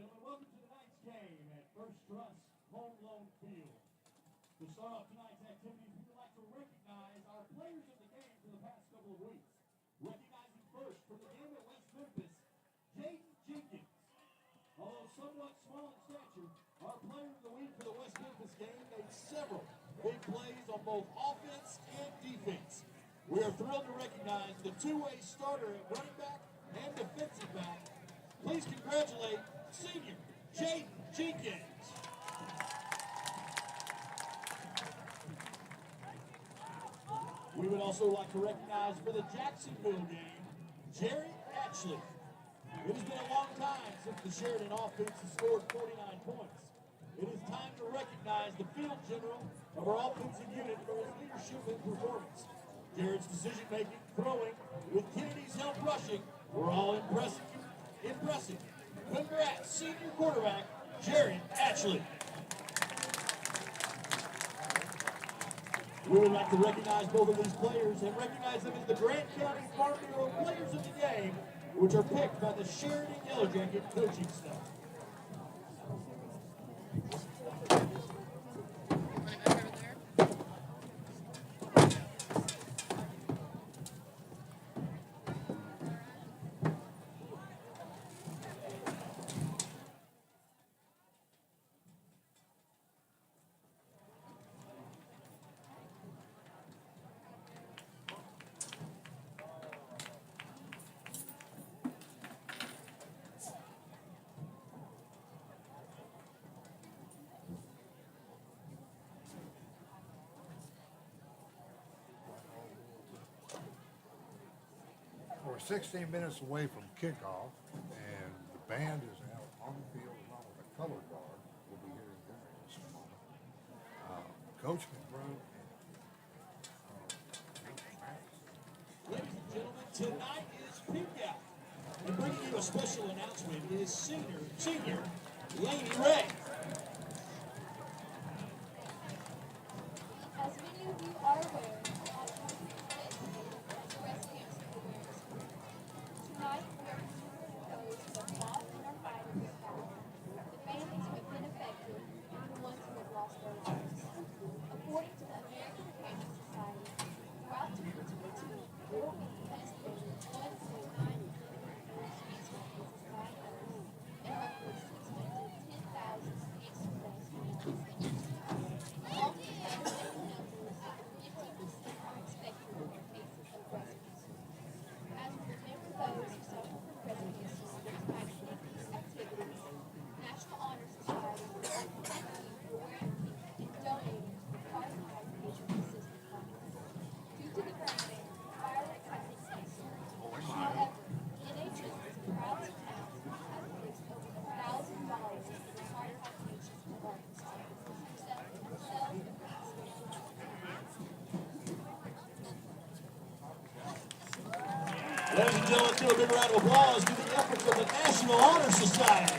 gentlemen, welcome to tonight's game at First Trust Home Loan Field. To start off tonight's activities, we would like to recognize our players of the game for the past couple of weeks. Recognizing first from the game at West Memphis, Jaden Jenkins. Although somewhat small in stature, our player of the week for the West Memphis game made several big plays on both offense and defense. We are thrilled to recognize the two-way starter at running back and defensive back. Please congratulate senior Jaden Jenkins. We would also like to recognize for the Jacksonville game, Jerry Ashley. It has been a long time since the Sheridan offense has scored 49 points. It is time to recognize the field general of our offensive unit for his leadership and performance. Jared's decision-making, throwing, with Kennedy's help rushing, were all impressive. Congrats, senior quarterback, Jared Ashley. We would like to recognize both of these players and recognize them as the Grant County Farm Bureau players of the game, which are picked by the Sheridan YellowJacket coaching staff. We're 16 minutes away from kickoff, and the band is out on the field along with a color guard. We'll be hearing them in just a moment. Coach McBroom Ladies and gentlemen, tonight is Pink Out. And bringing you a special announcement is senior Laney Ray. As many of you are aware, tonight we are considering those who have lost in our fight against power, the families who have been affected, and the ones who have lost their lives. According to the American Cancer Society, throughout 2022, there will be estimated 1.9 million cancer cases diagnosed and roughly 610,000 cancer deaths in the United States. Altogether, that number, 50% are expected to be cases of breast cancer. As we remember those who suffer from breast cancer by these activities, National Honor Society would like to thank you for wearing pink and donating to the Qualified Visual Assistance Fund. Due to the brain ban, violence has increased. However, NHS is proud to announce it has raised over $1,000 for the heart patients of Arkansas, themselves and the Ladies and gentlemen, let's give a big round of applause to the efforts of the National Honor Society.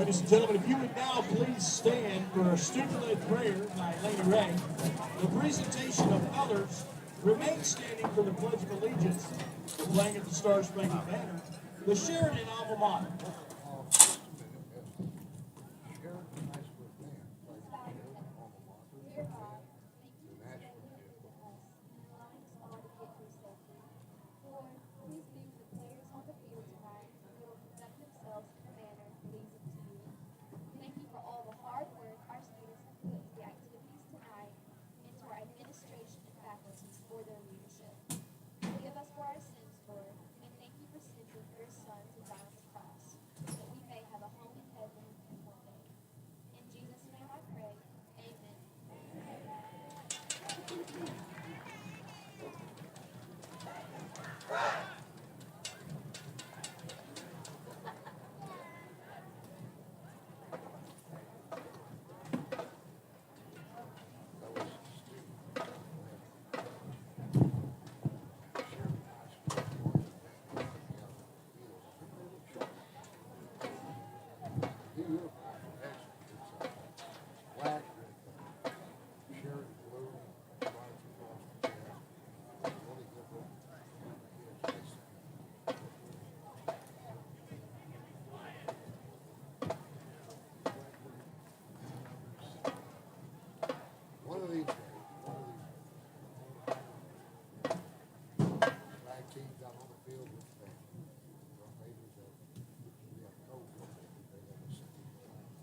Ladies and gentlemen, if you would now please stand for a student-led prayer by Lady Ray. The presentation of others remain standing for the Pledge of Allegiance, playing at the Star Spangled Banner, the Sheridan alma mater. Sheridan High School band played the Sheridan alma mater, Dear God, the national anthem. us and allowing us all to get through safely. Lord, please be with the players on the field tonight who will conduct themselves in a manner pleasing to you. Thank you for all the hard work our students have put into the activities tonight and to our administration and faculty for their leadership. Forgive us for our sins, Lord, and thank you for sending your Son to die on the cross, that we may have a home in heaven one day. In Jesus' name I pray. Amen. That was a student. Sheridan High School band. Beautiful. Excellent. It's black with Sheridan blue right across the chest. Really good looking. Kids, they one of these days, flag teams out on the field with the band. Maybe we have coach with it, they have a second flag.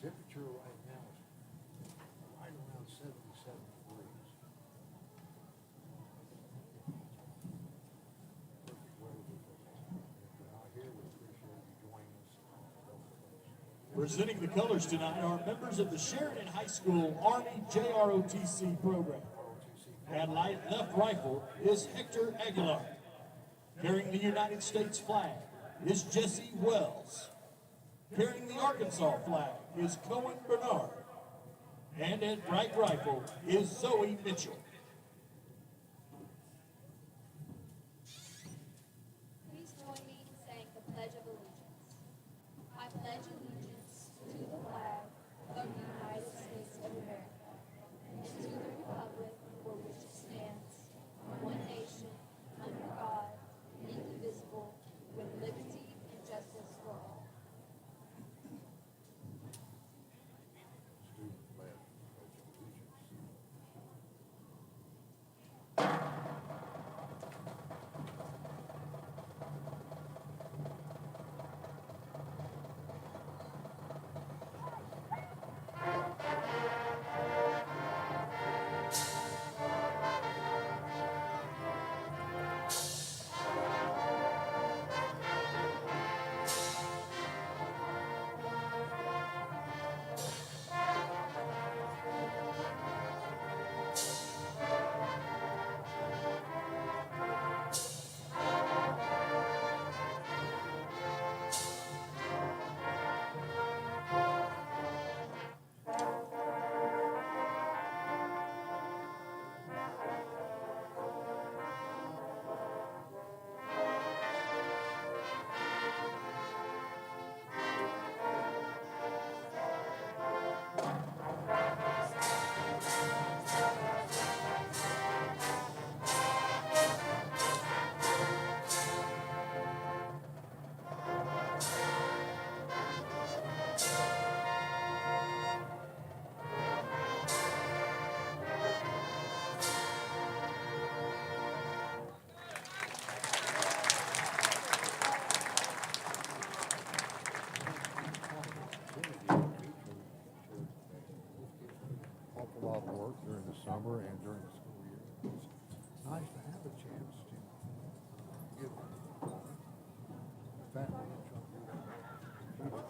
Temperature right now is right around 77 degrees. Perfect weather for football. If you're out here, we appreciate you joining us. Presenting the colors tonight are members of the Sheridan High School Army JROTC program. At left rifle is Hector Aguilar. Carrying the United States flag is Jesse Wells. Carrying the Arkansas flag is Cohen Bernard. And at right rifle is Zoe Mitchell. Please join me in saying the Pledge of Allegiance. I pledge allegiance to the flag of the United States of America and to the republic for which it stands, one nation, under God, indivisible, with liberty and justice for all. Student-led Pledge of Allegiance. Awful lot of work during the summer and during the school year. It's nice to have a chance to give the family a chance to do that.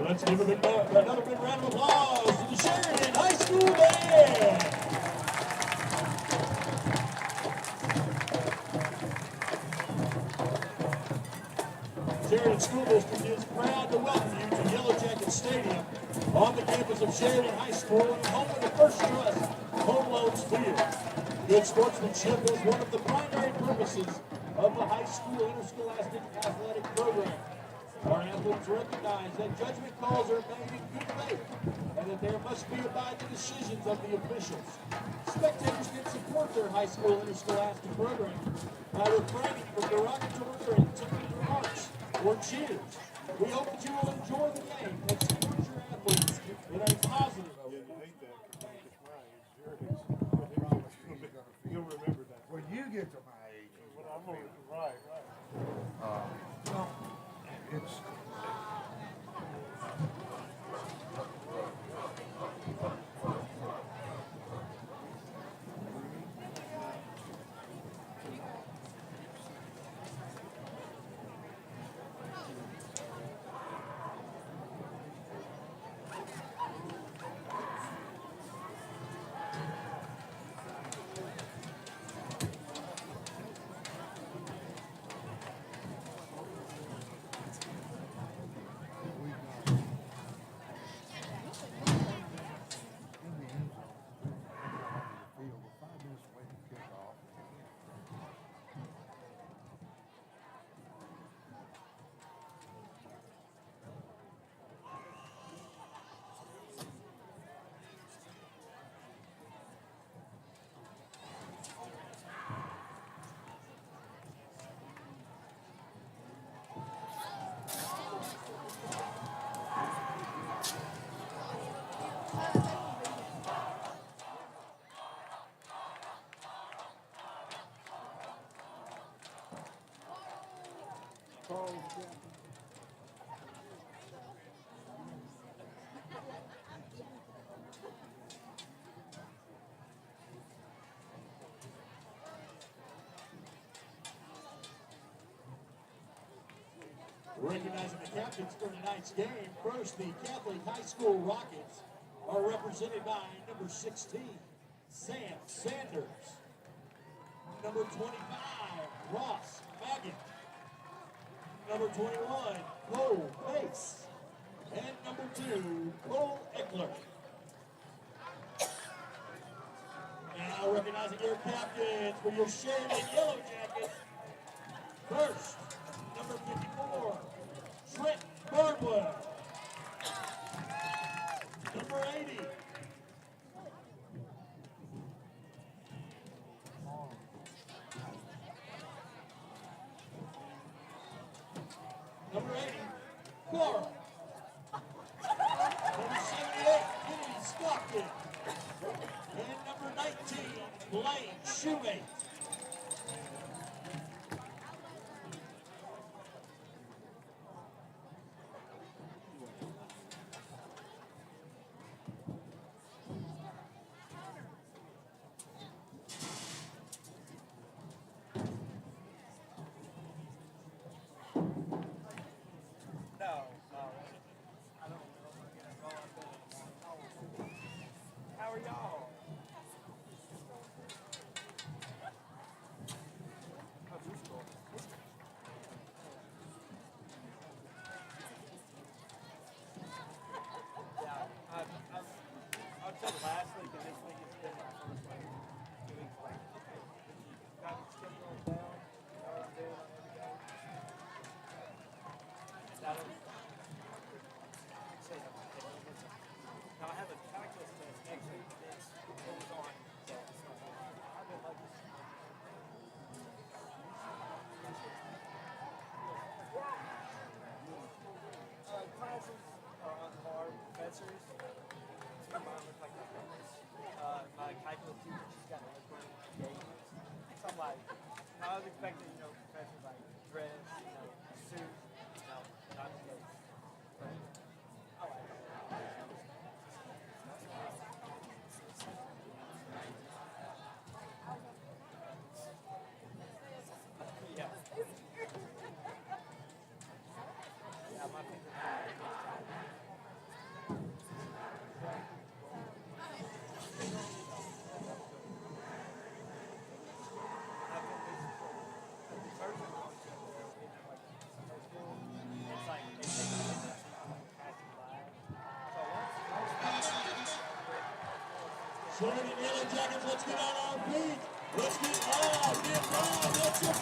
Let's give another big round of applause to the Sheridan High School Band. Sheridan School District is proud to welcome you to YellowJacket Stadium on the campus of Sheridan High School and home of the First Trust Home Loans Field. Good sportsmanship is one of the primary purposes of the high school interscholastic athletic program. Our athletes recognize that judgment calls are made in good faith and that there must be by the decisions of the officials. Spectators can support their high school interscholastic program by refraining from derogatory or intimidatory remarks or cheers. We hope that you will enjoy the game and support your athletes in a positive way. You'll remember that. When you get to my age, Right. no, it's Recognizing the captains for tonight's game, first the Catholic High School Rockets are represented by number 16, Sam Sanders, number 25, Ross Maggin, number 21, Cole Pace, and number 2, Cole Eckler. Now recognizing your captains for your Sheridan YellowJackets, first, number 54, Trent Barnwell. Number 80, Carl. Number 78, Kennedy Stockton. And number 19, Blaine Shoemate. How are y'all? I'll tell you last week and this week it's been my first like 2 weeks like got the schedule down, you know what I'm doing on every day. That'll say now I have a calculus test next week that's goes on. So I've been like this. Classes are on par. Professors, some of mine look like they're homeless. My calculus teacher, she's got a brain gauges. So I'm like, I was expecting, you know, professors like dress, you know, suit, you know, not gauges. But I like it. Yeah. Yeah, my fingers. Sheridan YellowJackets, let's get on our feet. Let's get loud, get loud, let's get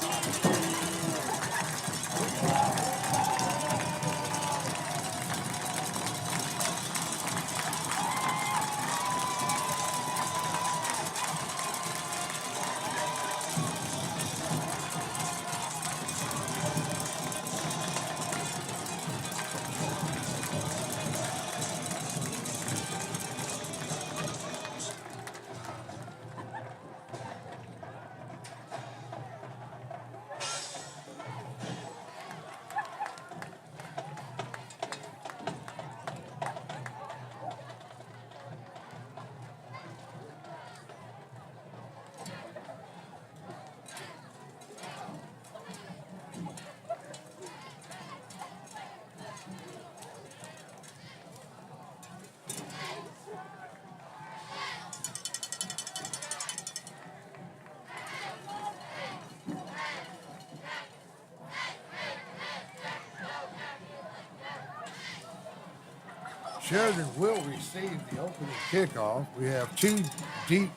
Sheridan will receive the opening kickoff. We have two deep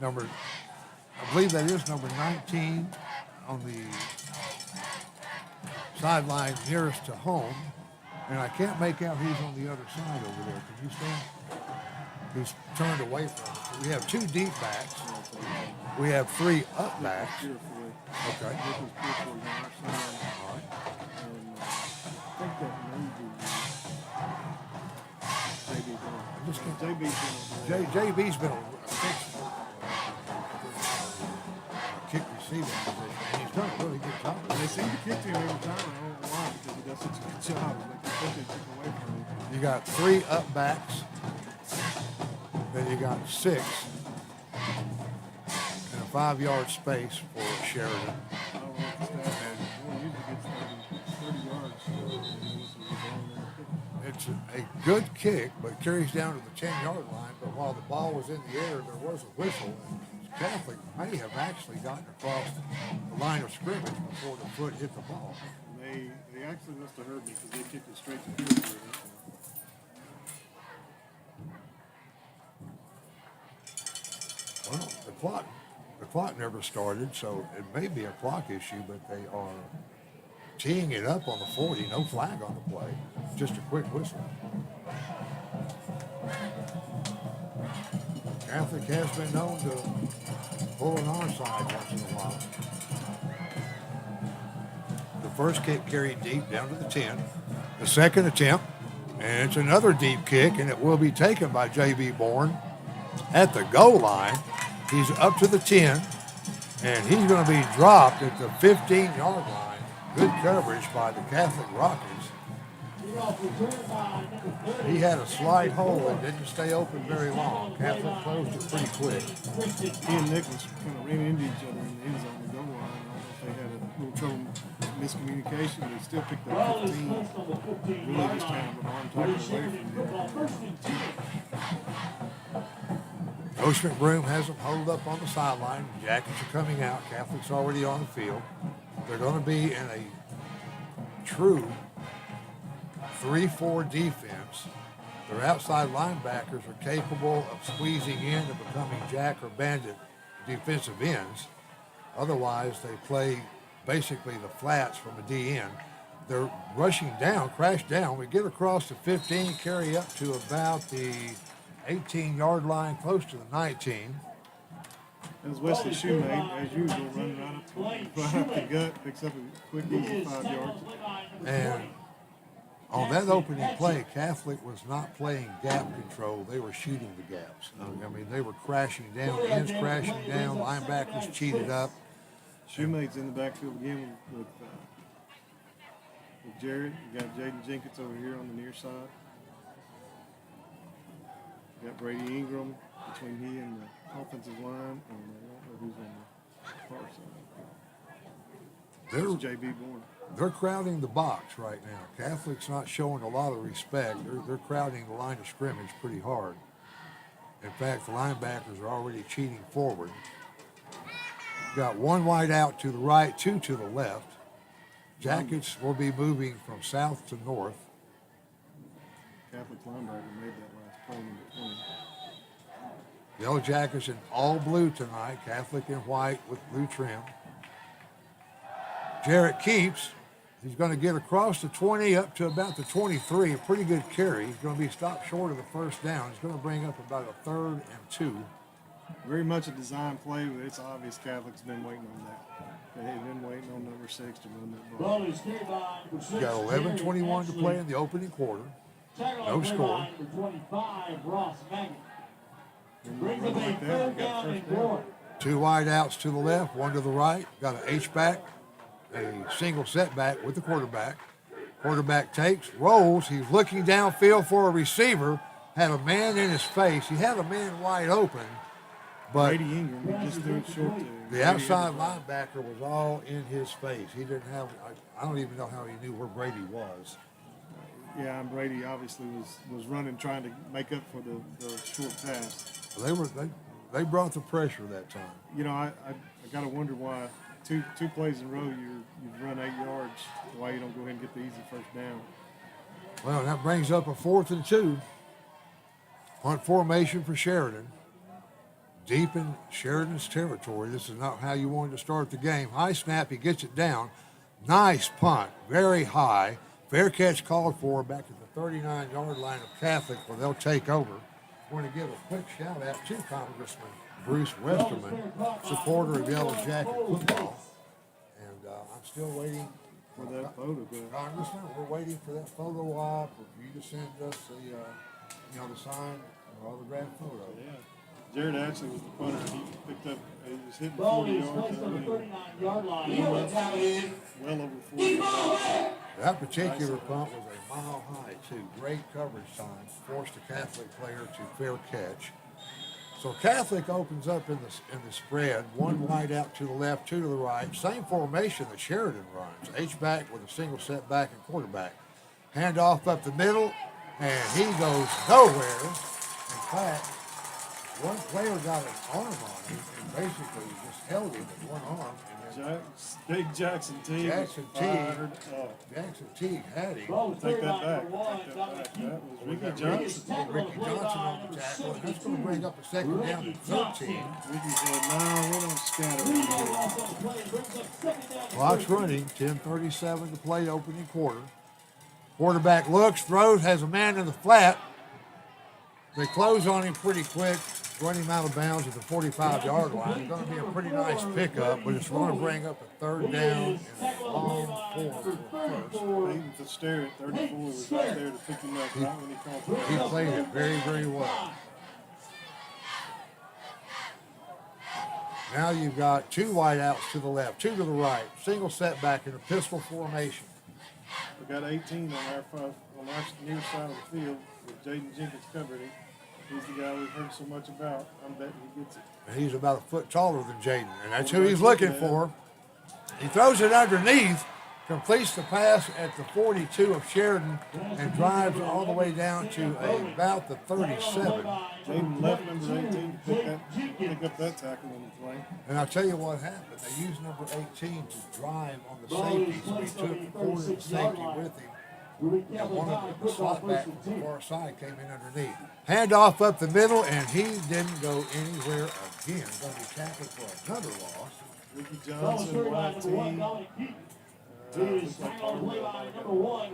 number, I believe that is number 19 on the sideline nearest to home. And I can't make out who's on the other side over there. Can you stand? Who's turned away from us. We have two deep backs. We have three up backs. Okay. All right. I think that JB's been a kick receiving position, and he's done a really good job. They seem to kick to him every time. I don't know why, because he does such a good job. Like they took away from him. You got three up backs, then you got six, and a 5-yard space for Sheridan. I don't know if the staff usually gets 30 yards. It's a good kick, but carries down to the 10-yard line. But while the ball was in the air, there was a whistle. And Catholic may have actually gotten across the line of scrimmage before the foot hit the ball. They actually must have heard me because they kicked it straight to field for it. Well, the clock never started, so it may be a clock issue, but they are teeing it up on the 40, no flag on the play, just a quick whistle. Catholic has been known to pull an onside once in a while. The first kick carried deep down to the 10. The second attempt, and it's another deep kick, and it will be taken by J.B. Bourne at the goal line. He's up to the 10, and he's going to be dropped at the 15-yard line. Good coverage by the Catholic Rockets. He had a slight hole and didn't stay open very long. Catholic closed it pretty quick. He and Nicholas kind of ran into each other in the end zone, the goal line. I don't know if they had a little trouble miscommunication. They still picked up 15. Really just kind of an arm tackle away from them. Coach McBroom has them hold up on the sideline. Jackets are coming out. Catholic's already on the field. They're going to be in a true 3-4 defense. Their outside linebackers are capable of squeezing in and becoming jack or bandit defensive ends. Otherwise, they play basically the flats from a DN. They're rushing down, crash down. We get across the 15, carry up to about the 18-yard line, close to the 19. As Wesley Shoemate, as usual, running right up the gut, picks up a quick, easy 5 yards. And on that opening play, Catholic was not playing gap control. They were shooting the gaps. I mean, they were crashing down, ends crashing down, linebackers cheated up. Shoemate's in the backfield again with Jared. You got Jaden Jenkins over here on the near side. You got Brady Ingram between he and the offensive line, and I don't know who's on the far side. There's J.B. Bourne. They're crowding the box right now. Catholic's not showing a lot of respect. They're crowding the line of scrimmage pretty hard. In fact, the linebackers are already cheating forward. Got one wide out to the right, two to the left. Jackets will be moving from south to north. Catholic linebacker made that last play, number 20. Yellow Jackets in all blue tonight, Catholic in white with blue trim. Jarrett keeps. He's going to get across the 20 up to about the 23. A pretty good carry. He's going to be stopped short of the first down. He's going to bring up about a 3rd and 2. Very much a design play, but it's obvious Catholic's been waiting on that. They've been waiting on number 6 to run that ball. Ball is carried by number 6. You got 11:21 to play in the opening quarter. No score. Number 25, Ross Maggie. And Brings run up a like that, third we got down first and more. 2 wide outs to the left, 1 to the right. Got an H-back, a single setback with the quarterback. Quarterback takes, rolls. He's looking downfield for a receiver. Had a man in his face. He had a man wide open, but Brady Ingram, he just threw it short to him. the outside linebacker was all in his face. He didn't have, I don't even know how he knew where Brady was. Yeah, and Brady obviously was running, trying to make up for the short pass. They brought the pressure that time. You know, I got to wonder why two plays in a row you've run 8 yards, why you don't go ahead and get the easy first down. Well, that brings up a 4th and 2. Punt formation for Sheridan. Deep in Sheridan's territory. This is not how you wanted to start the game. High snap, he gets it down. Nice punt, very high. Fair catch called for back at the 39-yard line of Catholic, where they'll take over. I want to give a quick shout out to Congressman Bruce Westerman, supporter of Yellow Jacket football. And I'm still waiting For that photograph. Congressman, we're waiting for that photo op, or for you to send us the signed or autographed photo. Yeah. Jared actually was the punter. He picked up, he was hitting Ball 40 is yards. placed on the Well 39-yard line. over 40 yards. That particular punt was a mile high, too. Great coverage time. Forced a Catholic player to fair catch. So Catholic opens up in the spread. 1 wide out to the left, 2 to the right. Same formation that Sheridan runs. H-back with a single setback and quarterback. Handoff up the middle, and he goes nowhere. In fact, one player got an arm on him and basically just held him with one arm. And then Big Jackson Teague. Jackson fired. Oh, Jackson Teague had him. Ball is take carried that by back. number 1, Take that Dominic back. Keith. That was We Ricky got Johnson. Ricky Johnson on the tackle, and that's going to bring up a second down and 13. Ricky said, "No, we don't scatter." Clock's running, 10:37 to play, opening quarter. Quarterback looks, throws, has a man in the flat. They close on him pretty quick, run him out of bounds at the 45-yard line. It's going to be a pretty nice pickup, but it's going to bring up a 3rd down and a long 4 for first. Hayden Fitzgerald at 34 was right there to pick him up right when he called for He it. played it very, very well. Now you've got 2 wide outs to the left, 2 to the right, single setback in a pistol formation. We got 18 on our near side of the field with Jaden Jenkins covered him. He's the guy we've heard so much about. I'm betting he gets it. And he's about a foot taller than Jaden, and that's who he's looking for. He throws it underneath, completes the pass at the 42 of Sheridan, and drives all the way down to about the 37. Jaden left number 18 to pick up that tackle on the play. And I'll tell you what happened. They used number 18 to drive on the safety, so he took the corner of the safety with him. And one of the slot back from the far side came in underneath. Handoff up the middle, and he didn't go anywhere again. Going to be tackled for another loss. Ricky Johnson,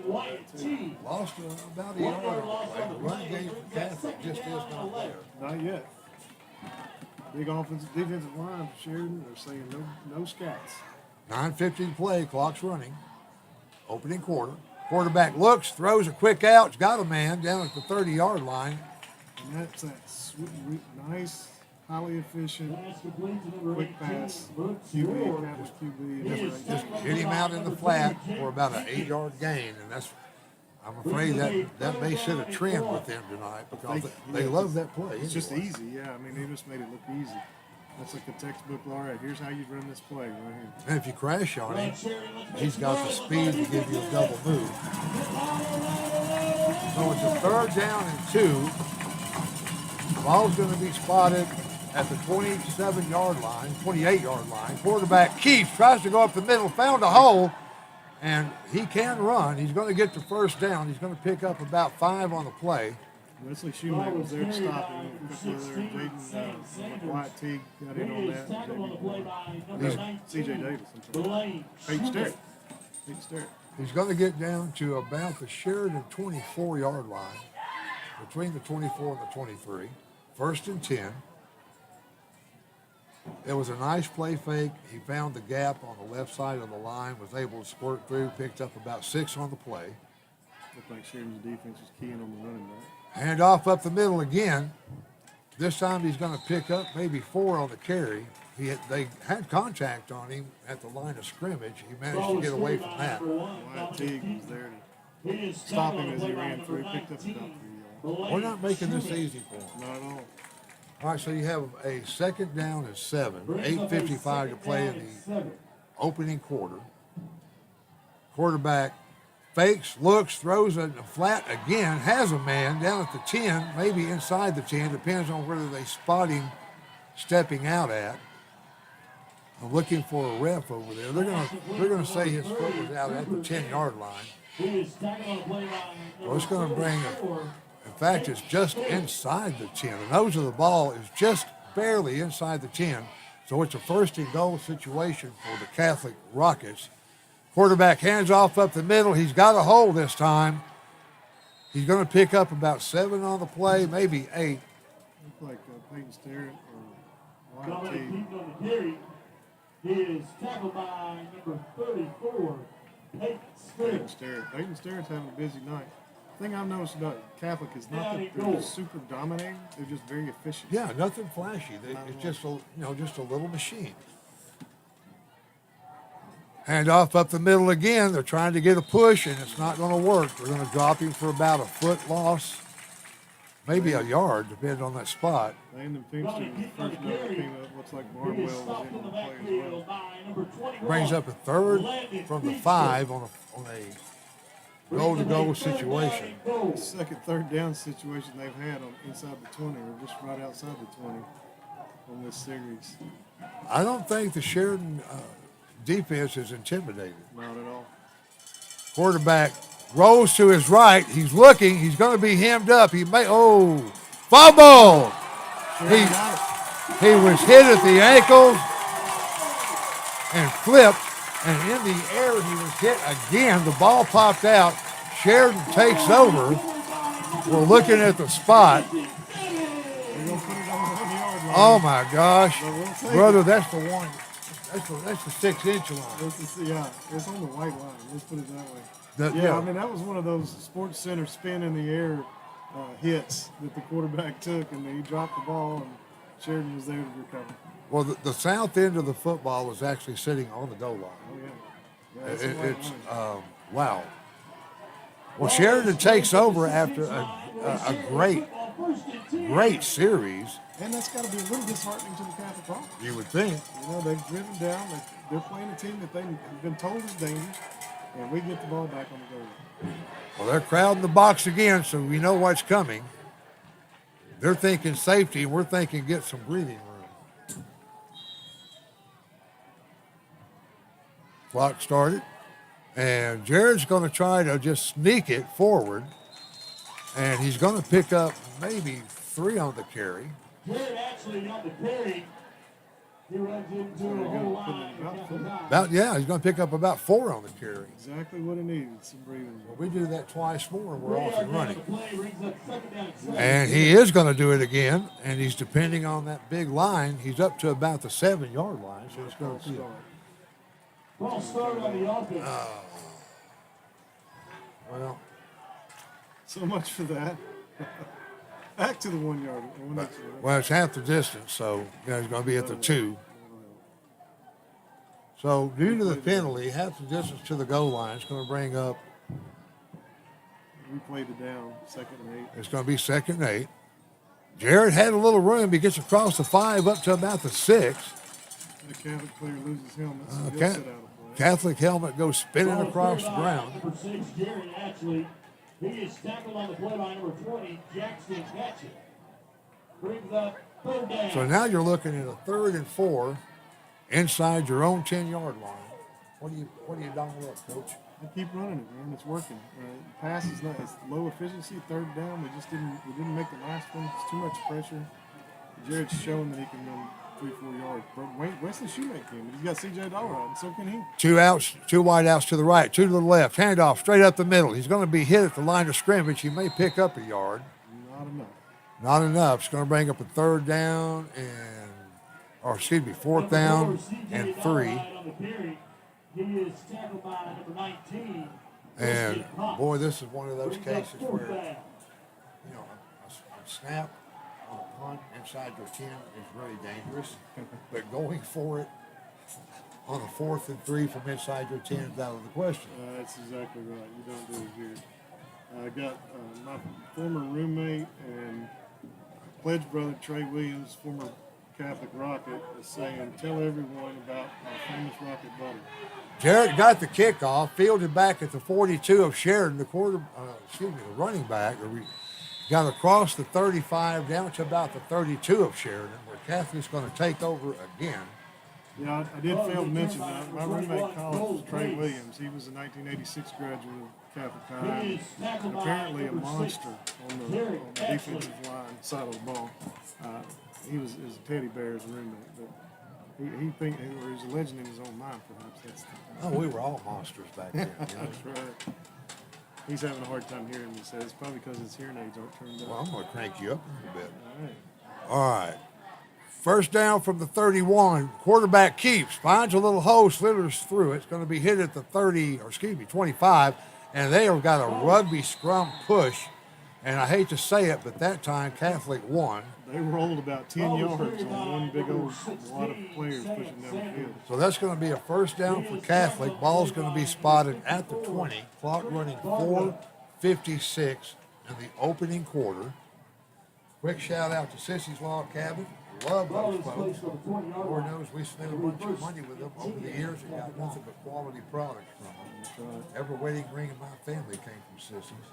White T. Lost about a yard on the play. The run game for Catholic just is not there. Not yet. Big defensive line for Sheridan. They're saying no scats. 9:50 to play. Clock's running. Opening quarter. Quarterback looks, throws a quick out. He's got a man down at the 30-yard line. And that's that sweet, nice, highly efficient, quick pass. QB, Catholic QB. Just hit him out in the flat for about an 8-yard gain, and I'm afraid that may set a trend with them tonight because they love that play. It's just easy, yeah. I mean, they just made it look easy. That's like a textbook, all right, here's how you run this play right here. And if you crash on him, he's got the speed to give you a double move. So it's a 3rd down and 2. Ball's going to be spotted at the 27-yard line, 28-yard line. Quarterback keeps, tries to go up the middle, found a hole, and he can run. He's going to get the 1st down. He's going to pick up about 5 on the play. Wesley Shoemake was there to stop him. Jaden White Teague got in on that. CJ Davis. Peyton Sterrett. He's going to get down to about the Sheridan 24-yard line, between the 24 and the 23. 1st and 10. It was a nice play fake. He found the gap on the left side of the line, was able to squirt through, picked up about 6 on the play. Looked like Sheridan's defense was keying on the running back. Hand off up the middle again. This time he's going to pick up maybe 4 on the carry. They had contact on him at the line of scrimmage. He managed to get away from that. White Teague was there to stop him as he ran through, picked up about 3 yards. We're not making this easy for him. Not at all. All right, so you have a 2nd down and 7, 8:55 to play in the opening quarter. Quarterback fakes, looks, throws it flat again, has a man down at the 10, maybe inside the 10, depends on whether they spot him stepping out at. I'm looking for a ref over there. They're gonna say his foot was out at the 10-yard line. Well, it's going to bring in fact, it's just inside the 10. The nose of the ball is just barely inside the 10. So it's a 1st and goal situation for the Catholic Rockets. Quarterback hands off up the middle. He's got a hole this time. He's going to pick up about 7 on the play, maybe 8. Looks like Peyton Sterrett or White Teague. He is tackled by number 34, Peyton Sterrett. Peyton Sterrett's having a busy night. The thing I've noticed about Catholic is not that they're just super dominating; they're just very efficient. Yeah, nothing flashy. It's just a little machine. Hand off up the middle again. They're trying to get a push, and it's not going to work. They're going to drop him for about a foot loss, maybe a yard, depending on that spot. Landon Finster was the first note that came up. Looks like Barnwell was in on the play as well. Brings up a 3rd from the 5 on a goal-to-goal situation. The 2nd, 3rd down situation they've had on inside the 20 or just right outside the 20 on this series. I don't think the Sheridan defense is intimidated. Not at all. Quarterback rolls to his right. He's looking. He's going to be hemmed up. Fumble! He was hit at the ankles and flipped, and in the air he was hit again. The ball popped out. Sheridan takes over. We're looking at the spot. Oh my gosh, brother! That's the one. That's the 6-inch line. Yeah, it's on the white line. Let's put it that way. I mean that was one of those Sports Center spin in the air hits that the quarterback took, and he dropped the ball, and Sheridan was there to recover. Well, the south end of the football was actually sitting on the goal line. Oh yeah. It's wow. Well, Sheridan takes over after a great series. And that's got to be a little disheartening to the Catholic Rockets. You would think. You know, they've driven down. They're playing a team that they've been told is dangerous, and we get the ball back on the goal line. Well, they're crowding the box again, so we know what's coming. They're thinking safety, and we're thinking get some breathing room. Clock started, and Jared's going to try to just sneak it forward, and he's going to pick up maybe 3 on the carry. Jared actually on the carry. He runs into a whole line. He's going to pick up about 4 on the carry. Exactly what he needed, some breathing room. Well, we do that twice more, and we're off and running. And he is going to do it again, and he's depending on that big line. He's up to about the 7-yard line, so it's going to be Ball started on the offense. well. So much for that. Back to the 1 yard. Well, it's half the distance, so he's going to be at the 2. So due to the penalty, half the distance to the goal line, it's going to bring up. We played it down, 2nd and 8. It's going to be 2nd and 8. Jared had a little room. He gets across the 5 up to about the 6. The Catholic player loses helmet, so he'll sit out of play. Catholic helmet goes spinning across the ground. Number 6, Jared actually. He is tackled on the play by number 20, Jackson Hatchet. Brings up 3rd down. So now you're looking at a 3rd and 4 inside your own 10-yard line. What do you dial up, Coach? They keep running it, man. It's working. Pass is not. It's low efficiency. Third down. We didn't make the last one. It's too much pressure. Jared's showing that he can run 3-4 yards. But Wesley Shoemake can. But he's got C.J. Dahlrod, and so can he. 2 outs, 2 wide outs to the right, 2 to the left. Handoff straight up the middle. He's going to be hit at the line of scrimmage. He may pick up a yard. Not enough. Not enough. It's going to bring up a 3rd down or 4th down and 3. He is tackled by number 19. And boy, this is one of those cases where, you know, a snap on a punt inside your 10 is really dangerous, but going for it on a 4th and 3 from inside your 10 is out of the question. That's exactly right. You don't do it here. I got my former roommate and pledge brother Trey Williams, former Catholic Rocket, is saying, tell everyone about my famous Rocket buddy. Jarrett got the kickoff, fielded back at the 42 of Sheridan, the running back. Got across the 35 down to about the 32 of Sheridan, where Catholic's going to take over again. Yeah, I did fail to mention that. My roommate in college was Trey Williams. He was a 1986 graduate of Catholic High, and apparently a monster on the defensive line side of the ball. He was a teddy bear's roommate, but he's a legend in his own mind, perhaps. We were all monsters back then. You know? That's right. He's having a hard time hearing me. He says it's probably because his hearing aids aren't turned on. Well, I'm going to crank you up a little bit. All right. All right. First down from the 31. Quarterback keeps, finds a little hole, slithers through it. It's going to be hit at the 25. And they have got a rugby scrum push. And I hate to say it, but that time Catholic won. They rolled about 10 yards on one big old lot of players pushing down the field. So that's going to be a first down for Catholic. Ball's going to be spotted at the 20. Clock running 4:56 in the opening quarter. Quick shout out to Sissy's Log Cabin. Love those folks. Lord knows we spent a bunch of money with them over the years and got nothing but quality products from them. Every wedding ring in my family came from Sissy's.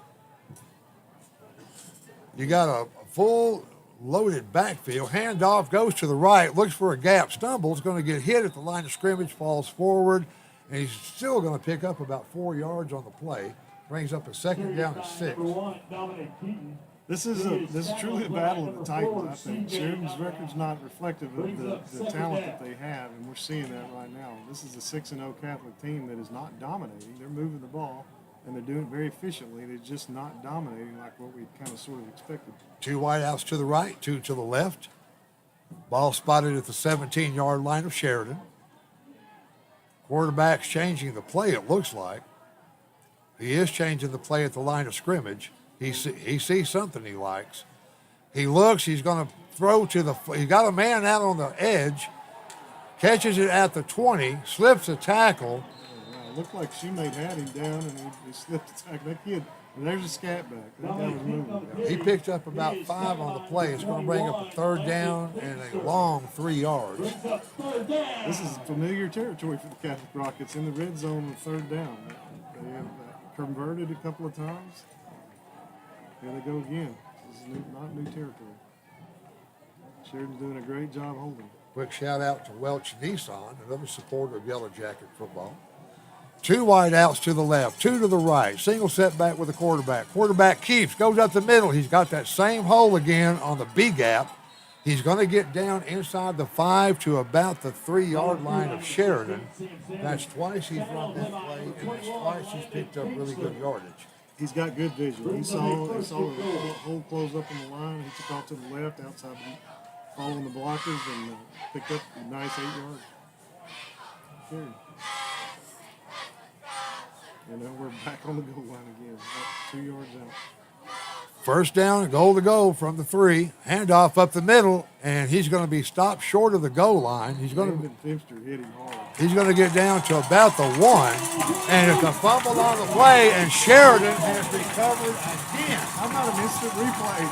You got a full loaded backfield. Handoff goes to the right, looks for a gap, stumbles, going to get hit at the line of scrimmage, falls forward, and he's still going to pick up about 4 yards on the play. Brings up a 2nd down and 6. This is truly a battle of the Titans, I think. Sheridan's record's not reflective of the talent that they have, and we're seeing that right now. This is a 6-0 Catholic team that is not dominating. They're moving the ball, and they're doing it very efficiently. They're just not dominating like what we kind of sort of expected. 2 wideouts to the right, 2 to the left. Ball spotted at the 17-yard line of Sheridan. Quarterback's changing the play, it looks like. He is changing the play at the line of scrimmage. He sees something he likes. He looks, he's going to throw to he got a man out on the edge, catches it at the 20, slips a tackle. It looked like Shoemake had him down, and he slipped a tackle. That kid, and there's a scat back. That guy was moving. He picked up about 5 on the play. It's going to bring up a 3rd down and a long 3 yards. This is familiar territory for the Catholic Rockets in the red zone on 3rd down. They have converted a couple of times. Here they go again. This is not new territory. Sheridan's doing a great job holding. Quick shout out to Welch Nissan, another supporter of Yellow Jacket football. 2 wide outs to the left, 2 to the right. Single setback with the quarterback. Quarterback keeps, goes up the middle. He's got that same hole again on the B gap. He's going to get down inside the 5 to about the 3-yard line of Sheridan. That's twice he's run that play, and that's twice he's picked up really good yardage. He's got good vision. He saw the hole close up on the line. He took off to the left outside, following the blockers, and picked up a nice 8 yards. Sure. And then we're back on the goal line again, about 2 yards out. First down, goal to go from the 3. Handoff up the middle, and he's going to be stopped short of the goal line. He's going to get down to about the 1, and it's a fumble on the play, and Sheridan has recovered again. I'm not an instant replay.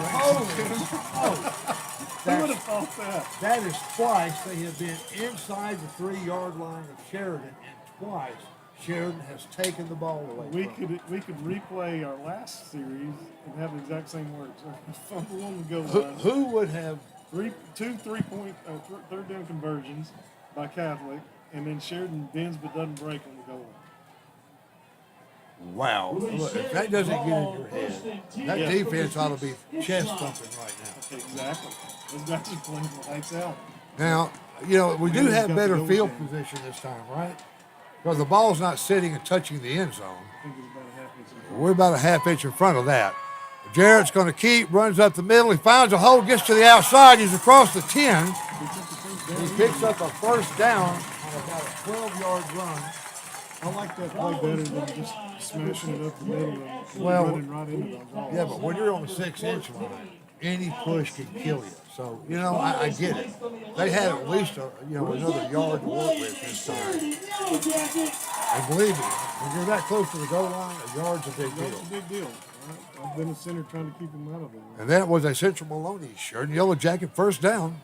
Who would have thought that? That is twice they have been inside the 3-yard line of Sheridan, and twice Sheridan has taken the ball away. We could replay our last series and have the exact same words. Fumble on the goal line. Who would have 2 3-point 3rd down conversions by Catholic, and then Sheridan bends but doesn't break on the goal Wow. Look, if that doesn't get in your head, that defense ought to be chest thumping right now. Exactly. Those guys are playing lights out. Now, you know, we do have better field position this time, right? Because the ball's not sitting and touching the end zone. I think it's about a half inch in front. We're about a half inch in front of that. Jarrett's going to keep, runs up the middle. He finds a hole, gets to the outside. He's across the 10. He picks up a first down on about a 12-yard run. I like that play better than just smashing it up the middle and running right into those balls. Yeah, but when you're on the 6-inch line, any push can kill you. So, you know, I get it. They had at least, another yard to work with this time. And believe me, when you're that close to the goal line, a yard's a big deal. That's a big deal. I've been a center trying to keep him out of it. And that was a Central Maloney Sheridan Yellow Jacket first down.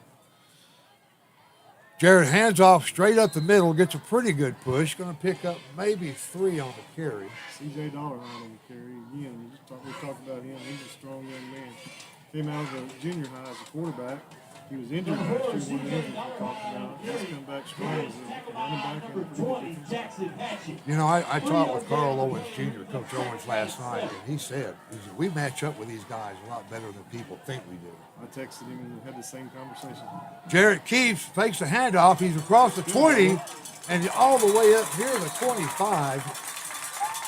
Jarrett hands off straight up the middle, gets a pretty good push, going to pick up maybe 3 on the carry. C.J. Dollarhine on the carry. Again, we talked about him. He's a strong young man. Came out of the junior high as a quarterback. He was injured last year, one of the injuries we talked about. He's come back strong as a running back and a pretty good. You know, I talked with Carl Owens Jr., Coach Owens, last night, and he said, we match up with these guys a lot better than people think we do. I texted him and we had the same conversation. Jarrett Keefe fakes the handoff. He's across the 20 and all the way up here to the 25.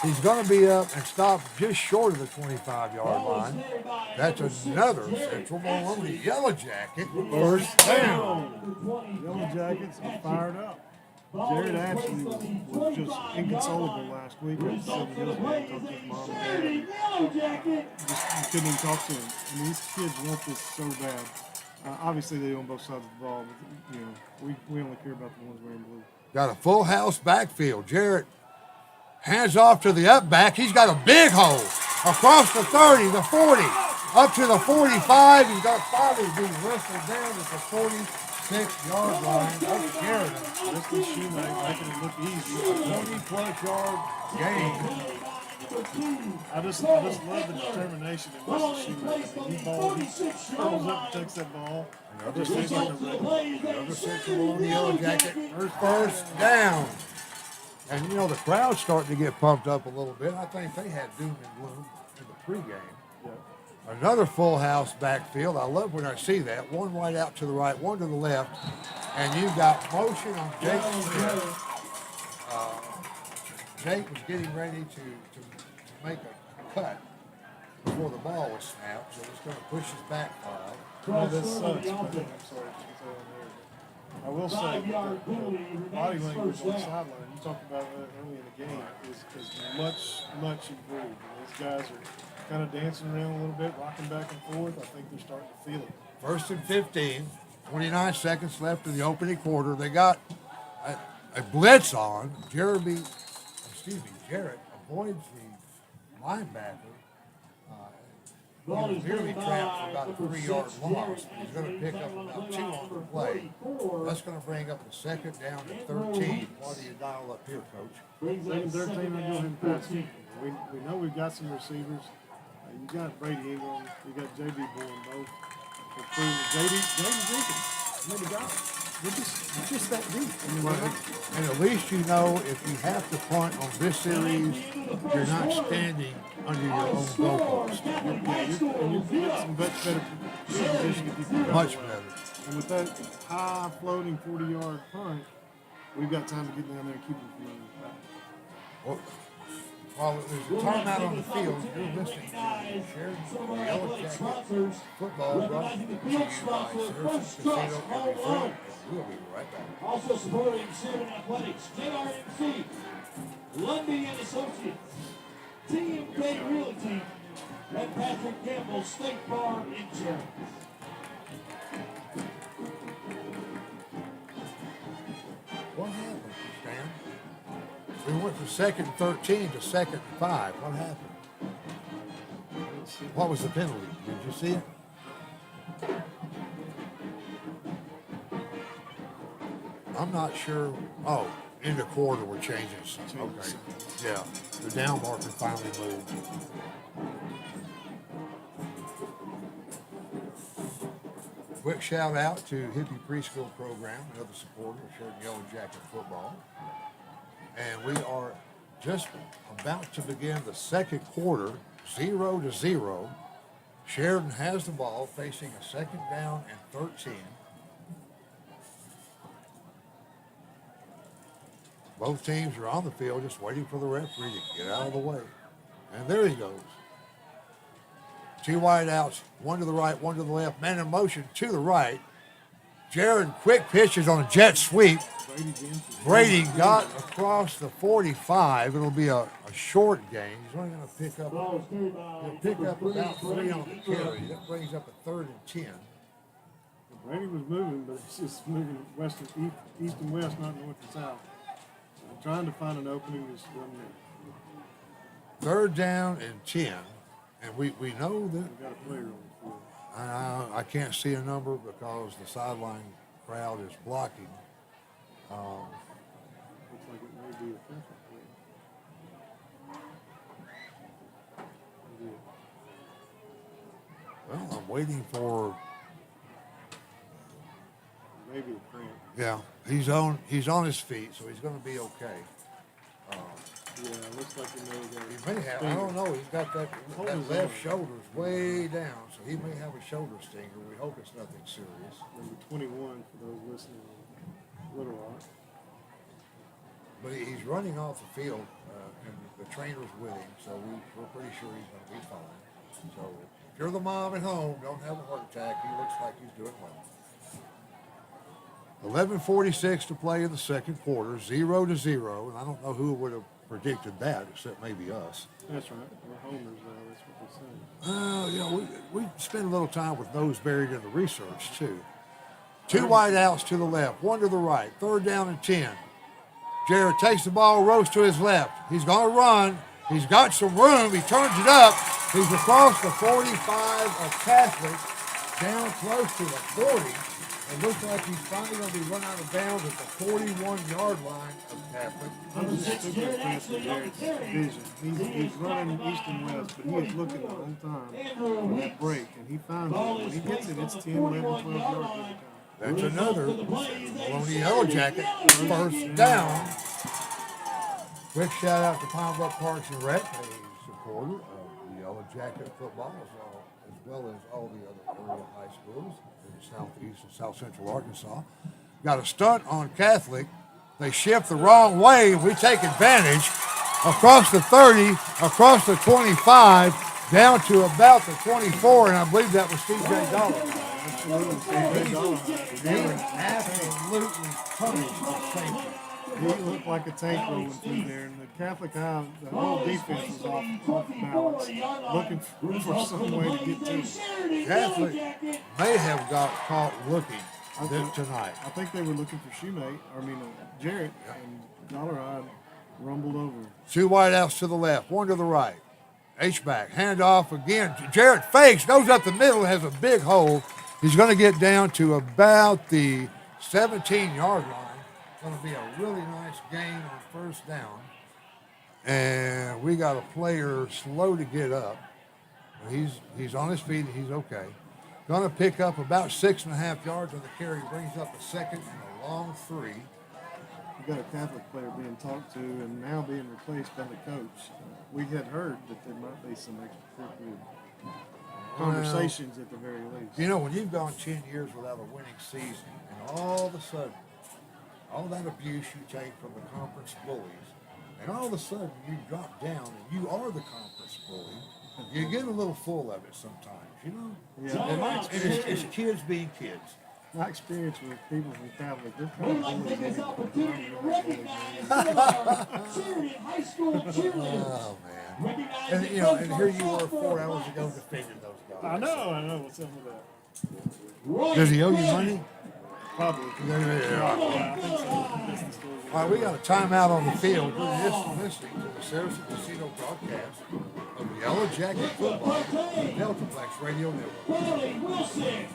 He's going to be up and stop just short of the 25-yard line. That's another Central Maloney Yellow Jacket first down. Yellow Jackets are fired up. Jared actually was just inconsolable last week at Southern Hills game. Talked to his mom and dad. Just couldn't even talk to him. I mean, these kids want this so bad. Obviously, they own both sides of the ball, but we only care about the ones wearing blue. Got a full house backfield. Jarrett hands off to the up back. He's got a big hole across the 30, the 40, up to the 45. He's got finally being wrestled down at the 46-yard line of Sheridan. Just the shoemake making it look easy. 20-plus yard gain. I just love the determination in Mr. Shoemaker. I mean, he rolls up and takes that ball. Another Central Maloney Yellow Jacket first down. And, you know, the crowd's starting to get pumped up a little bit. I think they had doom and gloom in the pregame. Yeah. Another full house backfield. I love when I see that. One right out to the right, one to the left. And you've got motion on Jake Smith. Jake was getting ready to make a cut before the ball was snapped, so he's going to push his back 5. Well, this sucks, but I'm sorry. I will say, the body language on the sideline, you talked about that early in the game, is much improved. These guys are kind of dancing around a little bit, rocking back and forth. I think they're starting to feel it. 1st and 15, 29 seconds left in the opening quarter. They got a blitz on. Jarrett avoids the linebacker. He was nearly trapped for about a 3-yard loss. He's going to pick up about 2 on the play. That's going to bring up the 2nd down to 13. What do you dial up here, Coach? 2nd, 13, I'm going to pass. We know we've got some receivers. You got Brady Ingram. You got J.B. Bourne both. J.D. Jenkins. Maybe got it. We're just that deep. And at least you know if you have to punt on this series, you're not standing under your own goalpost. And you're getting some much better position if you can. Much better. And with that high floating 40-yard punt, we've got time to get down there and keep them from running back. Well, while there's a timeout on the field, you're listening to Sheridan YellowJacket football brought to you by Saracens Casino and Resort. We'll be right back. Also supporting Sheridan Athletics, JRMC, Lundy and Associates, TMK Realty, and Patrick Campbell State Farm Insurance. What happened, Stan? We went from 2nd and 13 to 2nd and 5. What happened? What was the penalty? Did you see it? I'm not sure. Oh, in the quarter we're changing something. Okay. Yeah, the down marker finally moved. Quick shout out to Hippie Preschool Program, another supporter of Sheridan YellowJacket football. And we are just about to begin the second quarter, 0-0. Sheridan has the ball facing a second down and 13. Both teams are on the field just waiting for the referee to get out of the way. And there he goes. Two wide outs, one to the right, one to the left. Man in motion to the right. Jared quick pitches on a jet sweep. Brady got across the 45. It'll be a short gain. He's only going to pick up. He'll pick up about 3 on the carry. That brings up a 3rd and 10. Brady was moving, but it's just moving east and west, not north and south. Trying to find an opening is wasn't there. 3rd down and 10. And we know that. We got a player on the field. I can't see a number because the sideline crowd is blocking. Looks like it may be a offensive play. Well, I'm waiting for. Maybe a cramp. Yeah, he's on his feet, so he's going to be okay. Yeah, it looks like he He may have. I don't know. He's got that left shoulder's way down, so he may have a shoulder stinger. We hope it's nothing serious. Number 21 for those listening in Little Rock. But he's running off the field, and the trainer's with him, so we're pretty sure he's going to be fine. So if you're the mom at home, don't have a heart attack. He looks like he's doing well. 11:46 to play in the second quarter, 0-0, and I don't know who would have predicted that except maybe us. That's right. We're homers now. That's what they're saying. You know, we spend a little time with those buried in the research too. 2 wide outs to the left, 1 to the right, 3rd down and 10. Jared takes the ball, rolls to his left. He's going to run. He's got some room. He turns it up. He's across the 45 of Catholic, down close to the 40. It looks like he's finally going to be run out of bounds at the 41-yard line of Catholic. I'm just looking at Jared's vision. He's running east and west, but he is looking the whole time for that break, and he finds it. When he gets it, it's 10, 11, 12 yards every time. That's another Maloney YellowJacket first down. Quick shout out to Pine Bluff Parks and Rec, a supporter of the YellowJacket football, as well as all the other area high schools in southeast and south central Arkansas. Got a stunt on Catholic. They shift the wrong way. We take advantage across the 30, across the 25, down to about the 24, and I believe that was TJ Dollar. He absolutely punished the safety. He looked like a tank rolling through there, and the Catholic the whole defense was off balance, looking for some way to get to it. Catholic may have got caught looking tonight. I think they were looking for Jarrett, and Dollar rumbled over. 2 wide outs to the left, 1 to the right. H-back, handoff again. Jarrett fakes, goes up the middle, has a big hole. He's going to get down to about the 17-yard line. Going to be a really nice gain on first down. And we got a player slow to get up. He's on his feet. He's okay. Going to pick up about 6.5 yards on the carry. Brings up a second and a long 3. You got a Catholic player being talked to and now being replaced by the coach. We had heard that there might be some extracurricular conversations at the very least. You know, when you've gone 10 years without a winning season, and all of a sudden, all that abuse you take from the conference bullies, and all of a sudden you drop down and you are the conference bully, you get a little full of it sometimes, you know? Yeah. And it's kids being kids. My experience with people from Catholic, they're kind of We'd like to take this opportunity to recognize Sheridan High School cheerleaders. Oh, man. And, you know, and here you were 4 hours ago defending those guys. I know what's up with that. Does he owe you money? Probably. Yeah, I think so. That's the story. All right, we got a timeout on the field. You're just listening to the Saracen Casino broadcast of YellowJacket Football, Deltaplex Radio Network. Riley Wilson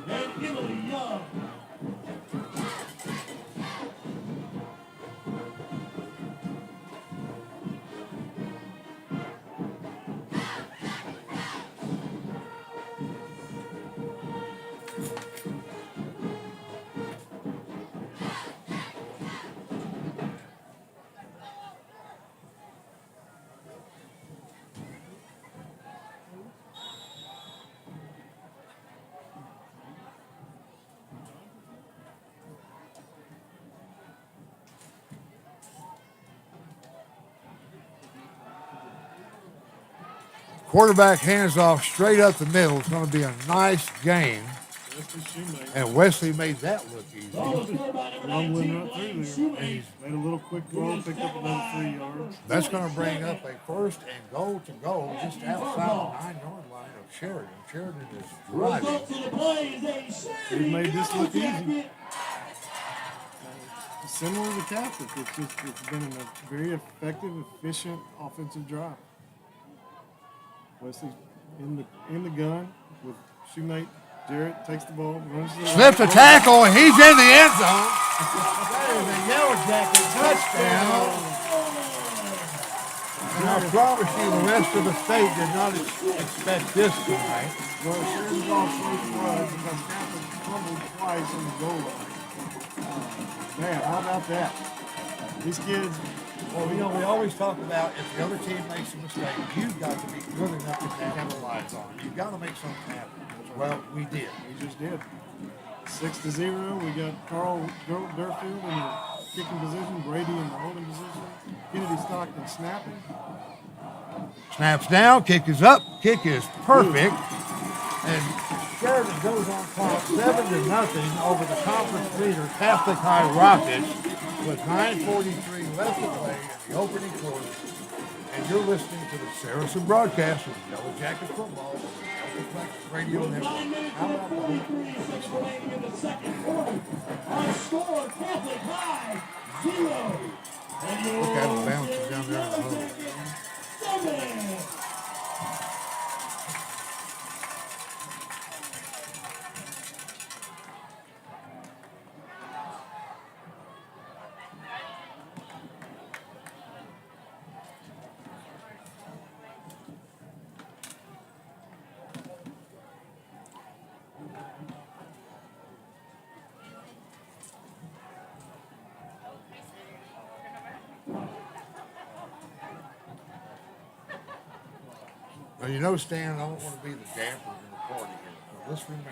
and Emily Young. Quarterback hands off straight up the middle. It's going to be a nice game. And Wesley made that look easy. Rumbling right through there. And he's made a little quick throw, picked up another 3 yards. That's going to bring up a first and goal to go just outside the 9-yard line of Sheridan. Sheridan is driving. He made this look easy. Similar to Catholic, it's been a very effective, efficient offensive drive. Wesley in the gun with shoemate. Jarrett takes the ball, runs to the Slips a right. tackle, and he's in the end zone. That is a YellowJacket touchdown. And I promise you, the rest of the state did not expect this tonight. Well, Sheridan's off so was because Catholic fumbled twice on the goal line. Man, how about that? These kids. Well, you know, we always talk about if the other team makes a mistake, you've got to be good enough to capitalize on it. You've got to make something happen. Well, we did. We just did. 6-0. We got Carl Durfield in the kicking position, Brady in the holding position, Kennedy Stockton snapping. Snaps down, kick is up, kick is perfect. And Sheridan goes on top 7-0 over the conference leader, Catholic High Rockets, with 9:43 left to play in the opening quarter. And you're listening to the Saracen broadcast of YellowJacket football on the YellowJacket Radio Network. How about that? In the second quarter, our score, Catholic High, 0. Look at him bouncing down there in the hole. 7. Now, you know, Stan, I don't want to be the damper in the party here, but let's remember,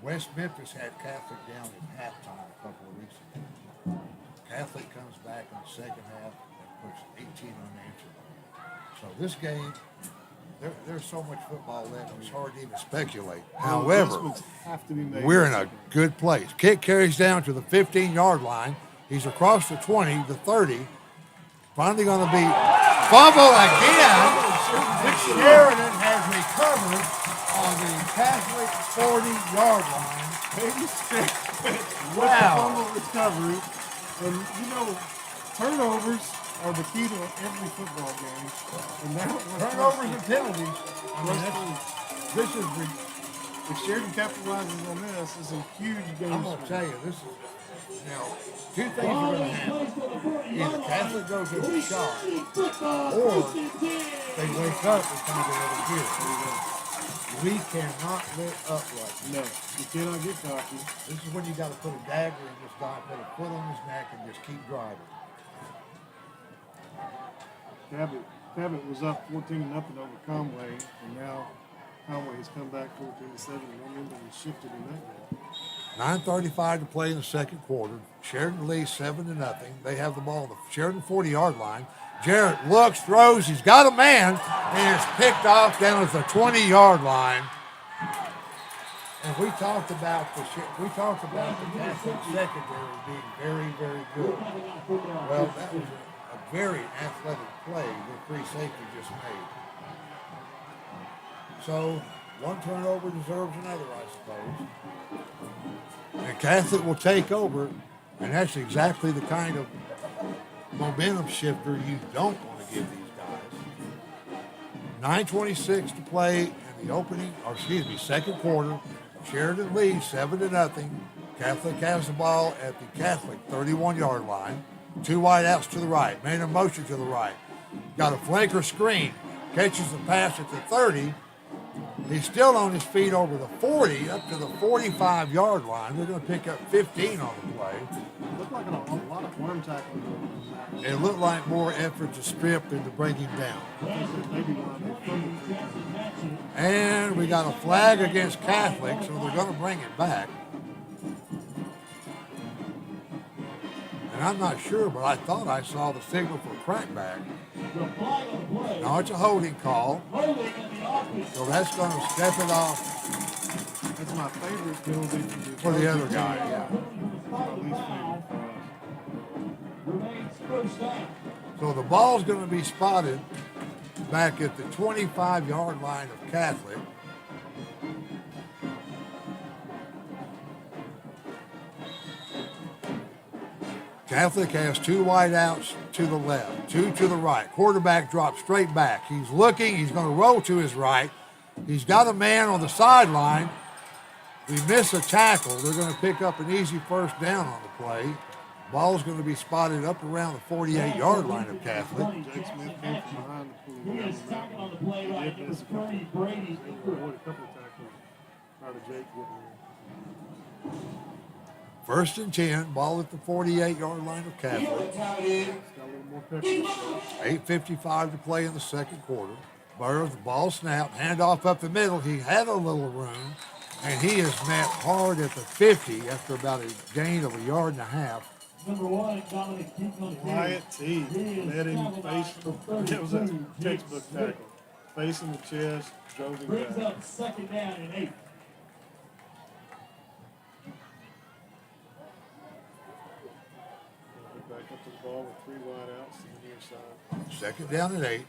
West Memphis had Catholic down at halftime a couple of weeks ago. Catholic comes back in the second half and puts 18 unanswered. So this game, there's so much football left, it's hard to even speculate. However, Have to be made. we're in a good place. Kick carries down to the 15-yard line. He's across the 20, the 30. Finally going to be fumble again. Sheridan has recovered on the Catholic 40-yard line. Wow. Fumble recovery. And, you know, turnovers are the key to every football game. And now Turnovers and penalties. I mean, this is if Sheridan capitalizes on this, it's a huge game. I'm going to tell you, this is, now, two things are going to happen. Either Catholic goes in the shot, or they wake up and find another gear. We cannot let up like that. No, you cannot get cocky. This is when you got to put a dagger in this guy, put a foot on his neck, and just keep driving. Cabot was up 14-0 over Conway, and now Conway has come back 14-7, and momentum has shifted in that game. 9:35 to play in the second quarter. Sheridan leads 7-0. They have the ball on the Sheridan 40-yard line. Jarrett looks, throws, he's got a man, and it's picked off down at the 20-yard line. And we talked about the Catholic secondary being very, very good. Well, that was a very athletic play that free safety just made. So one turnover deserves another, I suppose. And Catholic will take over, and that's exactly the kind of momentum shifter you don't want to give these guys. 9:26 to play in the second quarter. Sheridan leads 7-0. Catholic has the ball at the Catholic 31-yard line. Two wideouts to the right, made a motion to the right. Got a flanker screen, catches the pass at the 30. He's still on his feet over the 40, up to the 45-yard line. They're going to pick up 15 on the play. It looked like a lot of worm tackling. It looked like more effort to strip than to bring him down. And we got a flag against Catholic, so they're going to bring it back. And I'm not sure, but I thought I saw the signal for crackback. The flag on the play. Now it's a holding call. Holding in the offense. So that's going to step it off That's my favorite penalty for the other guy. Yeah. My least favorite for us. Remains first down. So the ball's going to be spotted back at the 25-yard line of Catholic. Catholic has two wideouts to the left, two to the right. Quarterback drops straight back. He's looking. He's going to roll to his right. He's got a man on the sideline. We miss a tackle. They're going to pick up an easy first down on the play. Ball's going to be spotted up around the 48-yard line of Catholic. Jake Smith came from behind the pool. He is tackled on the play right number 30, Brady. Avoid a couple of tackles prior to Jake getting there. First and 10, ball at the 48-yard line of Catholic. It's got a little more pepper. 8:55 to play in the second quarter. Burrows, the ball snapped, handoff up the middle. He had a little room, and he is met hard at the 50 after about a gain of 1.5 yards. Number 1, Dominic Keaton on the carry. Wyatt T. Let him face. It was a textbook tackle. Facing the chest, drove him Brings back. up second down and 8. Back up to the ball with 3 wideouts to the near side. Second down and 8.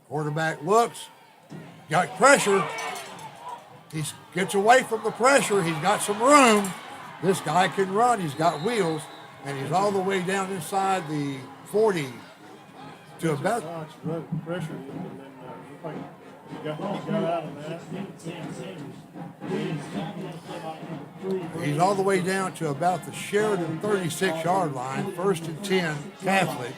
Quarterback looks, got pressure. He gets away from the pressure. He's got some room. This guy can run. He's got wheels, and he's all the way down inside the 40 to about. Pressure him, and then looked like he got out of that. He's all the way down to about the Sheridan 36-yard line. First and 10, Catholic.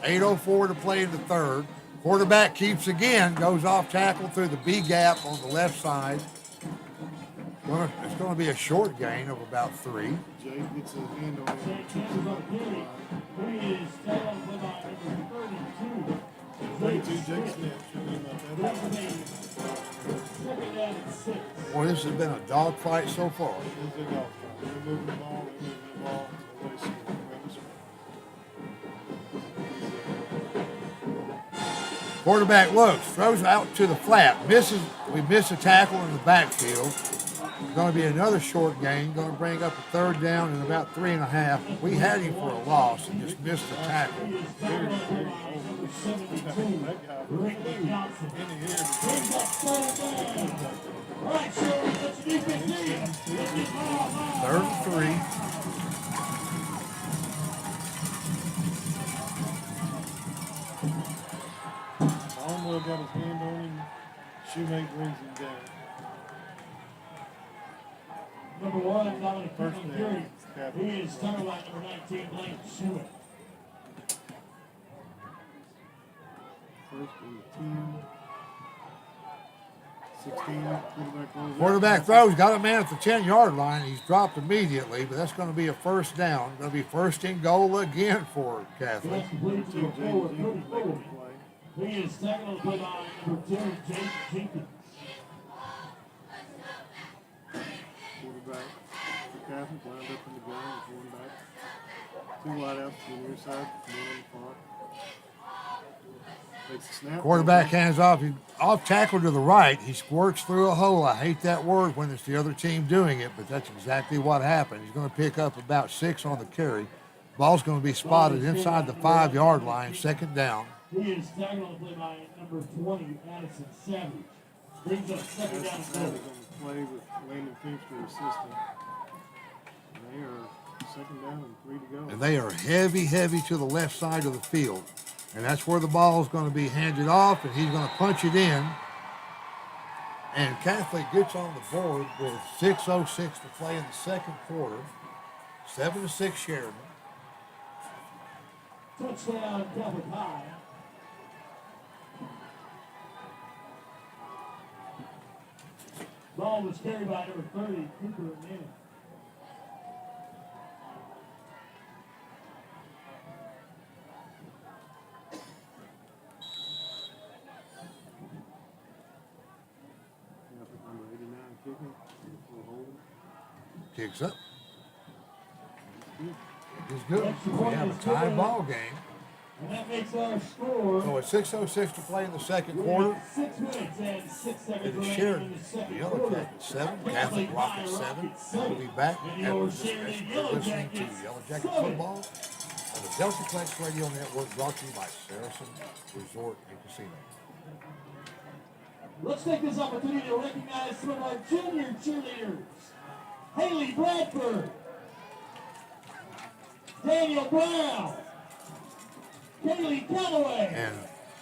8:04 to play in the third. Quarterback keeps again, goes off tackle through the B gap on the left side. It's going to be a short gain of about 3. Jake gets a hand on him. He is tackled by number 32, Jake Smith. Should be about that. 32. Second down and 6. Boy, this has been a dogfight so far. It's a dog fight. They're moving the ball, so let us score. Quarterback looks, throws out to the flat, misses. We miss a tackle in the backfield. Going to be another short gain. Going to bring up a third down and about 3.5. We had him for a loss and just missed the tackle. Third and 3. Almost got his hand on him. Shoemate brings him down. Number 1, Dominic First Keaton down. carry. He is tackled by number 19, Blaine Shoemate. First and 10. 16. Quarterback throws, got a man at the 10-yard line. He's dropped immediately, but that's going to be a first down. Going to be first and goal again for Catholic. That's completed to a forward 34. He is tackled by number 2, Jake Jenkins. Quarterback for Catholic lined up in the gun with one back. 2 wideouts to the near side, 1 on the far. Takes the snap. Quarterback hands off. He off tackle to the right. He squirts through a hole. I hate that word when it's the other team doing it, but that's exactly what happened. He's going to pick up about 6 on the carry. Ball's going to be spotted inside the 5-yard line, second down. He is tackled on the play by number 20, Addison Savage. Brings up second down and Savage 4. on the play with Landon Kingster assisting. And they are second down and 3 to go. And they are heavy to the left side of the field. And that's where the ball is going to be handed off, and he's going to punch it in. And Catholic gets on the board with 6:06 to play in the second quarter. 7-6 Sheridan. Touchdown, Catholic High. Ball was carried by number 30, Cooper Manning. Number 89 kicking. Holding. Kicks up. It's good. We have a tie ball game. And that makes our score. So it's 6:06 to play in the second quarter. 6 minutes and 6 seconds It is remaining Sheridan, in the the second YellowJackets 7, Catholic Rockets 7. We'll be back after this session. You're listening to YellowJacket Football on the YellowJackets Radio Network, brought to you by Saracen Resort and Casino. Let's take this opportunity to recognize some of our junior cheerleaders. Haley Bradford, Daniel Brown, Kaylee Calloway, And,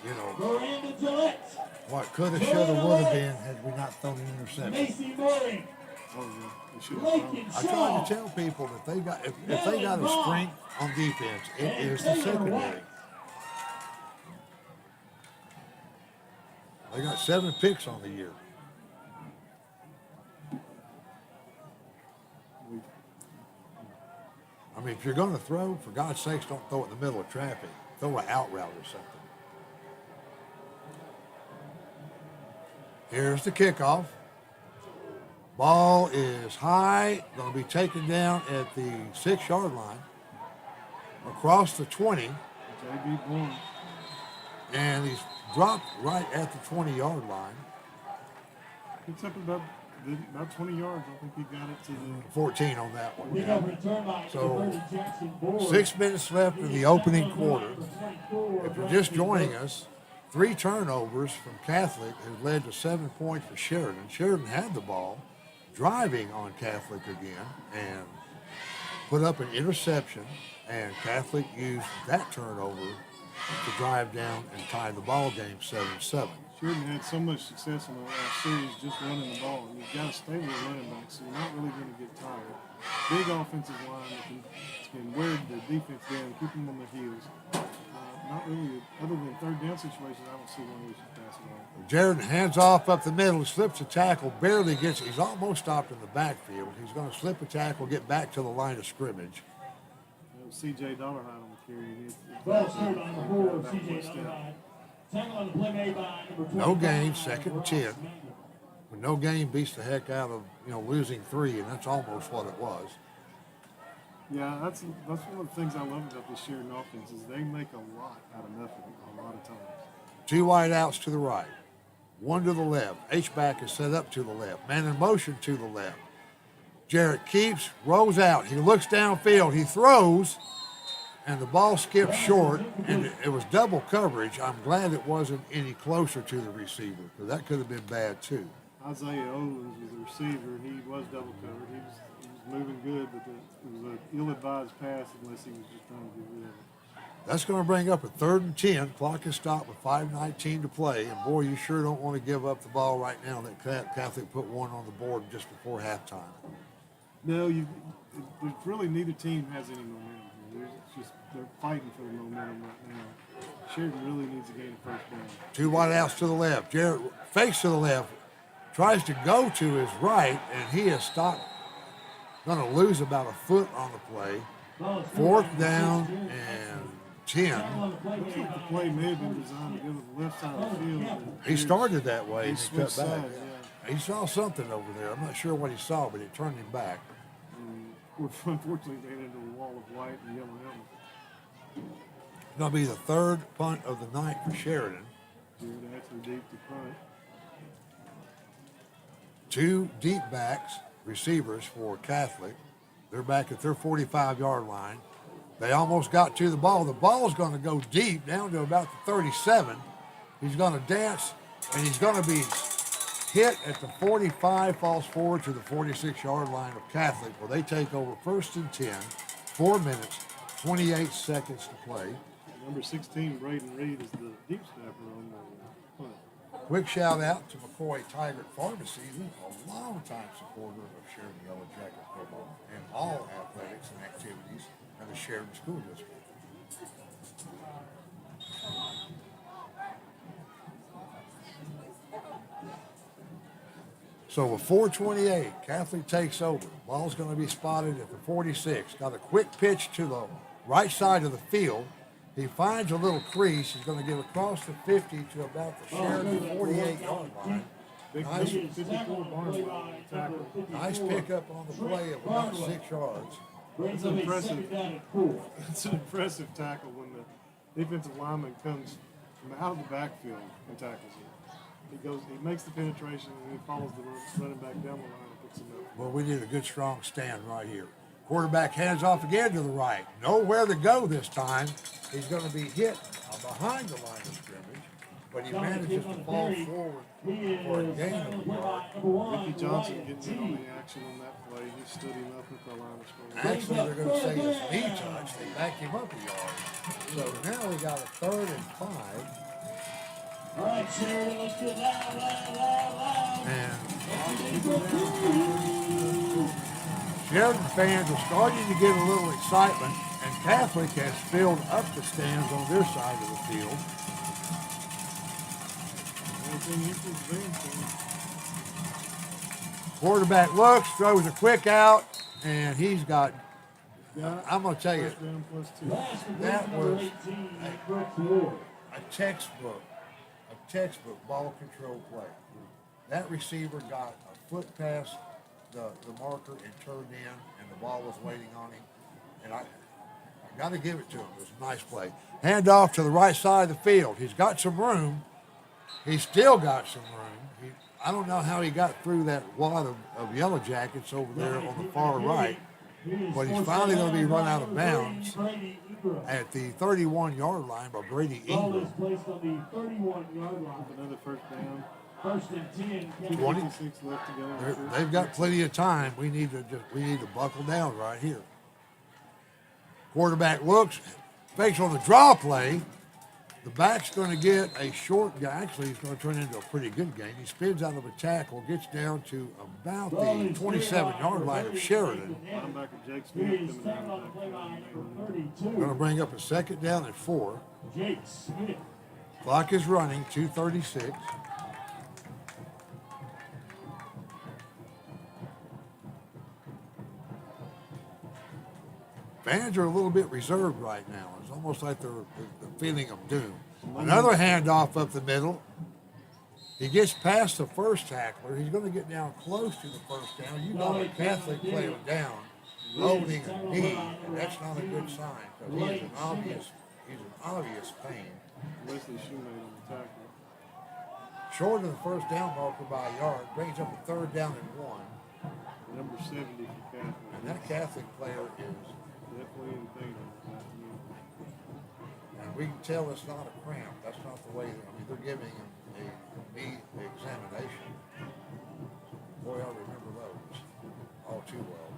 you know, Miranda Gillette, what could have, should have, would have been had we not thrown an interception. Macy Mooring, Oh, yeah. They should have thrown. Lakin I Shaw, tried to tell people that if they got a strength on defense, it is the secondary. They got 7 picks on the year. I mean, if you're going to throw, for God's sakes, don't throw it in the middle of traffic. Throw an out route or something. Here's the kickoff. Ball is high, going to be taken down at the 6-yard line, across the 20, J.B. Bourne. and he's dropped right at the 20-yard line. It's up about 20 yards. I think he got it to the 14 on that one. we have return by So, Jackson Board. 6 minutes left in the opening quarter. If you're just joining us, 3 turnovers from Catholic has led to 7 points for Sheridan. Sheridan had the ball, driving on Catholic again, and put up an interception, and Catholic used that turnover to drive down and tie the ball game 7-7. Sheridan had so much success in the last series just running the ball. You've got to stay with the running back, so you're not really going to get tired. Big offensive line that can wear the defense down, keep them on their heels. Not really, other than third down situations, I don't see why we should pass it on. Sheridan hands off up the middle, slips a tackle, barely gets it. He's almost stopped in the backfield. He's going to slip a tackle, get back to the line of scrimmage. C.J. Dollarhide on the carry. Ball served on number 4 of C.J. Dollarhide. Tackle on the play made by number 25. No gain, 2nd and 10. When no gain beats the heck out of, losing 3, and that's almost what it was. Yeah, that's one of the things I love about this Sheridan offense is they make a lot out of nothing a lot of times. 2 wide outs to the right, 1 to the left. H-back is set up to the left. Man in motion to the left. Jarrett keeps, rolls out. He looks downfield. He throws, and the ball skips short, and it was double coverage. I'm glad it wasn't any closer to the receiver, because that could have been bad too. Isaiah Owens was the receiver. He was double covered. He was moving good, but it was an ill-advised pass unless he was just trying to get rid of it. That's going to bring up a 3rd and 10. Clock is stopped with 5:19 to play. And, boy, you sure don't want to give up the ball right now that Catholic put 1 on the board just before halftime. No, there's really neither team has any momentum. They're fighting for the momentum right now. Sheridan really needs to gain a first down. 2 wide outs to the left. Jarrett fakes to the left, tries to go to his right, and he is stopped. Going to lose about a foot on the play. 4th down and 10. Looks like the play may have been designed to go to the left side of the field. He started that way and he cut switched back. sides, yeah. He saw something over there. I'm not sure what he saw, but it turned him back. Unfortunately, they hit into a wall of white and yellow helmets. It's going to be the 3rd punt of the night for Sheridan. Sheridan actually deep to punt. 2 deep backs, receivers for Catholic. They're back at their 45-yard line. They almost got to the ball. The ball's going to go deep down to about the 37. He's going to dance, and he's going to be hit at the 45, falls forward to the 46-yard line of Catholic, where they take over 1st and 10, 4 minutes, 28 seconds to play. Number 16, Braden Reed, is the deep snapper on the punt. Quick shout out to McCoy Tiger Pharmacy, a longtime supporter of Sheridan YellowJacket football and all athletics and activities in the Sheridan School District. So with 4:28, Catholic takes over. Ball's going to be spotted at the 46. Got a quick pitch to the right side of the field. He finds a little crease. He's going to get across the 50 to about the Sheridan 48-yard line. Nice, 54 Barnwell tackle. nice pickup on the play of about 6 yards. It's an impressive tackle when defensive lineman comes from out of the backfield and tackles him. He makes the penetration, and he follows the running back down the line and picks him up. Well, we need a good strong stand right here. Quarterback hands off again to the right. Nowhere to go this time. He's going to be hit behind the line of scrimmage, but he manages to fall forward for a gain of a yard. Ricky Johnson getting in on the action on that play. He stood him up at the line of scrimmage. Actually, they're going to say it's knee touch. They backed him up a yard. So now we got a 3rd and 5. All right, Sheridan, let's get loud. And Sheridan fans are starting to get a little excitement, and Catholic has filled up the stands on their side of the field. Quarterback looks, throws a quick out, and he's got, I'm going to tell you, that was a textbook ball control play. That receiver got a foot past the marker and turned in, and the ball was waiting on him. And I got to give it to him. It was a nice play. Hand off to the right side of the field. He's got some room. He's still got some room. I don't know how he got through that wad of YellowJackets over there on the far right, but he's finally going to be run out of bounds at the 31-yard line by Brady Ball Ingram. is placed on the 31-yard line. Another first down. 1st and 10. 26 left to go. They've got plenty of time. We need to buckle down right here. Quarterback looks, fakes on the draw play. The back's going to get a short guy. Actually, he's going to turn into a pretty good gain. He spins out of a tackle, gets down to about the 27-yard line of Sheridan. Linebacker Jake Smith coming on the play line, number 32. Going to bring up a 2nd down and 4. Jake Smith. Clock is running, 2:36. Fans are a little bit reserved right now. It's almost like they're feeling of doom. Another handoff up the middle. He gets past the first tackler. He's going to get down close to the first down. You got a Catholic player down, loading a knee, and that's not a good sign because he's in obvious pain. Wesley Shoemate on the tackle. Short of the first down marker by a yard, brings up a 3rd down and 1. Number 70 for Catholic. And that Catholic player is, Definitely in pain. and we can tell it's not a cramp. That's not the way, they're giving him a knee examination. Boy, I remember those all too well.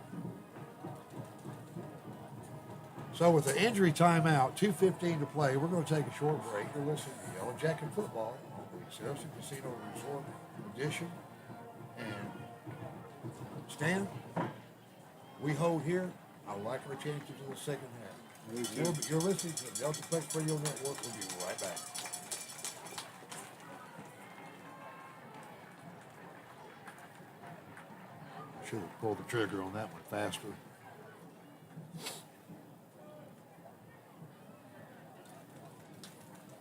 So with the injury timeout, 2:15 to play, we're going to take a short break. You're listening to YellowJacket Football on the Sheridan Casino Resort edition. And Stan, we hold here. I'll likely change it to the second half. You're listening to the Delta Flex Radio Network. We'll be right back. Should have pulled the trigger on that one faster.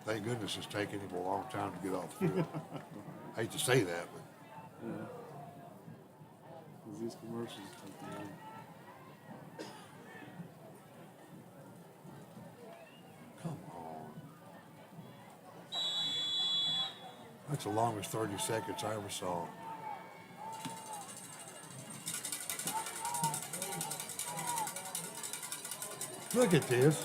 Thank goodness it's taking him a long time to get off the field. I hate to say that, but Yeah. Because these commercials. come on. That's the longest 30 seconds I ever saw. Look at this.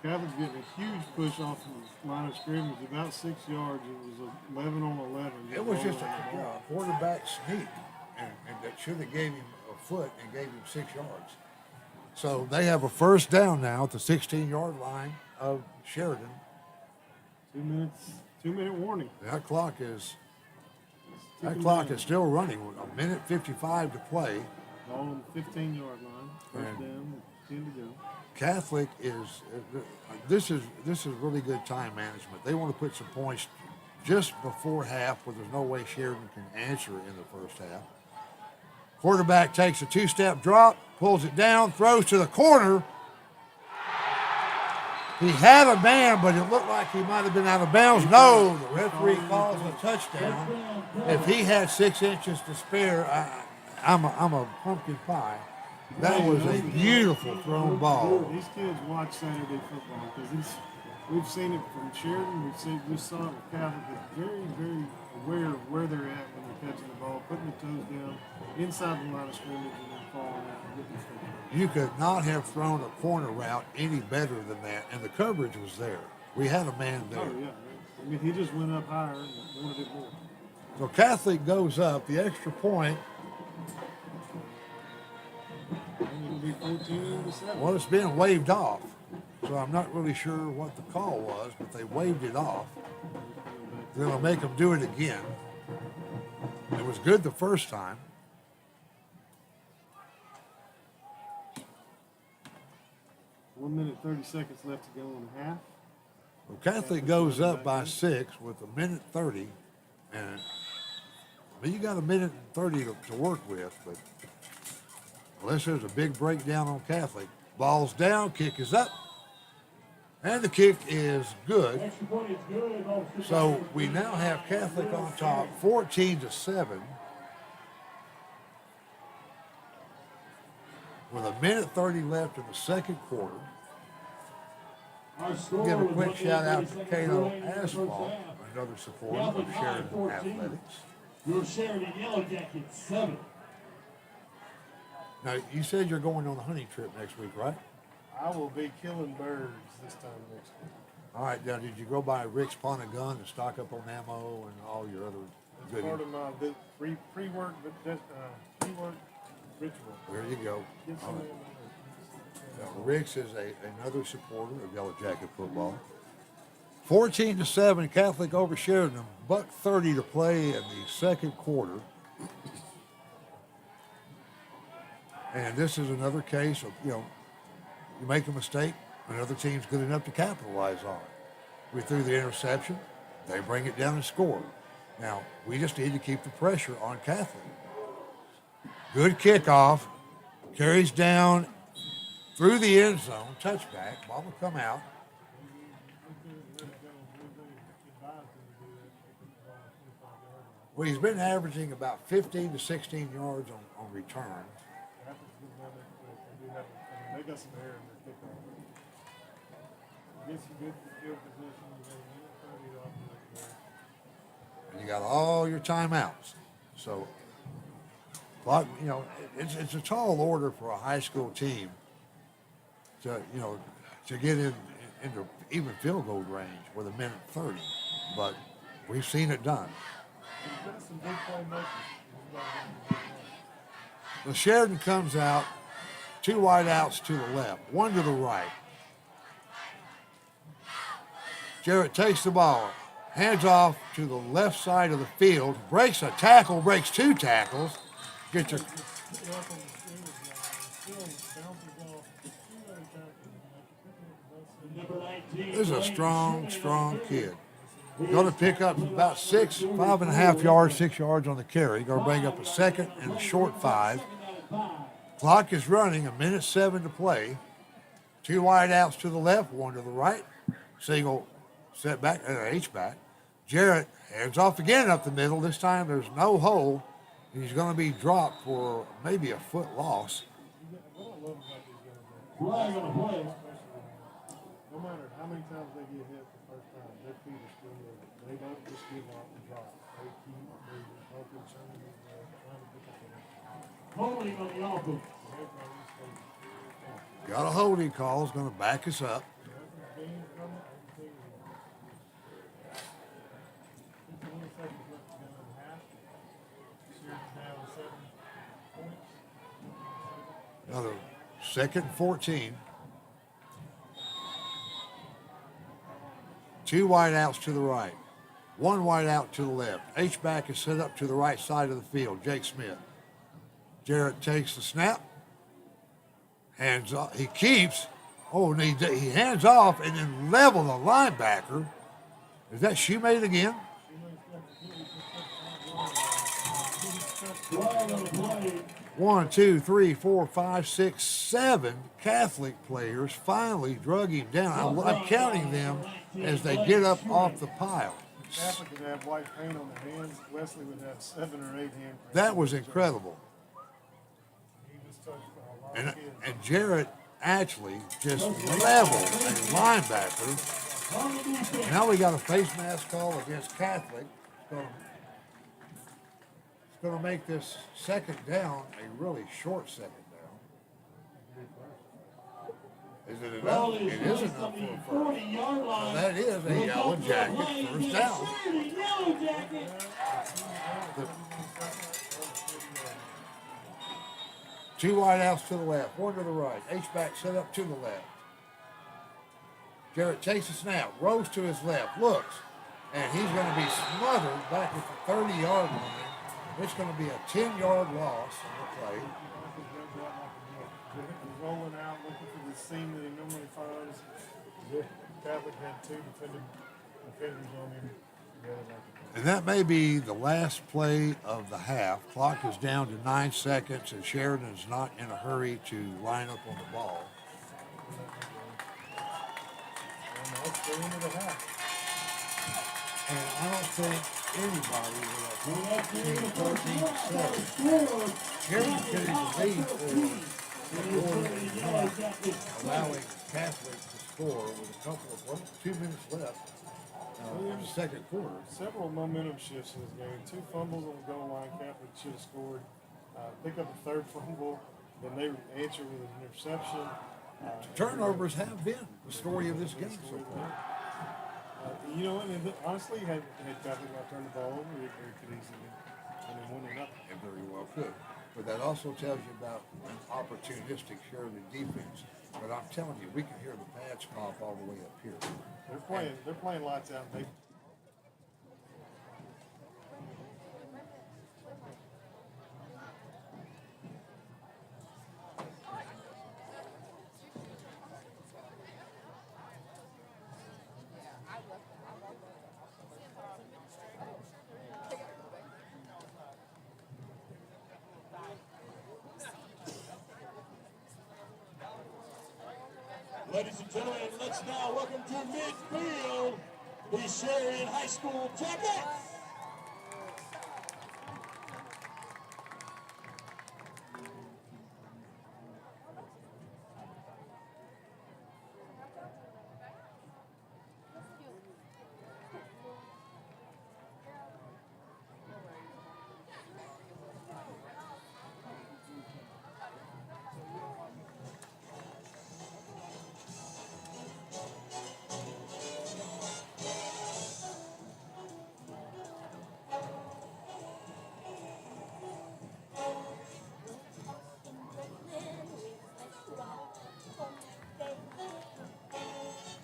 Catholic's getting a huge push off the line of scrimmage, about 6 yards. It was 11 on 11. It was just a quarterback sneak, and that should have gave him a foot and gave him 6 yards. So they have a first down now at the 16-yard line of Sheridan. 2 minutes, 2-minute warning. That clock is still running. 1:55 to play. Ball on the 15-yard line. First down, 10 to go. Catholic this is really good time management. They want to put some points just before half where there's no way Sheridan can answer in the first half. Quarterback takes a 2-step drop, pulls it down, throws to the corner. He had a man, but it looked like he might have been out of bounds. No, the referee calls a touchdown. If he had 6 inches to spare, I'm a pumpkin pie. That was a beautiful thrown ball. These kids watch Saturday football because we've seen it from Sheridan. We saw it with Catholic. It's very, very aware of where they're at when they're catching the ball, putting the toes down inside the line of scrimmage, and then falling out and getting stuff. You could not have thrown a corner route any better than that, and the coverage was there. We had a man there. Oh yeah, I mean he just went up higher and wanted it more. So Catholic goes up the extra point. And it'll be 14-7. Well, it's being waved off, so I'm not really sure what the call was, but they waved it off. They're going to make them do it again. It was good the first time. One minute 30 seconds left to go in half. Well, Catholic goes up by 6 with a minute 30, and well, you got a minute and 30 to work with, but unless there's a big breakdown on Catholic. Ball's down, kick is up, and the kick is good. Extra point is good. So we now have Catholic on top, 14-7, with a minute 30 left in the second quarter. Our score Give a was quick 1 shout out minute to 30 Cato seconds remaining in the first Asphalt, half. another supporter of Catholic high, Sheridan 14. Athletics. Your Sheridan YellowJackets 7. Now, you said you're going on a hunting trip next week, right? I will be killing birds this time next week. All right, now, did you go by Rick's Pawn and Gun and stock up on ammo and all your other It's part goodies? of my pre-work ritual. There you go. Get some All right. ammo. Rick's is another supporter of Yellow Jacket football. 14-7, Catholic over Sheridan. $1:30 to play in the second quarter. And this is another case of, you make a mistake, another team's good enough to capitalize on it. We threw the interception, they bring it down and score. Now, we just need to keep the pressure on Catholic. Good kickoff, carries down through the end zone, touchback, ball will come out. Well, he's been averaging about 15 to 16 yards on return. They got some air in their kickoff. Get some good field position. And you got all your timeouts. So, it's a tall order for a high school team to get into even field goal range with a minute 30. But we've seen it done. Some big playmakers. The Sheridan comes out, 2 wide outs to the left, 1 to the right. Jarrett takes the ball, hands off to the left side of the field, breaks a tackle, breaks 2 tackles, gets a This is a strong kid. Going to pick up about 5.5 yards, 6 yards on the carry. Going to bring up a second and a short 5. Clock is running, 1:07 to play. 2 wide outs to the left, 1 to the right. Single set back, H-back. Jarrett hands off again up the middle. This time there's no hole. He's going to be dropped for maybe a foot loss. Flag on the play. No matter how many times they get hit the first time, their feet are still moving. They don't just give up and drop. They keep moving, hoping somebody's trying to pick up the next. Holding on the offense. Got a holding call. Is going to back us up. Another second and 14. 2 wide outs to the right. 1 wide out to the left. H-back is set up to the right side of the field. Jake Smith. Jarrett takes the snap. Hands off. He keeps. Oh, and he hands off and then level the linebacker. Is that Shoemate again? Flag on the play. 1, 2, 3, 4, 5, 6, 7 Catholic players finally drug him down. I'm counting them as they get up off the pile. Catholic would have white paint on their hands. Wesley would have 7 or 8 handprints. That was incredible. He was touched by a lot And Jarrett actually just leveled a linebacker. Now we got a face mask call against Catholic. It's going to make this second down a really short second down. Is it enough? It is enough for a first. So that is a Yellow Jacket first down. Two wideouts to the left, one to the right. H-back set up to the left. Jarrett takes a snap, rolls to his left, looks, and he's going to be smothered back at the 30-yard line. It's going to be a 10-yard loss on the play. He's rolling out, looking for the seam that he normally finds. Catholic had two defenders on him. And that may be the last play of the half. Clock is down to 9 seconds, and Sheridan's not in a hurry to line up on the ball. And that's the end of the half. And I don't think anybody would have 14-7. Sheridan carried the lead for more than enough, allowing Catholic to score with a couple of 2 minutes left. In the second quarter. Several momentum shifts in this game. 2 fumbles on the goal line. Catholic should have scored. Pick up a third fumble. Then they answer with an interception. Turnovers have been the story of this game so far. You know, and honestly, had Catholic not turned the ball over, it could easily win it up. It very well could. But that also tells you about an opportunistic Sheridan defense. But I'm telling you, we can hear the pads cough all the way up here. They're playing lights out. Ladies and gentlemen, let's now welcome to midfield the Sheridan High School Jackets.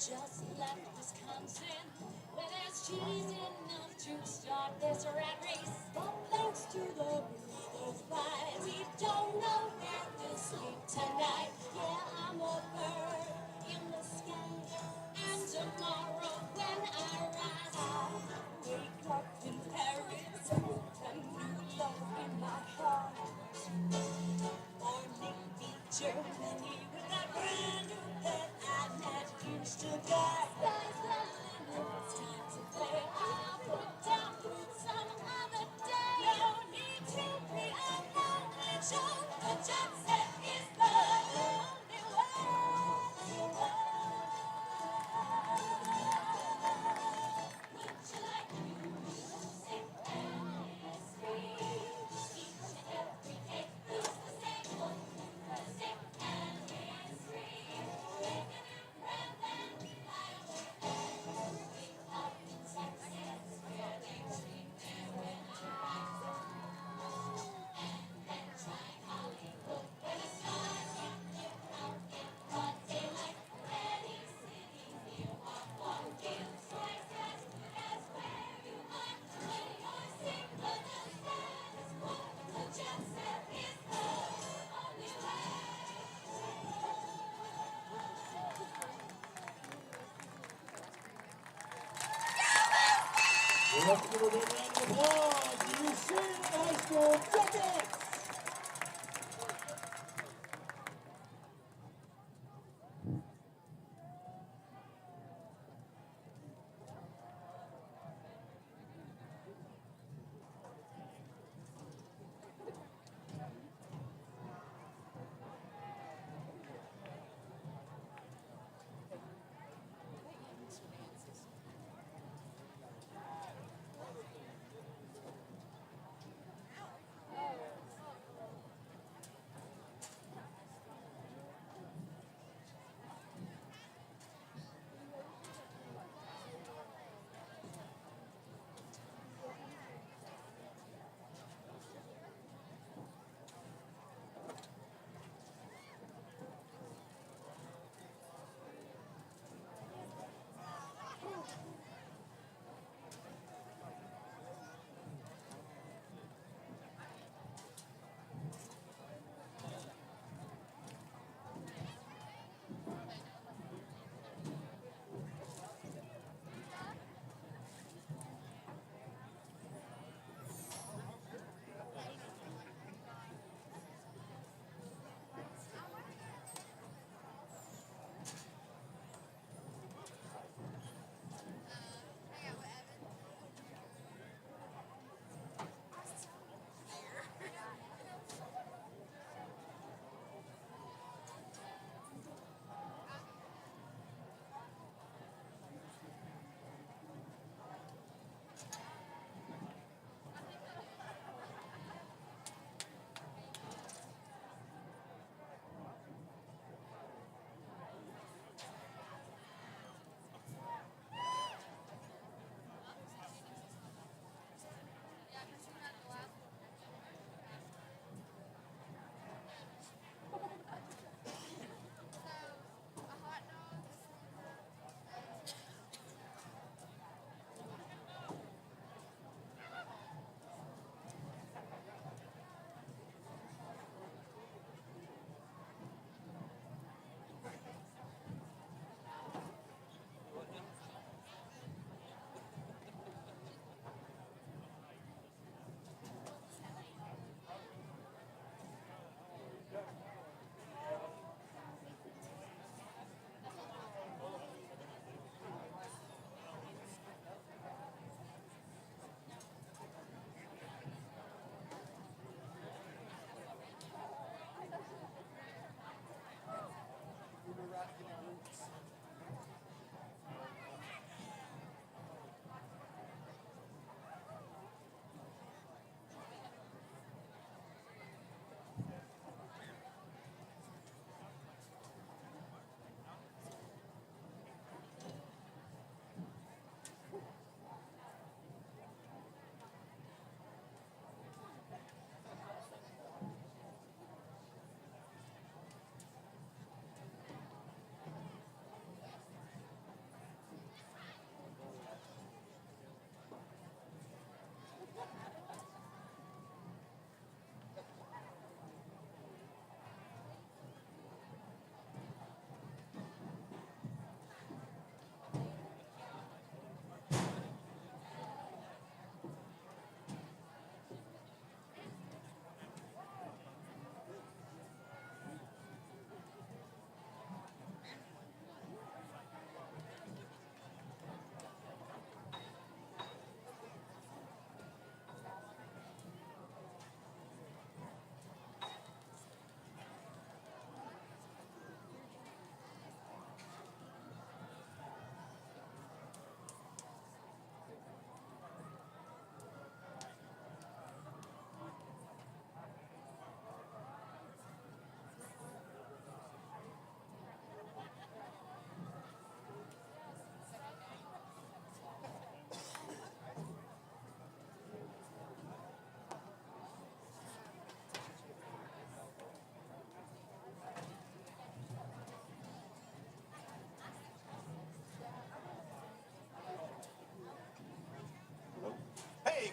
Just left Wisconsin, where there's cheese enough to start this rat race. But thanks to the Breeders' Pride, we don't know where to sleep tonight. Yeah, I'm a bird in the sky, and tomorrow when I rise, I'll wake up in Paris with a new love in my heart. Or maybe Germany with a brand new that I met in Stuttgart. Sky's the limit, it's time to play. I'll put down some other day. No need to be a moment show. The jet set is the only way to go. Would you like music and scream? Each and every day lose the same one. Music and scream. Make a new friend and fly away. Wake up in Texas where they treat their winter and then try Hollywood where the stars get lit out in broad daylight. Any city near one feels twice as good as where you are. When you're single, the status quo, the jet set is the only way. Let's give a big round of applause to your Sheridan High School Jackets.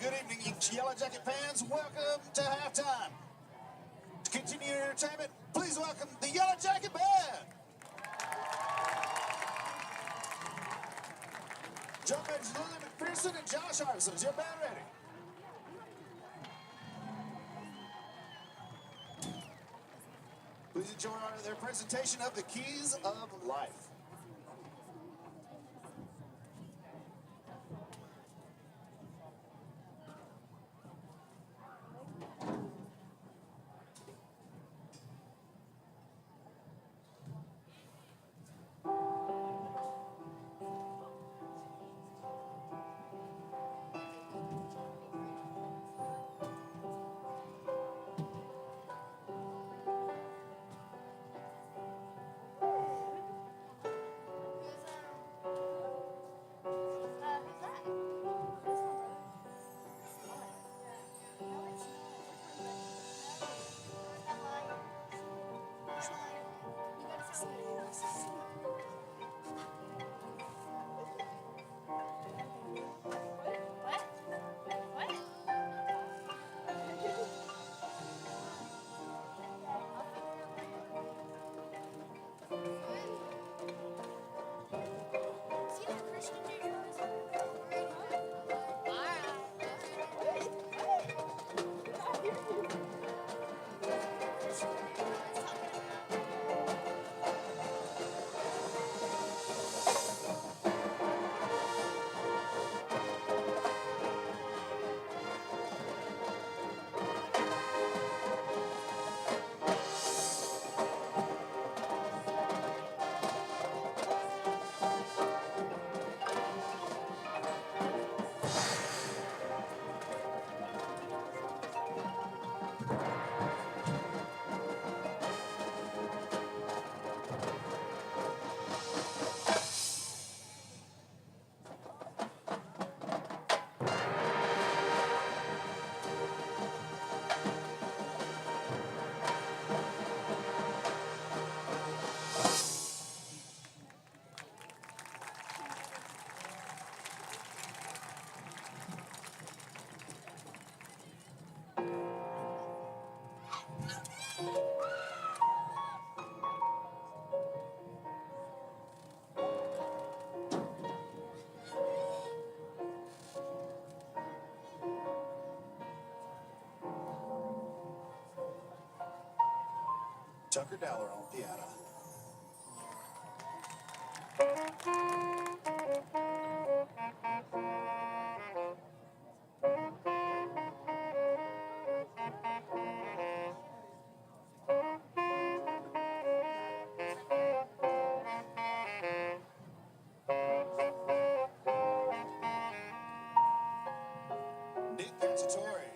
Good evening, Yellow Jacket fans. Welcome to halftime. To continue your entertainment, please welcome the Yellow Jacket Band. Drum majors Lily McPherson and Josh Harbison. Is your band ready? Please enjoy their presentation of the Keys of Life. Tucker Dowler on piano. Nick Cacciatore.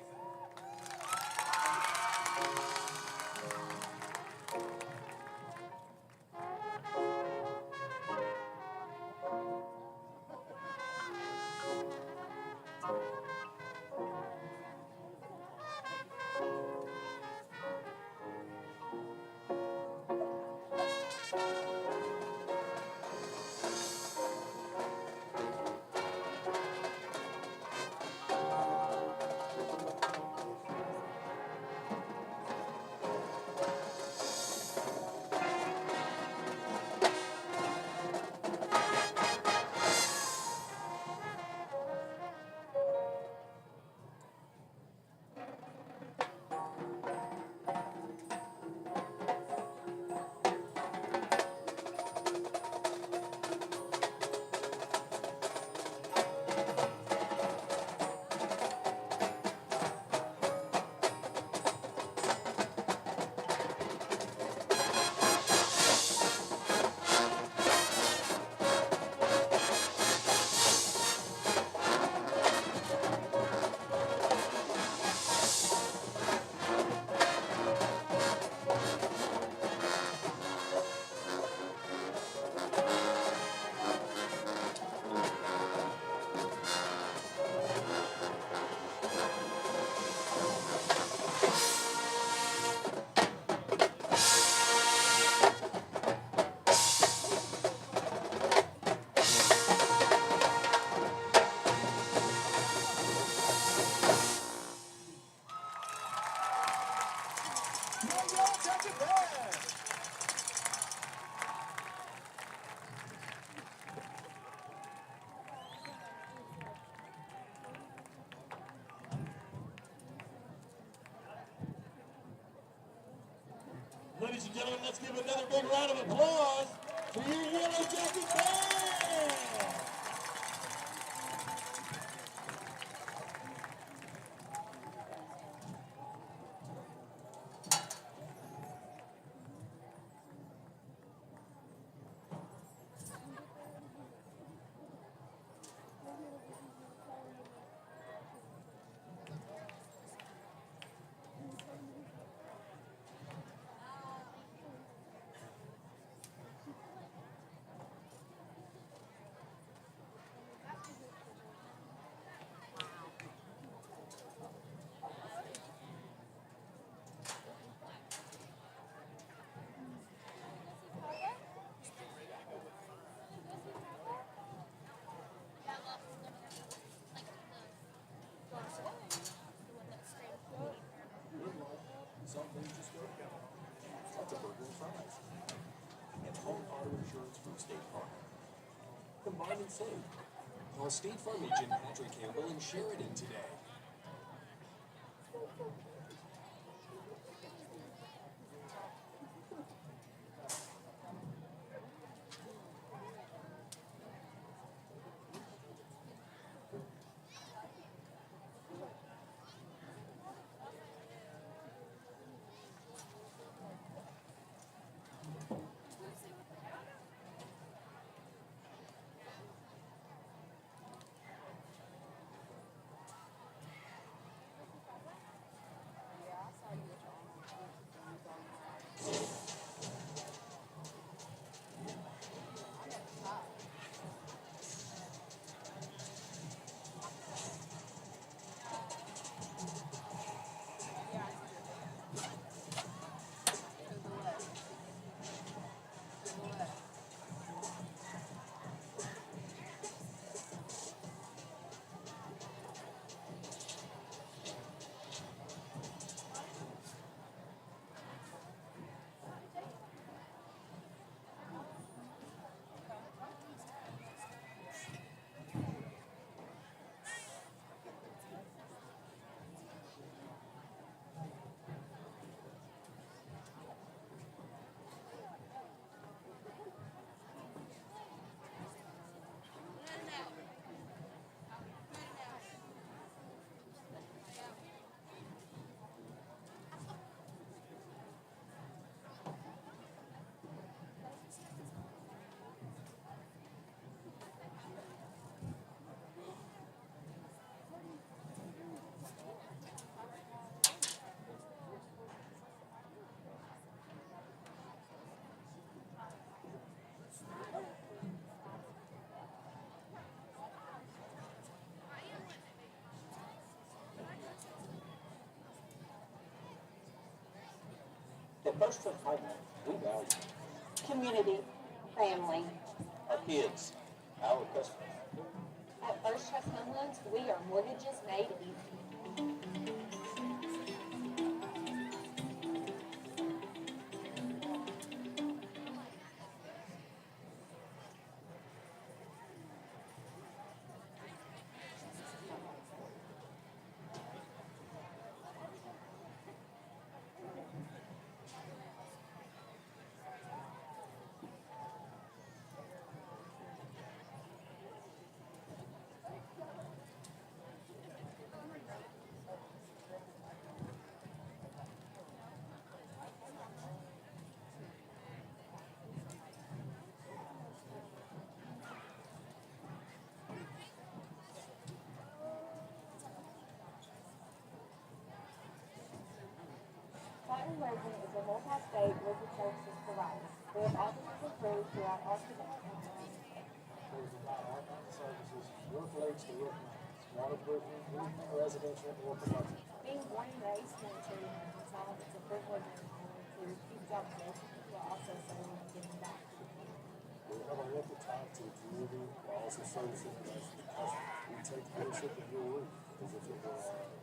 ladies and gentlemen, let's give another big round of applause for your Yellow Jacket Band! Some things just go together. That's a burger and fries. And home auto insurance from State Farm. Combine and save. Call State Farm agent Patrick Campbell in Sheridan today. At First Trust Homeland, we value community, family. our kids, our customers. At First Trust Home Loans, we are mortgages made easy. Titan Rosen is a multi-state legal services provider. We have offices approved throughout all states. Those are not all kinds of services, work lakes to work mountains, waterproofing, roofing, residential, or commercial. Being born and raised in Sheridan, it's a privilege and an honor to keep jobs open while also serving and giving back to the community. We have a local tie to the community while also servicing the rest of the customers. We take ownership of your roof as if it were our own.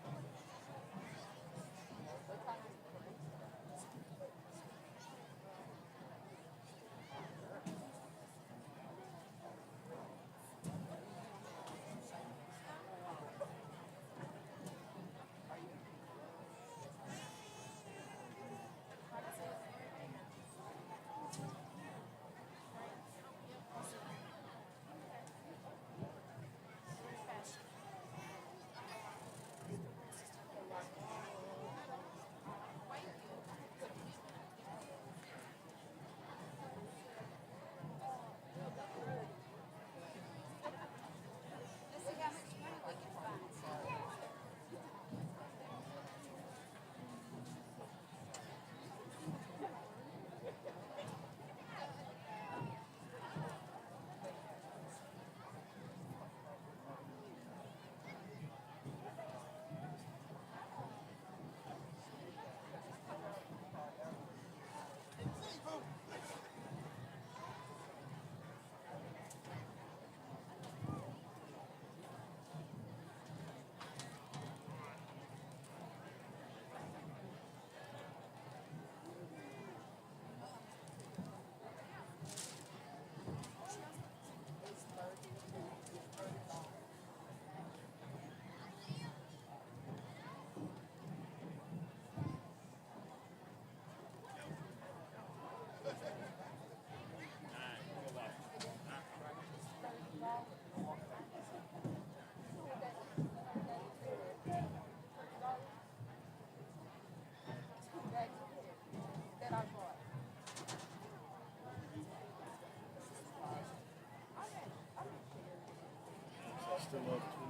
still up too.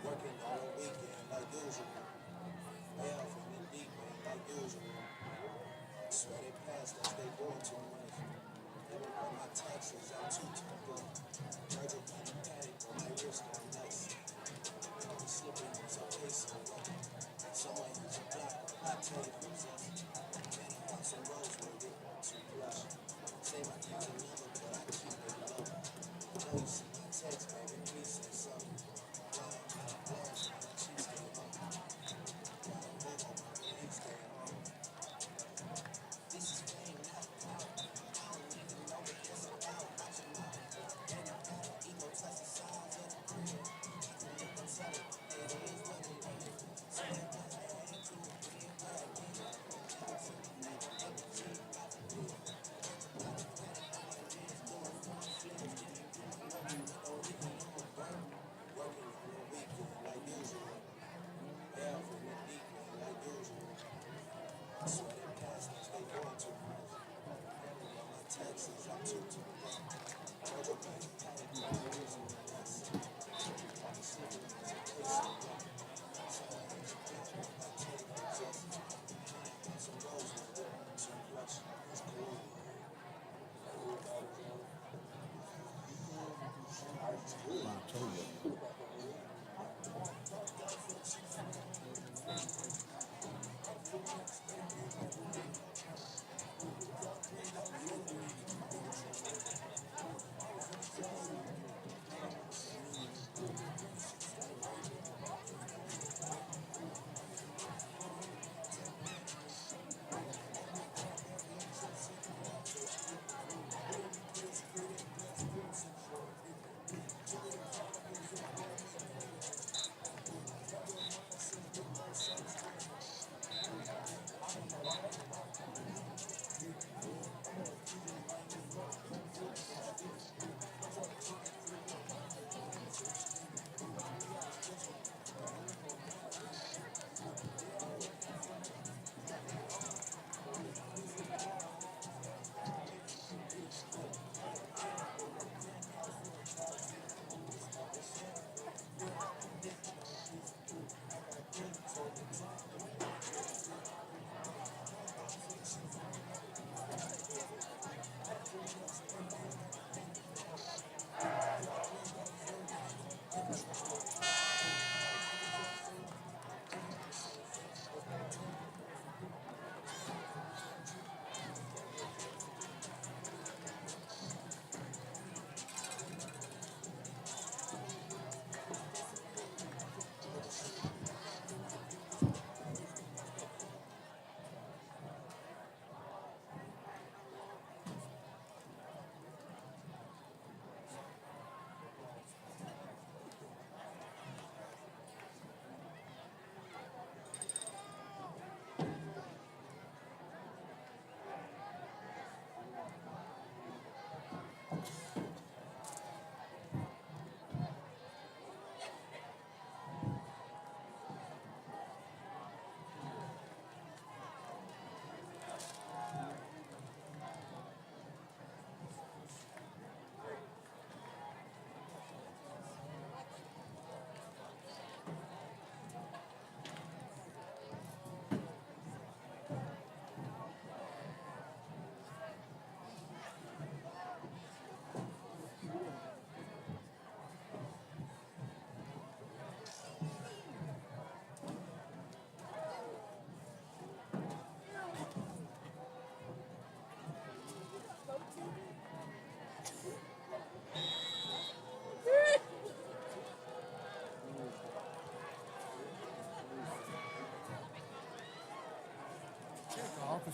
Working all weekend like usual. Way out from the deep end like usual. Swear they passed us, they doing too much. Never pay my taxes, I'm too tough. Virgil got a paddock on my wrist all nice. I'm slipping on some case on luck. Someone use a block, I tell you who's us. Man, I want some rose with it, too blush. Say my things a number, but I keep it low. Know you see my text, baby, please say something.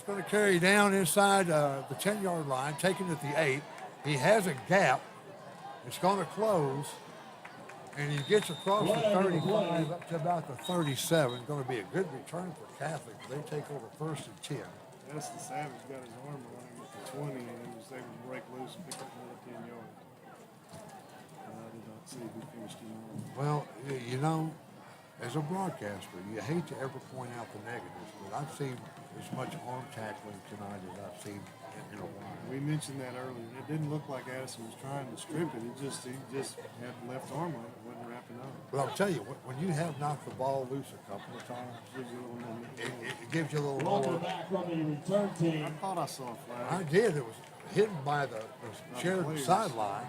going to carry down inside the 10-yard line, taking it the 8. He has a gap. It's going to close, and he gets across the 35 up to about the 37. Going to be a good return for Catholic. They take over 1st and 10. That's the Savage got his arm on him at the 20 and then was able to break loose and pick up another 10 yards. I did not see who finished him off. Well, you know, as a broadcaster, you hate to ever point out the negatives, but I've seen as much arm tackling tonight as I've seen in a while. We mentioned that earlier. It didn't look like Addison was trying to strip it. He just had the left arm on it. It wasn't wrapping up. But I'll tell you, when you have knocked the ball loose a couple of times, it gives you a little more. Back from the return team. I thought I saw a flag. I did. It was hidden by the Sheridan sideline,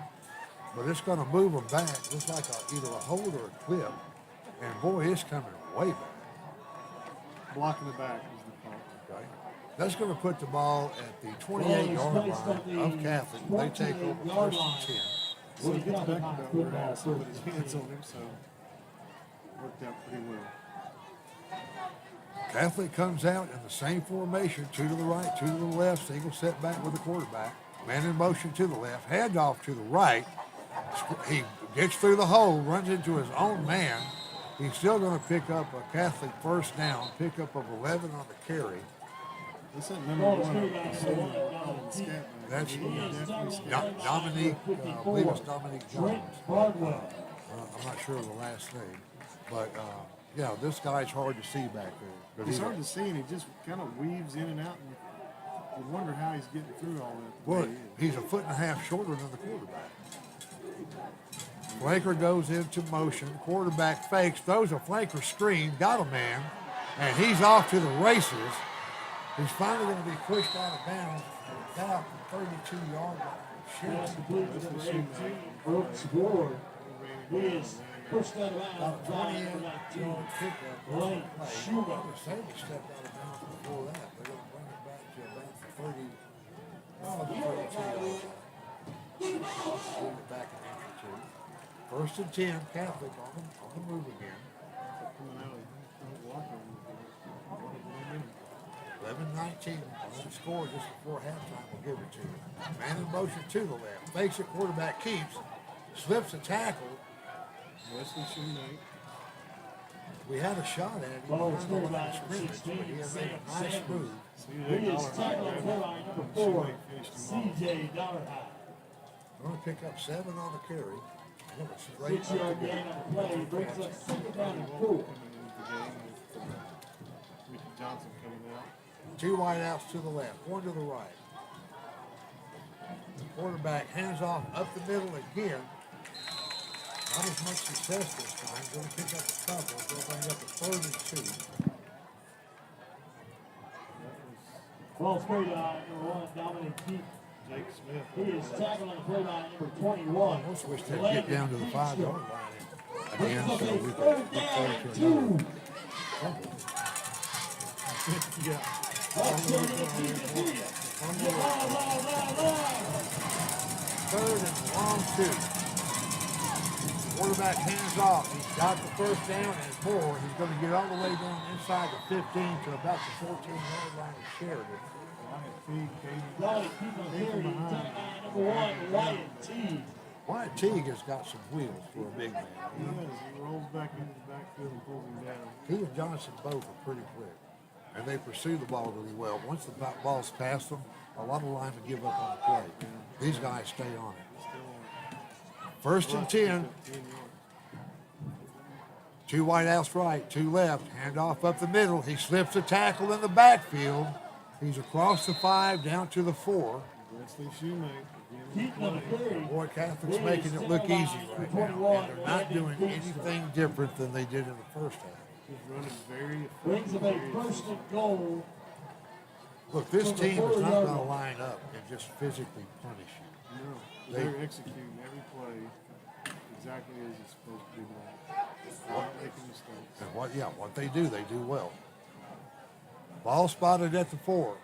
but it's going to move them back just like either a hold or a clip. And boy, it's coming way back. Blocking the back is the call. Okay. That's going to put the ball at the 28-yard line of Catholic. They take over 1st and 10. So he gets back about where Addison put his hands on him, so it worked out pretty well. Catholic comes out in the same formation, 2 to the right, 2 to the left, single set back with the quarterback. Man in motion to the left, handoff to the right. He gets through the hole, runs into his own man. He's still going to pick up a Catholic 1st down, pickup of 11 on the carry. That's that number 1. That's Dominique, I believe it's Dominique Jones. I'm not sure of the last name. But, yeah, this guy's hard to see back there. It's hard to see, and he just kind of weaves in and out, and you wonder how he's getting through all that. Well, he's a foot and a half shorter than the quarterback. Flanker goes into motion. Quarterback fakes, throws a flanker screen, got a man, and he's off to the races. He's finally going to be pushed out of bounds about the 32-yard line. Brooks Ward. He is pushed out of bounds. 28-yard pickup. Lane Schumer. Savage stepped out of bounds before that. They're going to bring it back to about the 32 yard. Bring it back in entry 2. 1st and 10, Catholic on the move again. 11-19, on score just before halftime, we'll give it to you. Man in motion to the left, fakes it, quarterback keeps, slips a tackle. Wesley Shoemate. We had a shot at him. Ball scored by scrimmage, but he had made a nice move. He is tackled on number 4, C.J. Dollarhide. Going to pick up 7 on the carry. 6-yard gain on the play, brings up 2nd down and 4. Mickey Johnson coming out. 2 wide outs to the left, 1 to the right. The quarterback hands off up the middle again. Not as much success this time. Going to pick up a couple. They'll bring up a 3rd and 2. Ball carried on number 1, Dominic Keith. Jake Smith. He is tackled on the play line number 21. I also wish they'd get down to the 5-yard line again so we could look forward to another. Yeah. 3rd and long 2. Quarterback hands off. He's got the 1st down and more. He's going to get all the way down inside the 15 to about the 14-yard line of Sheridan. Wyatt Teague has got some wheels for a big man. He rolls back into the backfield and pulls him down. He and Johnson both are pretty quick, and they pursue the ball really well. Once the ball's past them, a lot of linemen give up on the play. These guys stay on it. 1st and 10. 2 wide outs right, 2 left. Hand off up the middle. He slips a tackle in the backfield. He's across the 5 down to the 4. Wesley Shoemate. Boy, Catholic's making it look easy right now. And they're not doing anything different than they did in the 1st half. He's running very brings up a 1st and goal. Look, this team is not going to line up and just physically punish you. No, they're executing every play exactly as it's supposed to be done. Not making mistakes. And what they do well. Ball spotted at the 4.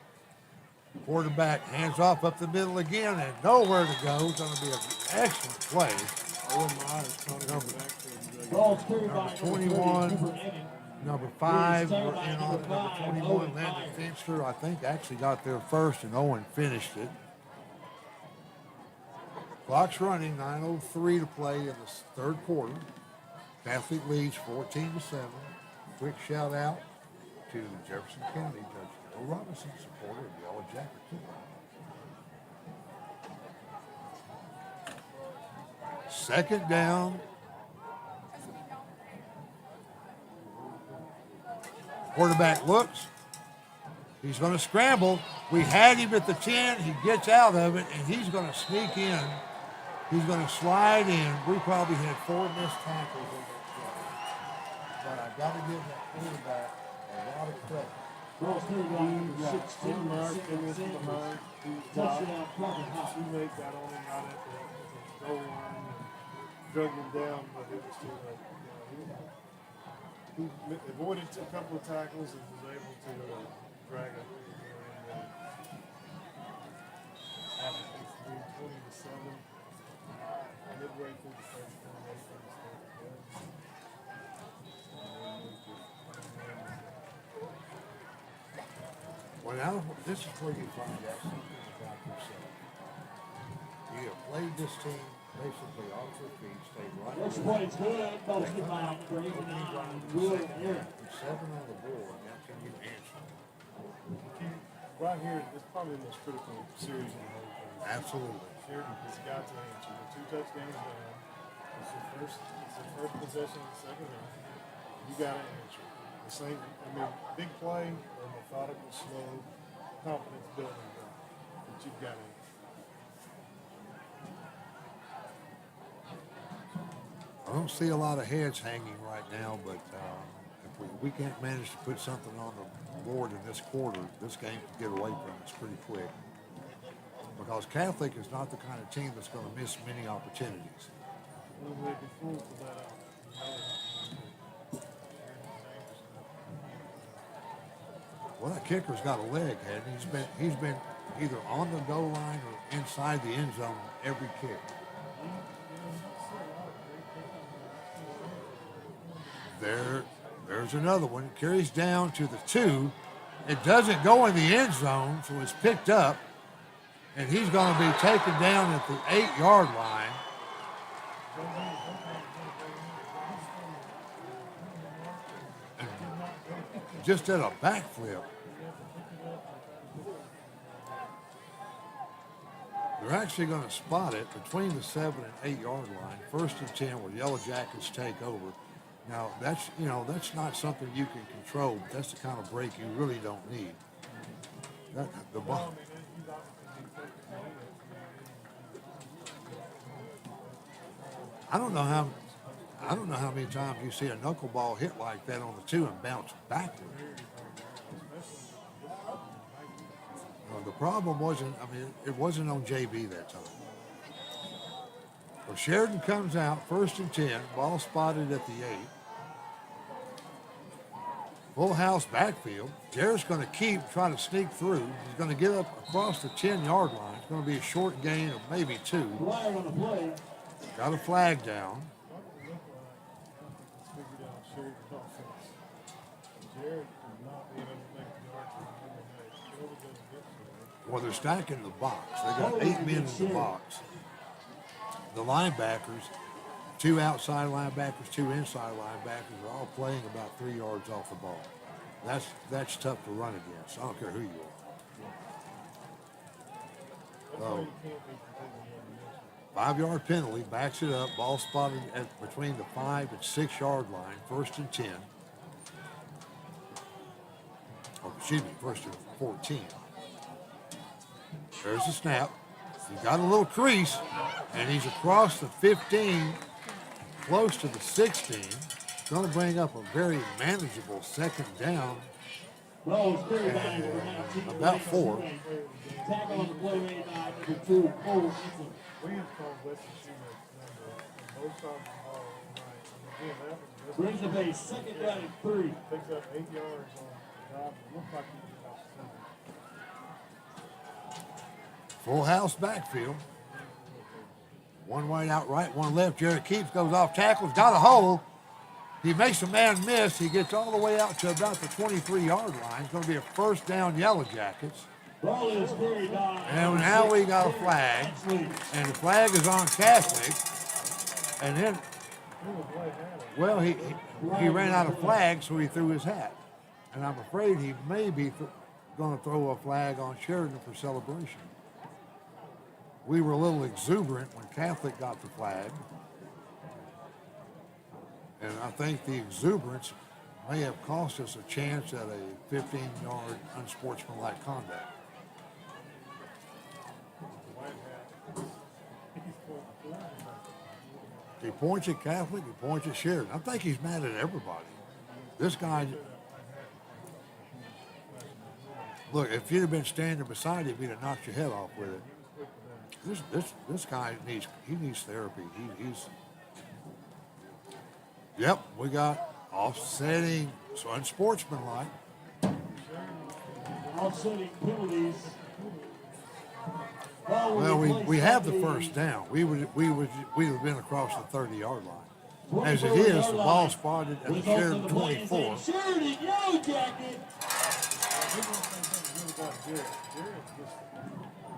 Quarterback hands off up the middle again and nowhere to go. It's going to be an excellent play. Oh, my. Number 21. Number 5 in on it. Number 21, Landon Finster, I think actually got there first, and Owen finished it. Clock's running, 9:03 to play in the third quarter. Catholic leads 14-7. Quick shout out to Jefferson County Judge Joe Robinson, supporter of Yellow Jacket football. Second down. Quarterback looks. He's going to scramble. We had him at the 10. He gets out of it, and he's going to sneak in. He's going to slide in. We probably had 4 missed tackles in that play. But I've got to give that quarterback a lot of credit. Touchdown, behind. Teammate got on him right at the goal line and drug him down, but it was too late. He avoided a couple of tackles and was able to drag it. After 20-7, midway through the first quarter, they started good. Well, now, this is where you find out something about yourself. You have played this team basically off their feet, stayed right First there. play's good. Most of mine, Green and Will here. 7 on the board. Now can you answer? Right here, it's probably the most critical series in the whole thing. Absolutely. Sheridan has got to answer. The 2 touchdowns down. It's their first possession of the second half. You got to answer. The same, big play or methodical, slow, confidence building drive. But you've got to answer. I don't see a lot of heads hanging right now, but if we can't manage to put something on the board in this quarter, this game could get away from us pretty quick. Because Catholic is not the kind of team that's going to miss many opportunities. Well, they'd be fools to let out. Well, that kicker's got a leg, hasn't he? He's been either on the goal line or inside the end zone every kick. There's another one. It carries down to the 2. It doesn't go in the end zone, so it's picked up. And he's going to be taken down at the 8-yard line. And just at a backflip. They're actually going to spot it between the 7 and 8-yard line. 1st and 10 where YellowJackets take over. Now, that's not something you can control, but that's the kind of break you really don't need. The ball. I don't know how many times you see a knuckleball hit like that on the 2 and bounce backward. The problem wasn't, it wasn't on JB that time. So Sheridan comes out, 1st and 10, ball spotted at the 8. Full house backfield. Jared's going to trying to sneak through. He's going to get up across the 10-yard line. It's going to be a short gain of maybe 2. Got a flag down. Well, they're stacking the box. They got 8 men in the box. The linebackers, 2 outside linebackers, 2 inside linebackers are all playing about 3 yards off the ball. That's tough to run against. I don't care who you are. So, 5-yard penalty, backs it up, ball spotted between the 5 and 6-yard line, 1st and 10. Oh, excuse me, 1st and 14. There's the snap. He's got a little crease, and he's across the 15, close to the 16. Going to bring up a very manageable 2nd down. About 4. Tackle on the play made by number 2, Cole. Williams called Western Shoemaker both sides of the ball right. Again, that was Brings up a 2nd down and 3. Picks up 8 yards on the drive. It looked like he did off Full house backfield. 1 wide out right, 1 left. Jared Keeps goes off tackles, got a hole. He makes a man miss. He gets all the way out to about the 23-yard line. It's going to be a first down, YellowJackets. Ball is carried on. And now we got a flag, and the flag is on Catholic. And then, well, he ran out of flags, so he threw his hat. And I'm afraid he may be going to throw a flag on Sheridan for celebration. We were a little exuberant when Catholic got the flag. And I think the exuberance may have cost us a chance at a 15-yard unsportsmanlike conduct. He points at Catholic, he points at Sheridan. I think he's mad at everybody. This guy, look, if you'd have been standing beside him, he'd have knocked your head off with it. This guy needs therapy. He's yep, we got offsetting, so unsportsmanlike. Offsetting penalties. Well, we have the first down. We would have been across the 30-yard line. As it is, the ball spotted at the Sheridan 24. Sheridan, YellowJacket. Jared just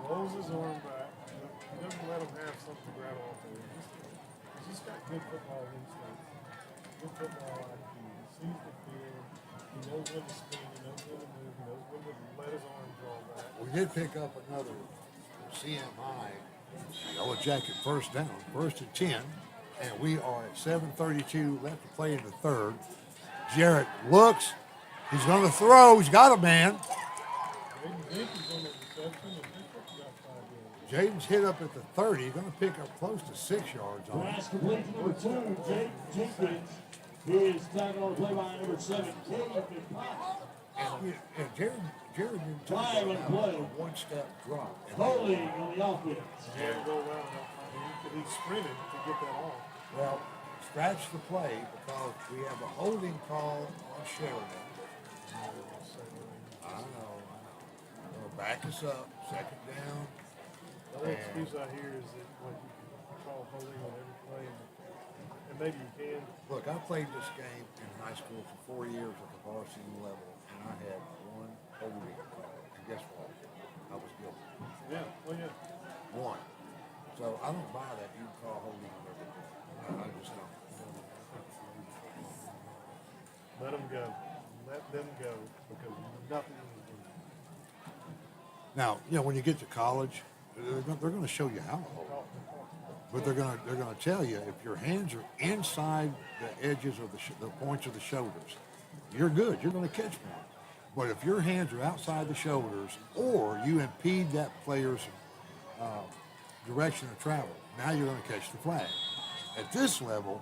rolls his arm back. He doesn't let him have something to grab onto. He's just got good football instinct. Good football IQ. He sees the field. He knows when to spin. He knows when to move. He knows when to let his arm draw back. We did pick up another CMI, YellowJacket first down, 1st and 10, and we are at 7:32 left to play in the third. Jarrett looks, he's going to throw, he's got a man. Jaden's hit up at the 30, he's going to pick up close to 6 yards on it. Pass complete to number 2, Jake Jenkins. He is tackled on the play by number 7, And Jared didn't take Five on play. a one-step drop. Holding on the offense. Jared go around. He sprinted to get that off. Well, scratch the play because we have a holding call on Sheridan. I know. They'll back us up, 2nd down. The only excuse I hear is that what you call holding on every play, and maybe you can. Look, I played this game in high school for 4 years at the varsity level, and I had one holding call. And guess what? I was guilty. Yeah, well, yeah. One. So I don't buy that you call holding on everything. I just don't. Let them go. Let them go because nothing is doing. Now, when you get to college, they're going to show you how to hold. But they're going to tell you if your hands are inside the edges of the points of the shoulders, you're good. You're going to catch one. But if your hands are outside the shoulders or you impede that player's direction of travel, now you're going to catch the flag. At this level,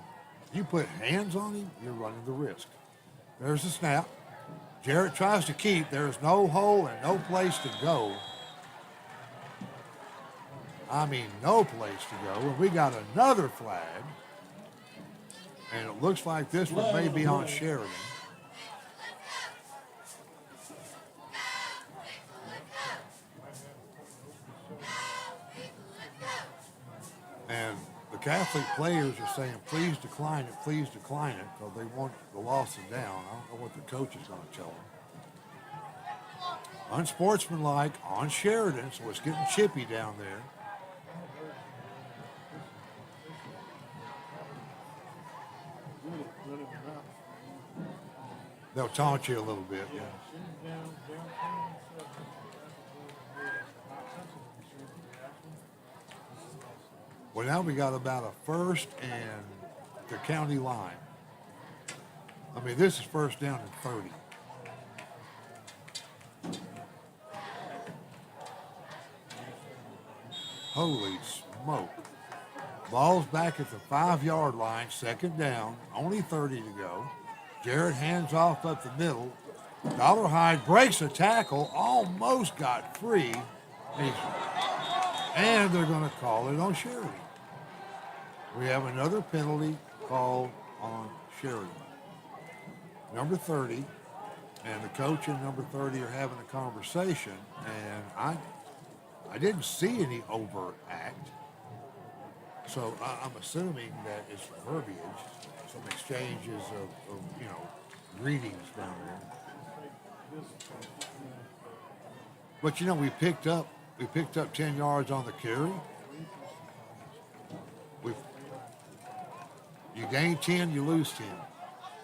you put hands on him, you're running the risk. There's the snap. Jarrett tries to keep. There's no hole and no place to go. I mean, no place to go. And we got another flag. And it looks like this one may be on Sheridan. And the Catholic players are saying, please decline it, because they want the loss of down. I don't know what the coach is going to tell them. Unsportsmanlike on Sheridan, so it's getting chippy down there. They'll taunt you a little bit, yeah. Well, now we got about a 1st and the county line. I mean, this is 1st down and 30. Holy smoke. Ball's back at the 5-yard line, 2nd down, only 30 to go. Jared hands off up the middle. Dollarhide breaks a tackle, almost got free. And they're going to call it on Sheridan. We have another penalty called on Sheridan. Number 30, and the coach and number 30 are having a conversation, and I didn't see any overt act. So I'm assuming that it's verbiage, some exchanges of greetings down there. But we picked up 10 yards on the carry. You gain 10, you lose 10,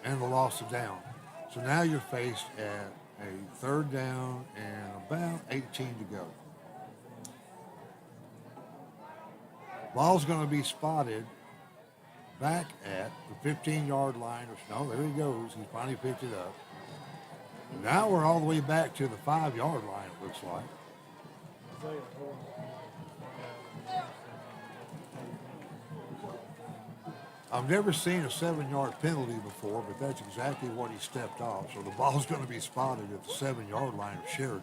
and the loss of down. So now you're faced at a 3rd down and about 18 to go. Ball's going to be spotted back at the 15-yard line. No, there he goes. He finally picked it up. Now we're all the way back to the 5-yard line, it looks like. I've never seen a 7-yard penalty before, but that's exactly what he stepped off. So the ball's going to be spotted at the 7-yard line of Sheridan,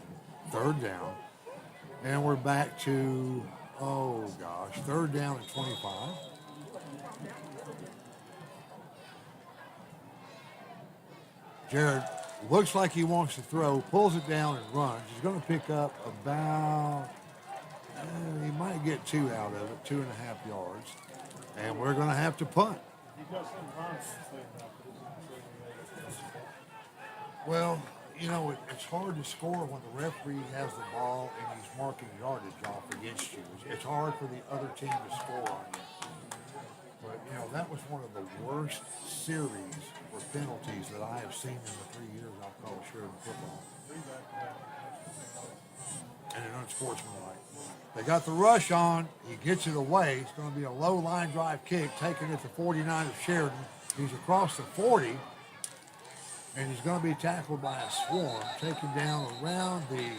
3rd down. And we're back to, 3rd down and 25. Jared looks like he wants to throw, pulls it down and runs. He's going to pick up about, he might get 2 out of it, 2.5 yards. And we're going to have to punt. Well, it's hard to score when the referee has the ball and he's marking yardage off against you. It's hard for the other team to score on you. But, that was one of the worst series for penalties that I have seen in the 3 years I've called Sheridan football. And an unsportsmanlike. They got the rush on. He gets it away. It's going to be a low line drive kick taken at the 49 of Sheridan. He's across the 40. And he's going to be tackled by a swarm, taken down around the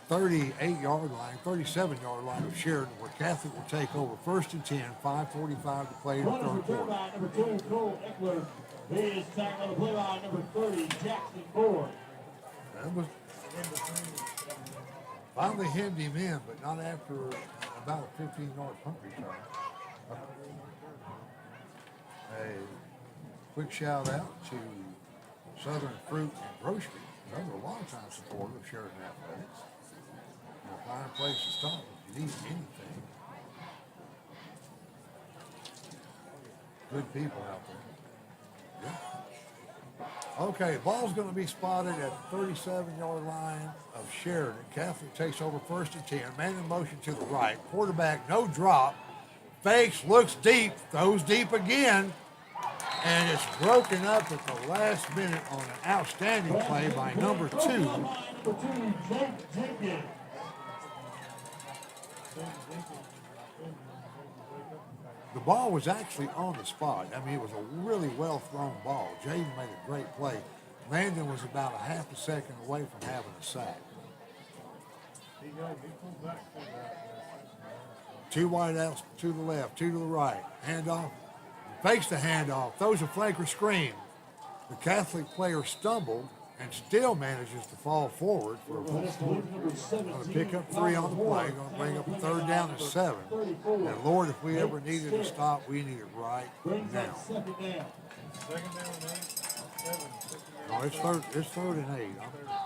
38-yard line, 37-yard line of Sheridan, where Catholic will take over 1st and 10, 5:45 to play in the 3rd quarter. Number 2, Cole Eckler. He is tackled on the play by number 30, Jackson Ford. That was finally hemmed him in, but not after about a 15-yard punt return. A quick shout out to Southern Fruit and Grocery. They're a longtime supporter of Sheridan Athletics. A fine place to stop if you need anything. Good people out there. Yeah. Okay, ball's going to be spotted at the 37-yard line of Sheridan. Catholic takes over 1st and 10. Man in motion to the right. Quarterback, no drop. Fakes, looks deep, throws deep again. And it's broken up at the last minute on an outstanding play by number 2. The ball was actually on the spot. I mean, it was a really well-thrown ball. Jaden made a great play. Landon was about a half a second away from having a sack. 2 wideouts to the left, 2 to the right. Handoff. Fakes the handoff, throws a flanker screen. The Catholic player stumbled and still manages to fall forward for a going to pick up 3 on the play, going to bring up a 3rd down and 7. And Lord, if we ever needed to stop, we need it right now. No, it's 3rd and 8.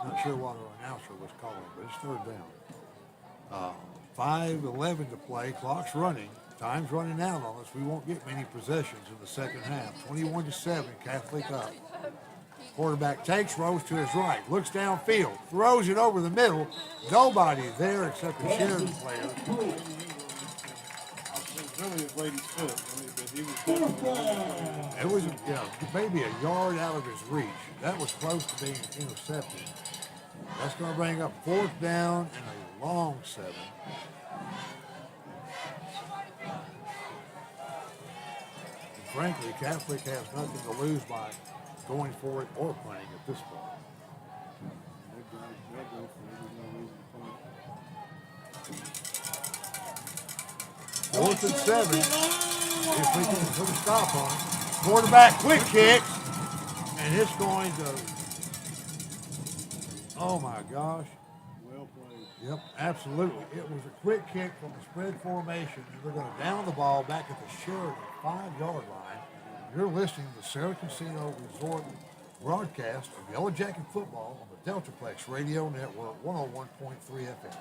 I'm not sure what our announcer was calling, but it's 3rd down. 5:11 to play, clock's running. Time's running out on us. We won't get many possessions in the second half. 21-7, Catholic up. Quarterback takes, rolls to his right, looks downfield, throws it over the middle. Nobody there except the Sheridan player. It was maybe a yard out of his reach. That was close to being intercepted. That's going to bring up 4th down and a long 7. Frankly, Catholic has nothing to lose by going for it or punting at this point. 4th and 7. If we can put a stop on it. Quarterback quick kicks. And it's going to, oh my gosh. Well played. Yep, absolutely. It was a quick kick from the spread formation. And they're going to down the ball back at the Sheridan 5-yard line. You're listening to the Sarah Casino Resort broadcast of YellowJacket football on the Deltaplex Radio Network 101.3 FM.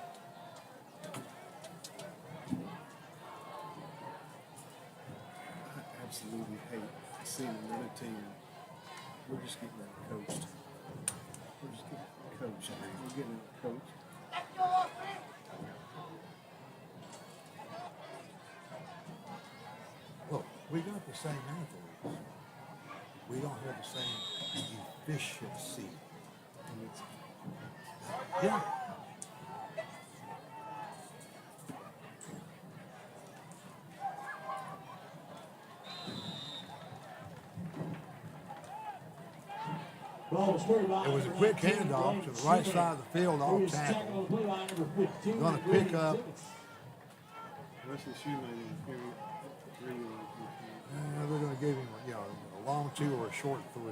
absolutely hate seeing another team. We're just getting coached. We're just getting coached. We're getting coached. Look, we got the same athletes. We don't have the same efficiency. And it's, Yeah. Ball was carried by It was a number quick 19, handoff to James the right Sheridan, side of the field who off is tackled tackle. on the play line, number 15, Gonna pick up. Wesley Shoemaker is very, really They're going to give him, a long 2 or a short 3.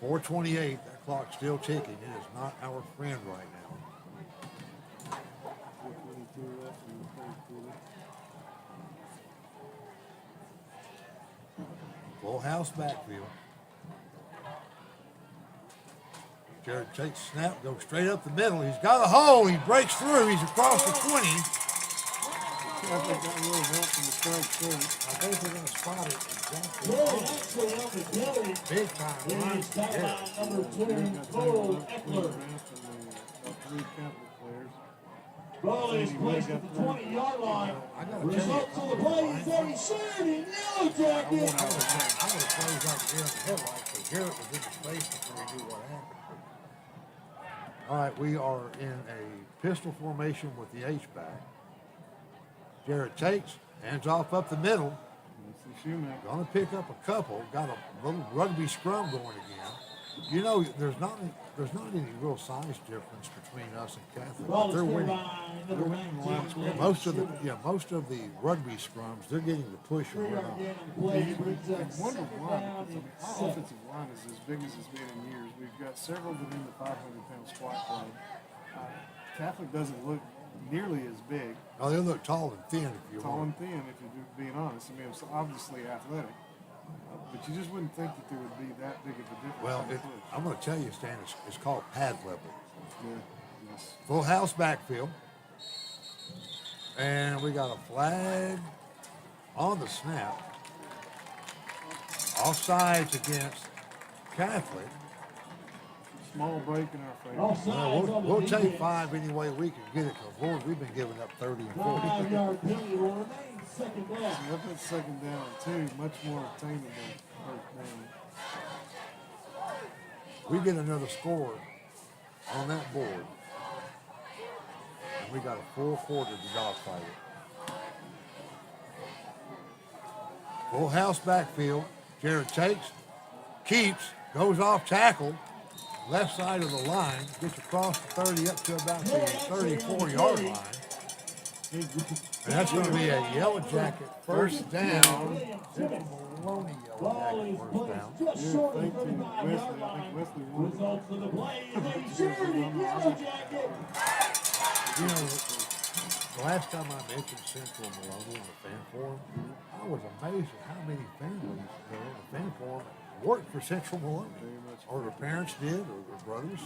4:28. That clock's still ticking. It is not our friend right now. 4:22 left in the third quarter. Full house backfield. Jared takes snap, goes straight up the middle. He's got a hole. He breaks through. He's across the 20. Catholic got a little help from the strike third. I think they're going to spot it exactly. Really actually on the carry Big time run. is tackled Yeah. by number 2, Got Cole tangled up between the Eckler. ref and about 3 Catholic players. Ball is placed at the 20-yard line. I got to tell you, Results of the play is a Sheridan Yellow Jacket. I would have closed out the deer in the headlights because Garrett was in the space before he knew what happened. All right, we are in a pistol formation with the H-back. Jared takes, hands off up the middle. Wesley Shoemaker. Gonna pick up a couple. Got a little rugby scrum going again. You know, there's not any real size difference between us and Catholic. Ball But is they're carried winning. by number 19. Most of the rugby scrums, they're getting the push and we're 3-yard not. gain on play brings I up wonder second why, down because and our 7. offensive line is as big as it's been in years. We've got several within the 500-pound squat club. Catholic doesn't look nearly as big, Oh, they look tall and thin if you tall want. and thin, if you're being honest. I mean, it's obviously athletic, but you just wouldn't think that there would be that big of a difference. Well, in the push. I'm going to tell you, Stan, it's called pad level. Yeah, yes. Full house backfield. And we got a flag on the snap. Offsides against Catholic. Small break in our favor. Offsides on the We'll take defense. 5 any way we can get it because, Lord, we've been giving up 30 and 40. 5-yard penalty will remain second down. So if it's second down, too, much more attainable first down. We get another score on that board. And we got a full quarter to dogfight it. Full house backfield. Jared takes, keeps, goes off tackle, left side of the line, gets across the 30 up to about the 34-yard line. And that's going to be a YellowJacket first down. Maloney Ball is YellowJacket first placed down. just short of the Thank you, 35-yard Wesley. I think line. Wesley won. Results of the play is a Sheridan Yellow Jacket. You know, the last time I mentioned Central Maloney in the fan forum, I was amazed at how many families that are in the fan forum worked for Central Maloney. Or their parents did, or their brothers.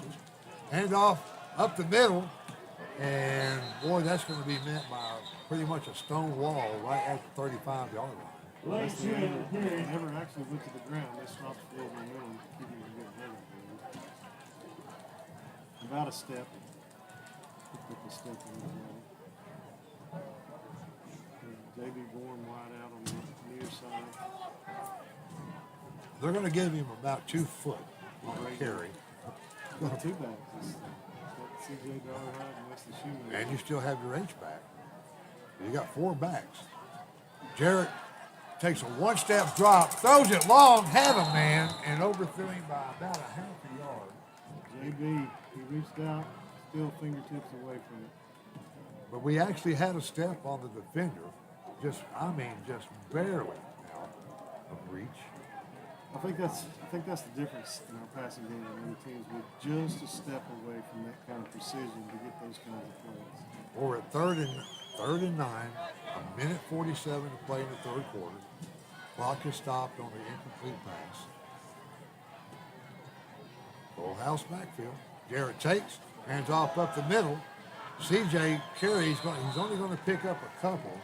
Hand off up the middle, and boy, that's going to be met by pretty much a stone wall right at the 35-yard line. Late Wesley Sheridan carry. never actually went to the ground. They stopped the field in the middle to keep him from getting hurt. About a step. Picked up a step in the middle. J.B. Bourne wide out on the near side. They're going to give him about 2 foot on the carry. Got 2 backs. It's got C.J. Darhide and Wesley Shoemaker. And you still have your H-back. You got 4 backs. Jarrett takes a 1-step drop, throws it long, had a man, and overthrew him by about a half a yard. J.B., he reached out, still fingertips away from it. But we actually had a step on the defender. Just barely out of reach. I think that's the difference in our passing game and other teams. We're just a step away from that kind of precision to get those kinds of plays. We're at third and 9, a minute 47 to play in the third quarter. Clock is stopped on the incomplete pass. Full house backfield. Jarrett takes, hands off up the middle. CJ carries, he's only going to pick up a couple.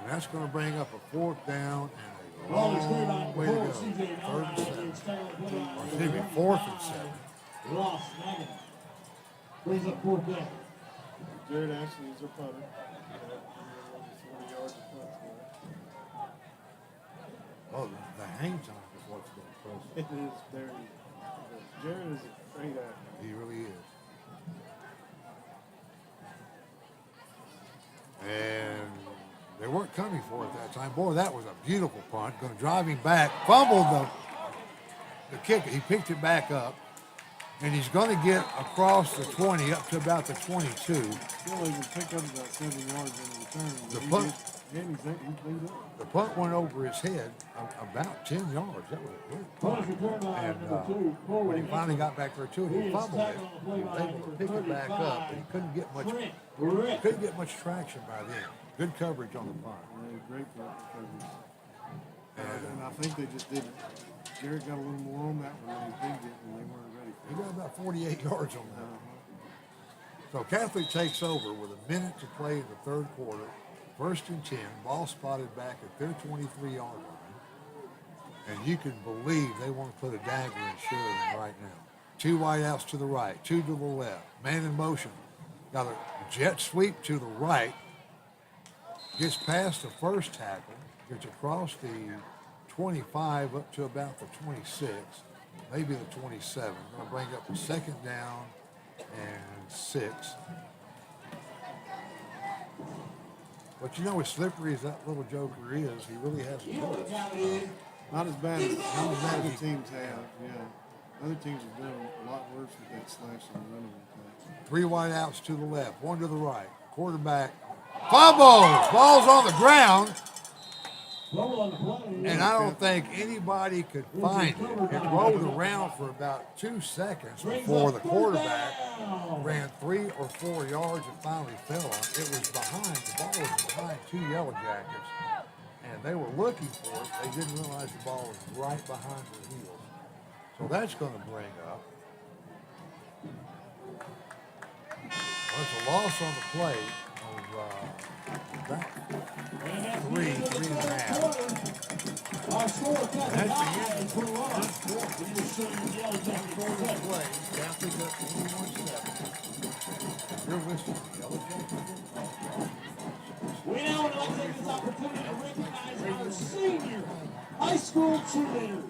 And that's going to bring up a 4th down and a Ball is cleared long out way to before go. CJ 3rd and 7. It's taken away by Or excuse me, 4th and 7. Ross Nagin brings up 4th down. Jared Ashley is our punter. 40 yards of punt for us. Oh, the hang time is what's going to press. It is very. Jared is a great athlete. He really is. And they weren't coming for it that time. Boy, that was a beautiful punt. Going to drive him back. Fumbled the kick. He picked it back up. And he's going to get across the 20 up to about the 22. Still able to pick up about 7 yards on the return. The punt, And he's cleaned up. the punt went over his head about 10 yards. That was a great Punt punt. is returned by And number 2, Corey. when he finally got back there to it, He he is fumbled it. tackled on the play He was by able to number pick it back up, 35, but he couldn't get much. Trent He Britt. couldn't get much traction by then. Good coverage on the punt. Great punt coverage. And I think they just didn't. Jared got a little more on that one than he did get, and they weren't ready for He it. got about 48 yards on that. So Catholic takes over with a minute to play in the 3rd quarter. 1st and 10. Ball spotted back at their 23-yard line. And you can believe they want to put a dagger in Sheridan right now. 2 wideouts to the right, 2 to the left. Man in motion. Got a jet sweep to the right. Gets past the first tackle. Gets across the 25 up to about the 26. Maybe the 27. Going to bring up a 2nd down and 6. But you know, as slippery as that little joker is, he really has a choice. Not as bad as other teams have, yeah. Other teams have done a lot worse with that slash and running attack. 3 wideouts to the left, 1 to the right. Quarterback fumbles. Ball's on the ground. And I don't think anybody could find it. It rolled around for about 2 seconds before the quarterback ran 3 or 4 yards and finally fell on it. It was behind, the ball was behind 2 YellowJackets, and they were looking for it. They didn't realize the ball was right behind their heels. So that's going to bring up. Well, it's a loss on the play of about 3 and a half. Our score That's the end. for the run. We just showed you YellowJacket Play. Catholic up 21-7. You're listening to YellowJacket. We now would like to take this opportunity to recognize our senior high school cheerleaders.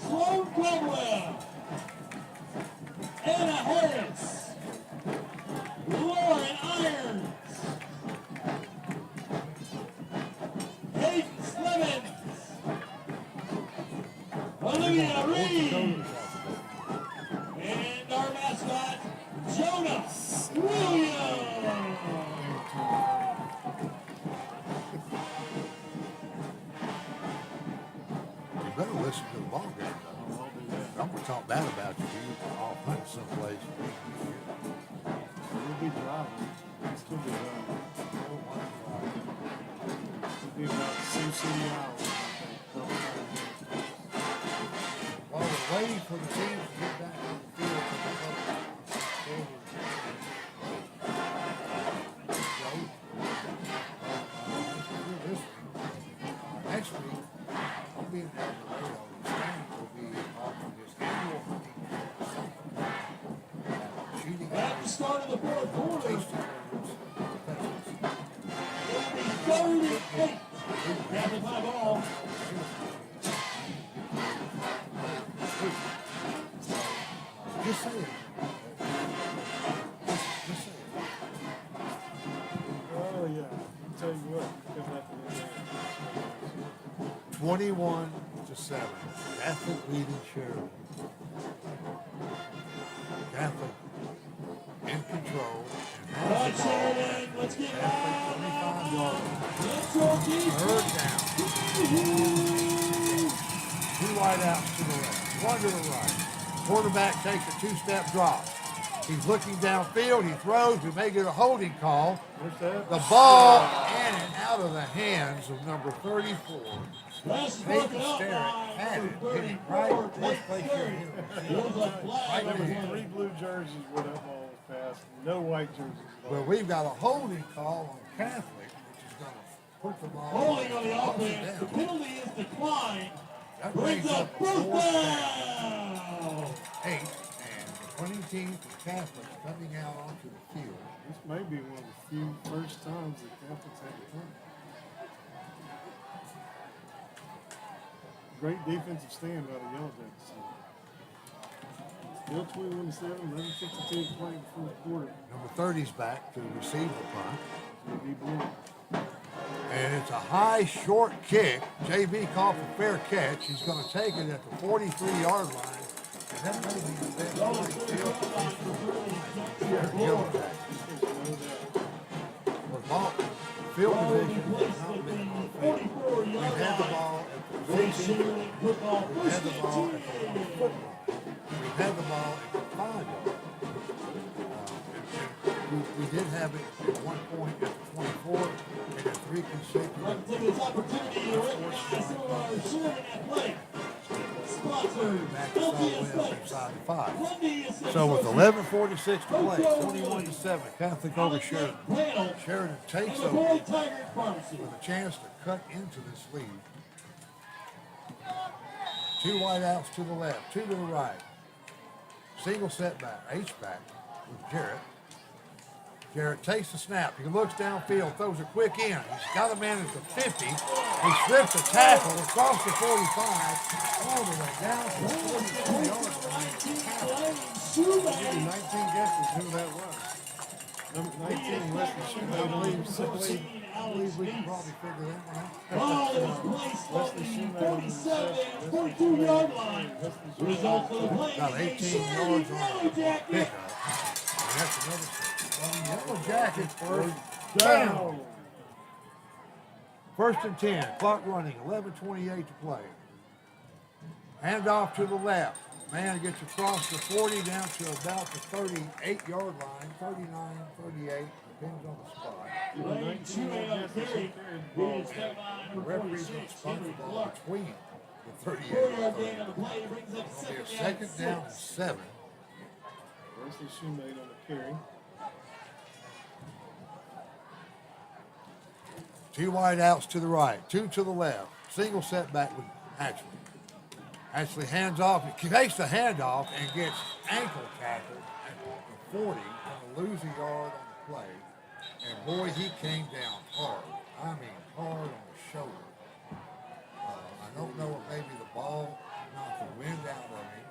Sloan Caldwell, Anna Harris, Lauren Irons, Hayden Slemons, Olivia Reed, and our mascot, Jonah Williams. You better listen to the ball game, though. I'm going to talk bad about you. You're off hunting someplace. We'll be driving. We'll still be driving. It'll be about Sioux City, Iowa. While we're waiting for the team to get back on the field for the next week, I'll be in El Dorado. Stan will be offering his annual hunting shooting At the start of the 4th quarter, tasting birds, pheasants. it'll be 38. Catholic high ball. Just say it. Just say it. Oh, yeah. I'll tell you what. Come back to 21-7. Catholic leading Sheridan. Catholic in control. And has the ball. Sheridan, let's get Catholic loud. 25 yards. Let's go, Keith. 3rd down. 2 wideouts to the left, 1 to the right. Quarterback takes a 2-step drop. He's looking downfield. He throws. We may get a holding call. The ball in and out of the hands of number 34. Nathan Starrett had it. Hit him right in this place here. Hit him. Right there was there. 3 blue jerseys where that ball was passed. No white jerseys at all. But we've got a holding call on Catholic, which is going to put the ball. Holding on the slows it offense. The down. penalty is declined. That Brings brings up up first fourth down. down. 8, and the punting team for Catholics coming out onto the field. This may be one of the few first times that Catholics had to punt. Great defensive stand by the YellowJackets. Still 21-7, 11:52 to play in the fourth quarter. Number 30's back to receive the punt. JB Blue. And it's a high, short kick. JB called for fair catch. He's going to take it at the 43-yard line. And that may be the best playing field position for the YellowJackets. Well, ball, field position has not been on field. We've had the ball at the 15. We've had the ball at the 4. We've had the ball at the 5 yard. We did have it at one point at the 24 and at 3 consecutive. Take this opportunity to recognize some of our Sheridan athletic sponsors. Inside the 5. So with 11:46 to play, 21-7, Catholic over Sheridan. Sheridan takes over with a chance to cut into this lead. 2 wideouts to the left, 2 to the right. Single setback, H-back with Jarrett. Jarrett takes the snap. He looks downfield, throws a quick in. He's got a man at the 50. He slips a tackle across the 45, all the way down to the 42-yard line. I'll give you 19 guesses who that was. Number 19, Wesley Shoemate. I believe we can probably figure that one out. Ball is placed on the 47 and 42-yard line. The result of the play About 18 yards on the pickup. And that's another thing. YellowJackets first down. First and 10, clock running, 11:28 to play. Hand off to the left. Man gets across the 40 down to about the 38-yard line, 39, 38, depends on the spot. Lane Shoemate on the carry. The referee's going to spot the ball between the 38 4-yard and gain 30. on the play brings up It'll be a second down and 7. Wesley Shoemate on the carry. 2 wide outs to the right, 2 to the left. Single setback with Ashley. Ashley hands off, he takes the handoff and gets ankle tackled at the 40, going to lose a yard on the play. And boy, he came down hard. I mean, hard on the shoulder. I don't know if maybe the ball knocked the wind out of him,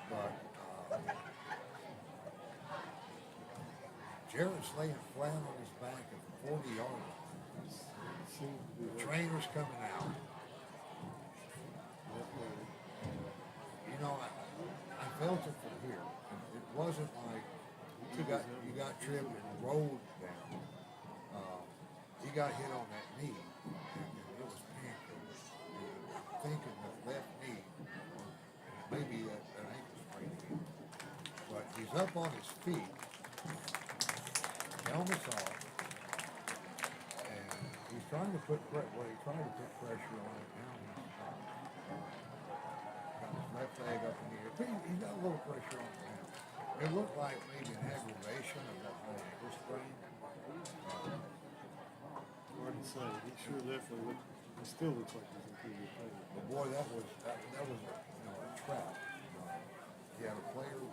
but Jarrett's laying flat on his back at the 40-yard line. The trainer's coming out. You know, I felt it from here. It wasn't like you got tripped and rolled down. He got hit on that knee, and it was painful. I'm thinking that left knee, maybe an ankle sprain again. But he's up on his feet. Helmet's off. He's trying to put pressure on it now. Got his left leg up in the air. He's got a little pressure on it now. It looked like maybe an aggravation of that whole ankle sprain. Hard to say. He sure definitely still looks like he's in pretty good shape. But boy, that was a trap. He had a player to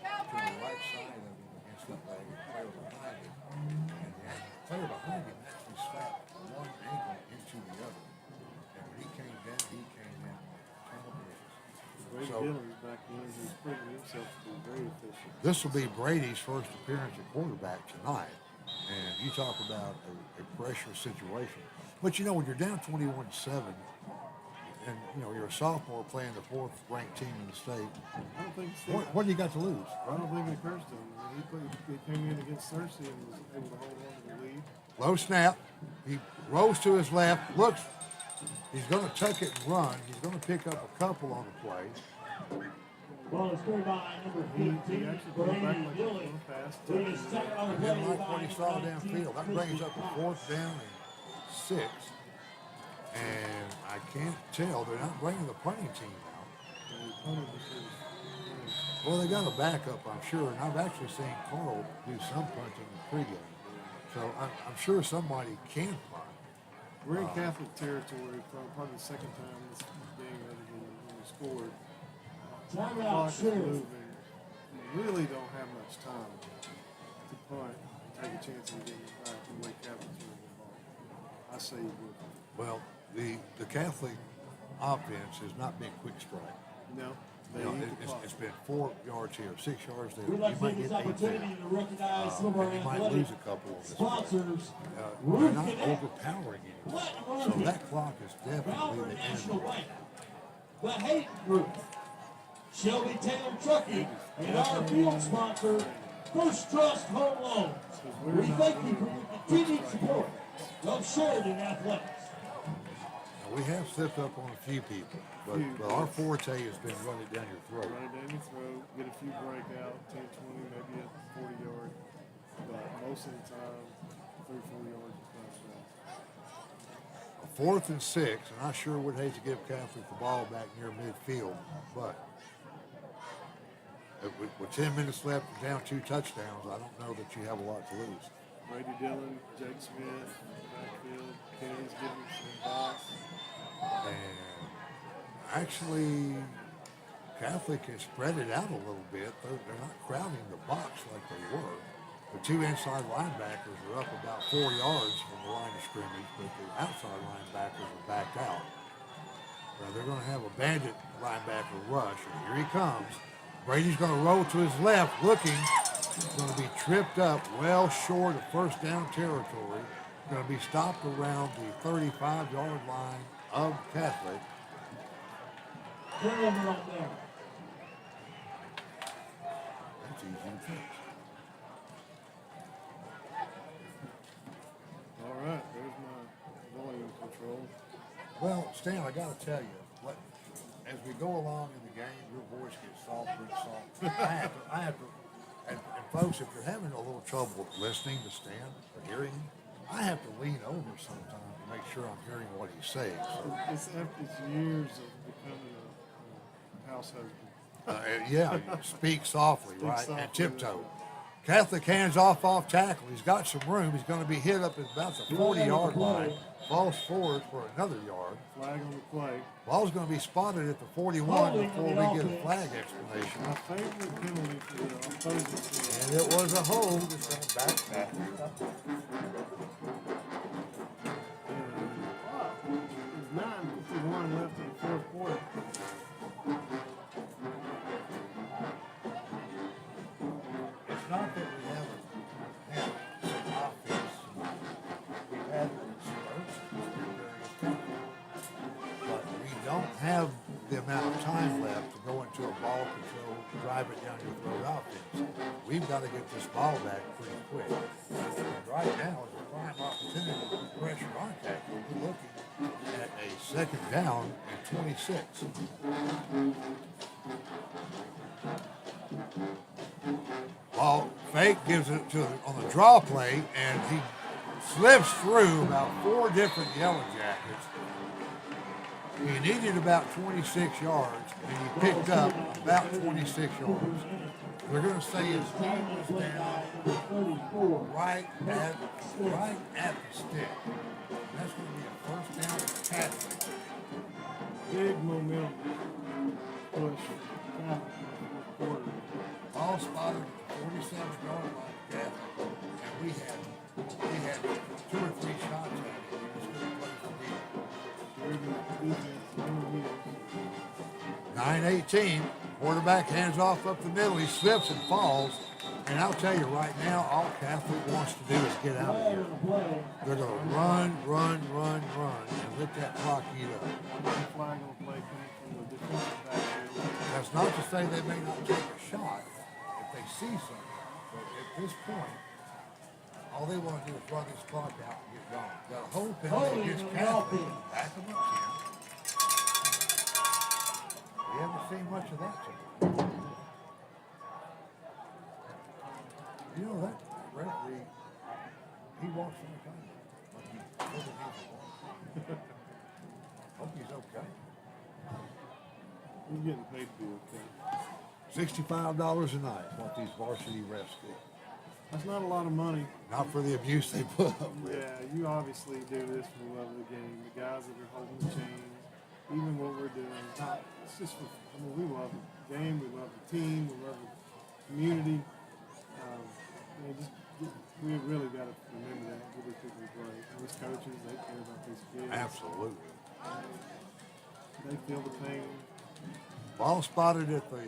the right side of him against that leg, and a player behind him. And the player behind him actually slapped one ankle into the other. And when he came down Brady Dillon's back in. He's proven himself to be very efficient. This will be Brady's first appearance at quarterback tonight. And you talk about a pressure situation. But you know, when you're down 21-7, and you're a sophomore playing the 4th ranked team in the state, I don't think what do you got to lose? I don't think it occurs to him. He came in against Cersei and was able to hold on to the lead. Low snap. He rolls to his left, looks. He's going to tuck it and run. He's going to pick up a couple on the play. Ball is scored by number 15, Brady Dillon. He is second on the play. Didn't like what he saw downfield. That brings up a 4th down and 6. And I can't tell. They're not bringing the punting team out. Well, they got a backup, I'm sure. And I've actually seen Carl do some punting in pregame. So I'm sure somebody can punt. We're in Catholic territory for probably the second time this game other than when we scored. The Timeout, clock is Sheridan. moving. You really don't have much time to punt and take a chance of getting it back the way Catholic's moving the ball. I say you would. Well, the Catholic offense has not been quick strike. No. You know, it's been 4 yards here, 6 yards there. We'd like You to might take this get 8 there. opportunity to recognize some of our And you might athletic lose a couple on this play. sponsors. They're Roof not Connect, overpowering anyone. Platinum So Roofing, that clock is definitely Valor the National end. Bank, the Hayden Group, Shelby Taylor Trucking, and our field sponsor, First Trust Home Loans. We thank you for your continued support of Sheridan Athletics. Now, we have slipped up on a few people, but our forte has been run it down your throat. Run it down your throat, get a few breakout, 10, 20, maybe a 40 yard. But most of the time, 3, 4 yards of touchdown. A 4th and 6, and I sure would hate to give Catholic the ball back near midfield, but with 10 minutes left and down 2 touchdowns, I don't know that you have a lot to lose. Brady Dillon, Jake Smith, backfield, Kenny's giving some advice. And actually, Catholic has spread it out a little bit. They're not crowding the box like they were. The 2 inside linebackers are up about 4 yards from the line of scrimmage, but the outside linebackers are backed out. Now they're going to have a bandit linebacker rush, and here he comes. Brady's going to roll to his left, looking. He's going to be tripped up well short of first down territory. Going to be stopped around the 35-yard line of Catholic. Turnover on there. That's easy to fix. All right, there's my volume control. Well, Stan, I got to tell you, as we go along in the game, your voice gets softer and softer. I have to, and folks, if you're having a little trouble listening to Stan or hearing him, I have to lean over sometimes to make sure I'm hearing what he's saying. So, It's years of becoming a house husband. yeah, speak softly, Speak right? softly, And tiptoe. Catholic hands off tackle. He's got some room. He's going to be hit up at about the 40-yard line. Falls forward for another yard. Flag on the play. Ball's going to be spotted at the 41 before we get a flag explanation. My favorite penalty for the opposing team. And it was a hold. It's going to back that. There's 9:51 left in the fourth quarter. It's not that we haven't had some offense. We've had some very effective. But we don't have the amount of time left to go into a ball control, drive it down your throat offense. We've got to get this ball back pretty quick. And right now is a prime opportunity to put pressure on tackle. We're looking at a second down and 26. Ball fake gives it on the draw play, and he slips through about 4 different YellowJackets. He needed about 26 yards, and he picked up about 26 yards. They're going to say his team was down right at the stick. That's going to be a first down for Catholic. Big momentum push. Quarter. Ball spotted at the 47-yard line of Catholic, and we had 2 or 3 shots at it. We just couldn't place the deal. 9-18. Quarterback hands off up the middle. He slips and falls. And I'll tell you right now, all Catholic wants to do is get out of here. They're going to run, and let that clock eat up. Flag on play coming from the defensive backfield. That's not to say they may not take a shot if they see something. But at this point, all they want to do is run this clock out and get gone. Got a hold penalty against Catholic. Back them up, Tim. We haven't seen much of that today. You know that referee, he walks on the time. Like he really needs to walk. Hope he's okay. He's getting paid to be okay. $65 a night, what these varsity refs do. That's not a lot of money. Not for the abuse they put up with. Yeah, you obviously do this for the love of the game. The guys that are holding the chains, even what we're doing. It's just for, I mean, we love the game, we love the team, we love the community. We really got to remember that. Give these people a break. These coaches, they care about these kids. Absolutely. They feel the pain. Ball spotted at the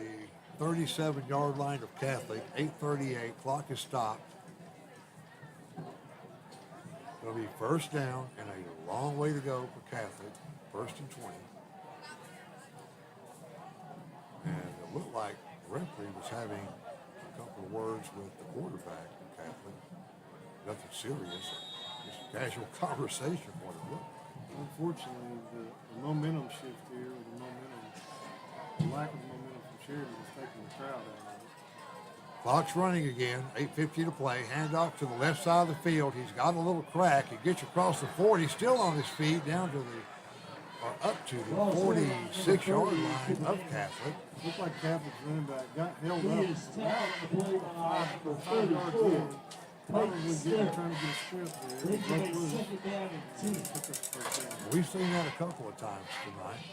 37-yard line of Catholic. 8:38. Clock is stopped. It'll be first down and a long way to go for Catholic. First and 20. And it looked like the referee was having a couple of words with the quarterback of Catholic. Nothing serious. Just a casual conversation, what it looked like. Unfortunately, the momentum shift here, the lack of momentum from Sheridan is taking the crowd out of it. Clock's running again. 8:50 to play. Handoff to the left side of the field. He's got a little crack. He gets across the 40. Still on his feet down to up to the 46-yard line of Catholic. Looked like Catholic's running back got held He up. is tackled the play by number 34. Probably trying to get a sprint there. Brings Broke up a loose. second down and 10. Took up first down. We've seen that a couple of times tonight.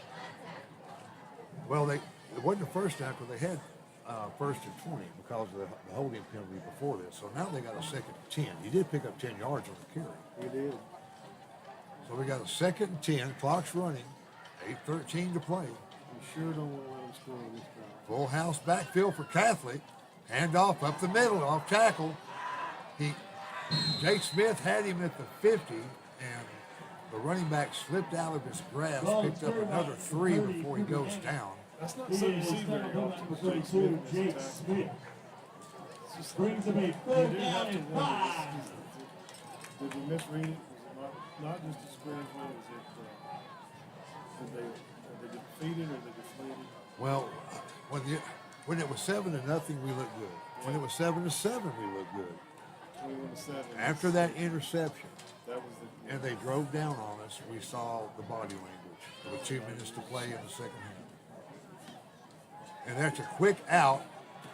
Well, it wasn't the first down because they had first and 20 because of the holding penalty before this. So now they got a second and 10. He did pick up 10 yards on the carry. He did. So we got a second and 10. Clock's running. 8:13 to play. We sure don't want to let him score on this drive. Full house backfield for Catholic. Handoff up the middle, off tackle. Jake Smith had him at the 50, and the running back slipped out of his grasp, picked up another 3 before he goes down. That's not He something you is see very tackled often. number Jake 32, Smith Jake is Smith. It's just Brings him a you third do down have to and wonder, 5. did we misread it? Was it not just discouragement? Is it did they defeated or they deflated? Well, when it was 7-0, we looked good. When it was 7-7, we looked good. 21-7. After that interception, That was the and they drove down on us, we saw the body language. With 2 minutes to play in the second half. And that's a quick out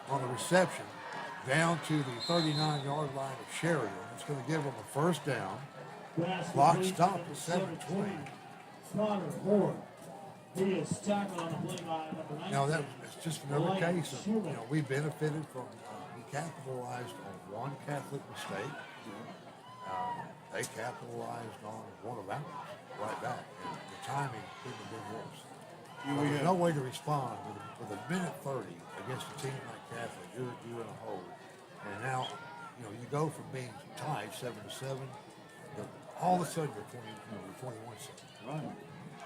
on the reception down to the 39-yard line of Sheridan. It's going to give them a first down. Clock stopped at 7:20. Connor Moore. He is tackled on the play by number 19. Now that's just another case of, we benefited from, we capitalized on one Catholic mistake. They capitalized on one of ours right back. And the timing couldn't have been worse. There's no way to respond with a minute 30 against a team like Catholic. You're in a hole. And now, you go from being tied 7-7, all of a sudden you're 21-7. right.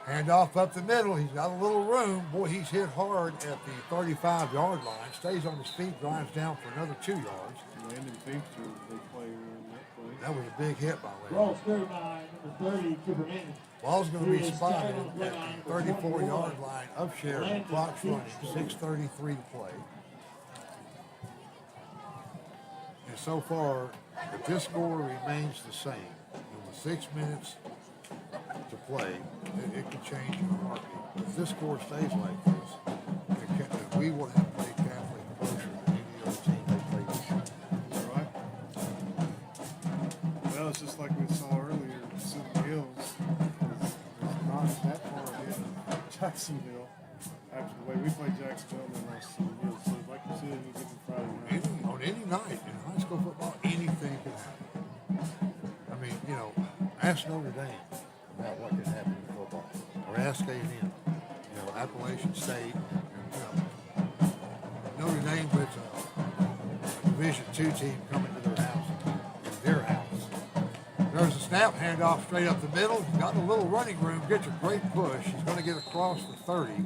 Handoff up the middle. He's got a little room. Boy, he's hit hard at the 35-yard line. Stays on his feet, drives down for another 2 yards. Landon Finch was a big player in that play. That was a big hit by Landon. Ball scored by number 30, Kubernetes. Ball's going to be He is spotted tackled on the at play line the for 34-yard line of Sheridan. Landon Clock's running. Finch. 6:33 to play. And so far, if this score remains the same, in the 6 minutes to play, it can change in a heartbeat. If this score stays like this, we will have played Catholic closer than any other team they played this year. All right. Well, it's just like we saw earlier. Silver Hills is not that far ahead of Jacksonville. After the way we played Jacksonville and then lost Silver Hills. So like you said, we get to Friday night. On any night in high school football, anything can happen. I mean, ask Notre Dame about what can happen in football, or ask A&M, Appalachian State. Notre Dame with a Division II team coming to their house, There's a snap, handoff straight up the middle. He's got a little running room, gets a great push. He's going to get across the 30.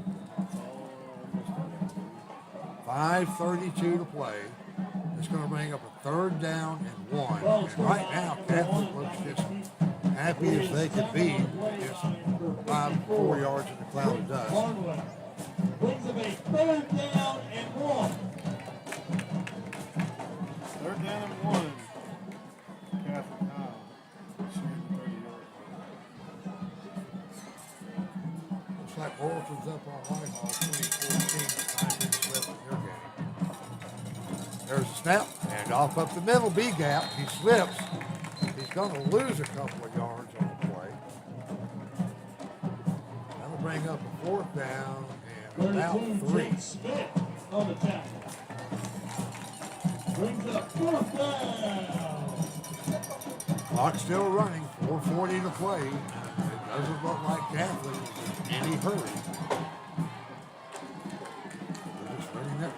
5:32 to play. It's going to bring up a third down and 1. And right now, Catholic looks just happy as they could be, just 4 yards in the cloud of dust. Brings him a third down and 1. Third down and 1. Catholic High. Shooting the 30-yard. Looks like Orton's up on Whitehall, 2014, 5 minutes left in their game. There's a snap, and Hand off up the middle, B gap. He slips. He's going to lose a couple of yards on the play. That'll bring up a 4th down and about 3. Smith on the tackle. Brings up 4th down. Clock still running, 4:40 to play. It doesn't look like Catholic is in any hurry. They're just letting the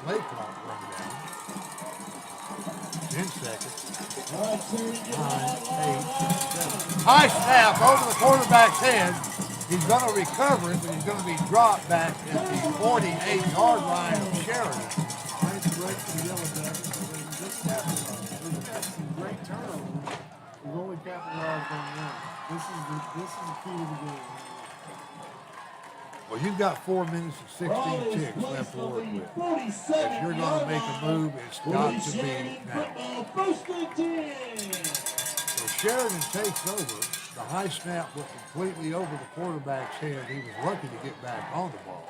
play clock run down. 10 seconds. 9, 8, 7. High snap over the quarterback's head. He's going to recover it, but he's going to be dropped back at the 48-yard line of Sheridan. Nice break for the YellowJackets. They just capitalized. They've got some great turnovers. We've only capitalized on one. This is the key to the game. Well, you've got 4 minutes and 16 ticks left to work with. If you're going to make a move, it's got to be now. So Sheridan takes over. The high snap was completely over the quarterback's head. He was lucky to get back on the ball.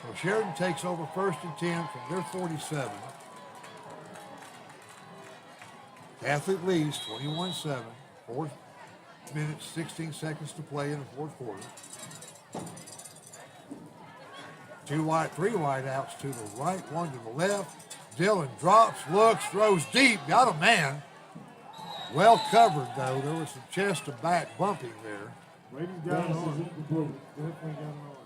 So Sheridan takes over 1st and 10 from their 47. Catholic leads 21-7. 4 minutes, 16 seconds to play in the 4th quarter. 2 wide, 3 wide outs to the right, 1 to the left. Dillon drops, looks, throws deep, got a man. Well covered though. There was some chest to back bumping there. Brady's got an arm. Definitely got an arm.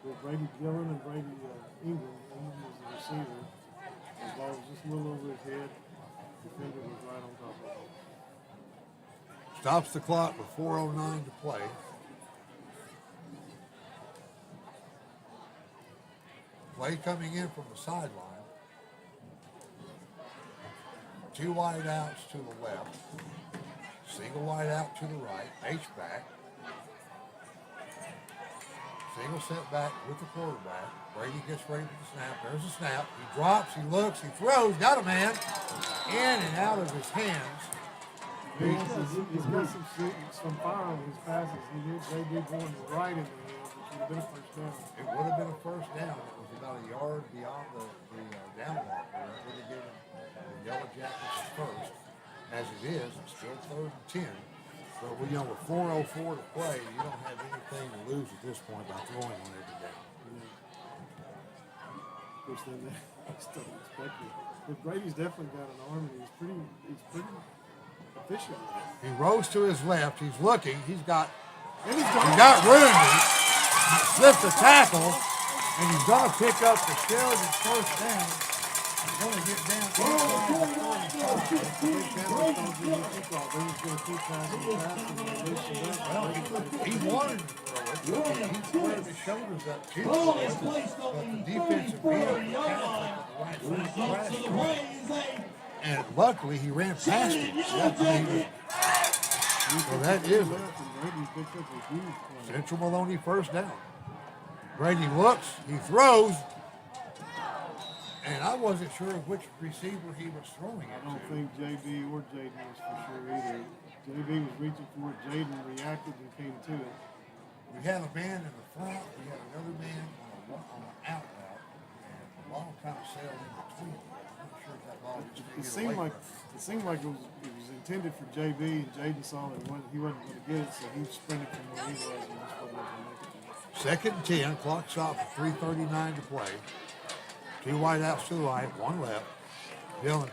With Brady Dillon and Brady Ingram. Ingram was the receiver. The ball was just a little over his head. The defender was right on top of him. Stops the clock with 4:09 to play. Play coming in from the sideline. 2 wide outs to the left. Single wide out to the right. H-back. Single set back with the quarterback. Brady gets ready for the snap. There's a snap. He drops, he looks, he throws. Got a man. In and out of his hands. He's got some fire on his passes. They did going right in the hands, which would have been a first down. It would have been a first down. It was about a yard beyond the down marker. It would have given the YellowJackets first. As it is, it's still 3rd and 10. But with 4:04 to play, you don't have anything to lose at this point by throwing one every day. Of course, then that's still expected. But Brady's definitely got an arm, and he's pretty efficient. He rose to his left. He's looking. He's got room. He slipped the tackle, and he's going to pick up the Sheridan first down. He's going to get down to he wanted to throw it. He squared his shoulders up too. But the defensive end and luckily he ran past him. So that is it. Central Maloney first down. Brady looks, he throws, and I wasn't sure which receiver he was throwing it I don't think JB or Jaden was for sure either. JB was reaching for it, Jaden reacted and came to it. We had a man in the front, we had another man on the out route, and the ball kind of sailed in between. I'm not sure if that ball just It seemed like it was intended for JB, and Jaden saw that he wasn't going to get it, so he sprinted from where he was and just wasn't going to make it. 2nd and 10, clock stopped for 3:39 to play. 2 wide outs to the right, 1 left. Dillon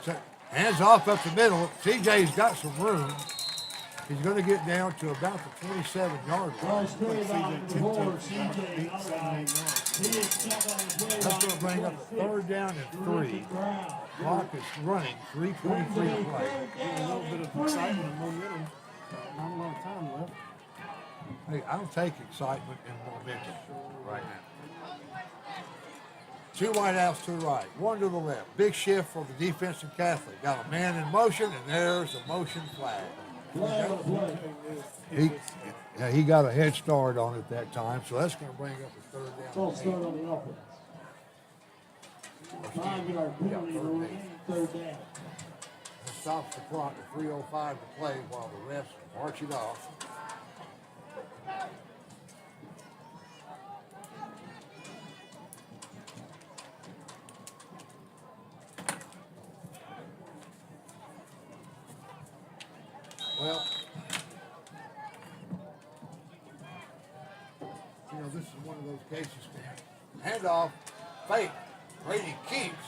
hands off up the middle. CJ's got some room. He's going to get down to about the 27-yard line. That's going to bring up a 3rd down and 3. Clock is running, 3:23 to play. A little bit of excitement and momentum. Not a lot of time left. Hey, I'll take excitement and momentum right now. 2 wide outs to the right, 1 to the left. Big shift for the defensive Catholic. Got a man in motion, and there's a motion flag. He got a head start on it that time, so that's going to bring up a 3rd down. False start on the offense. 5-yard penalty remaining, 3rd down. Stops the clock at 3:05 to play while the refs march it off. this is one of those cases, man. Handoff, fake. Brady keeps.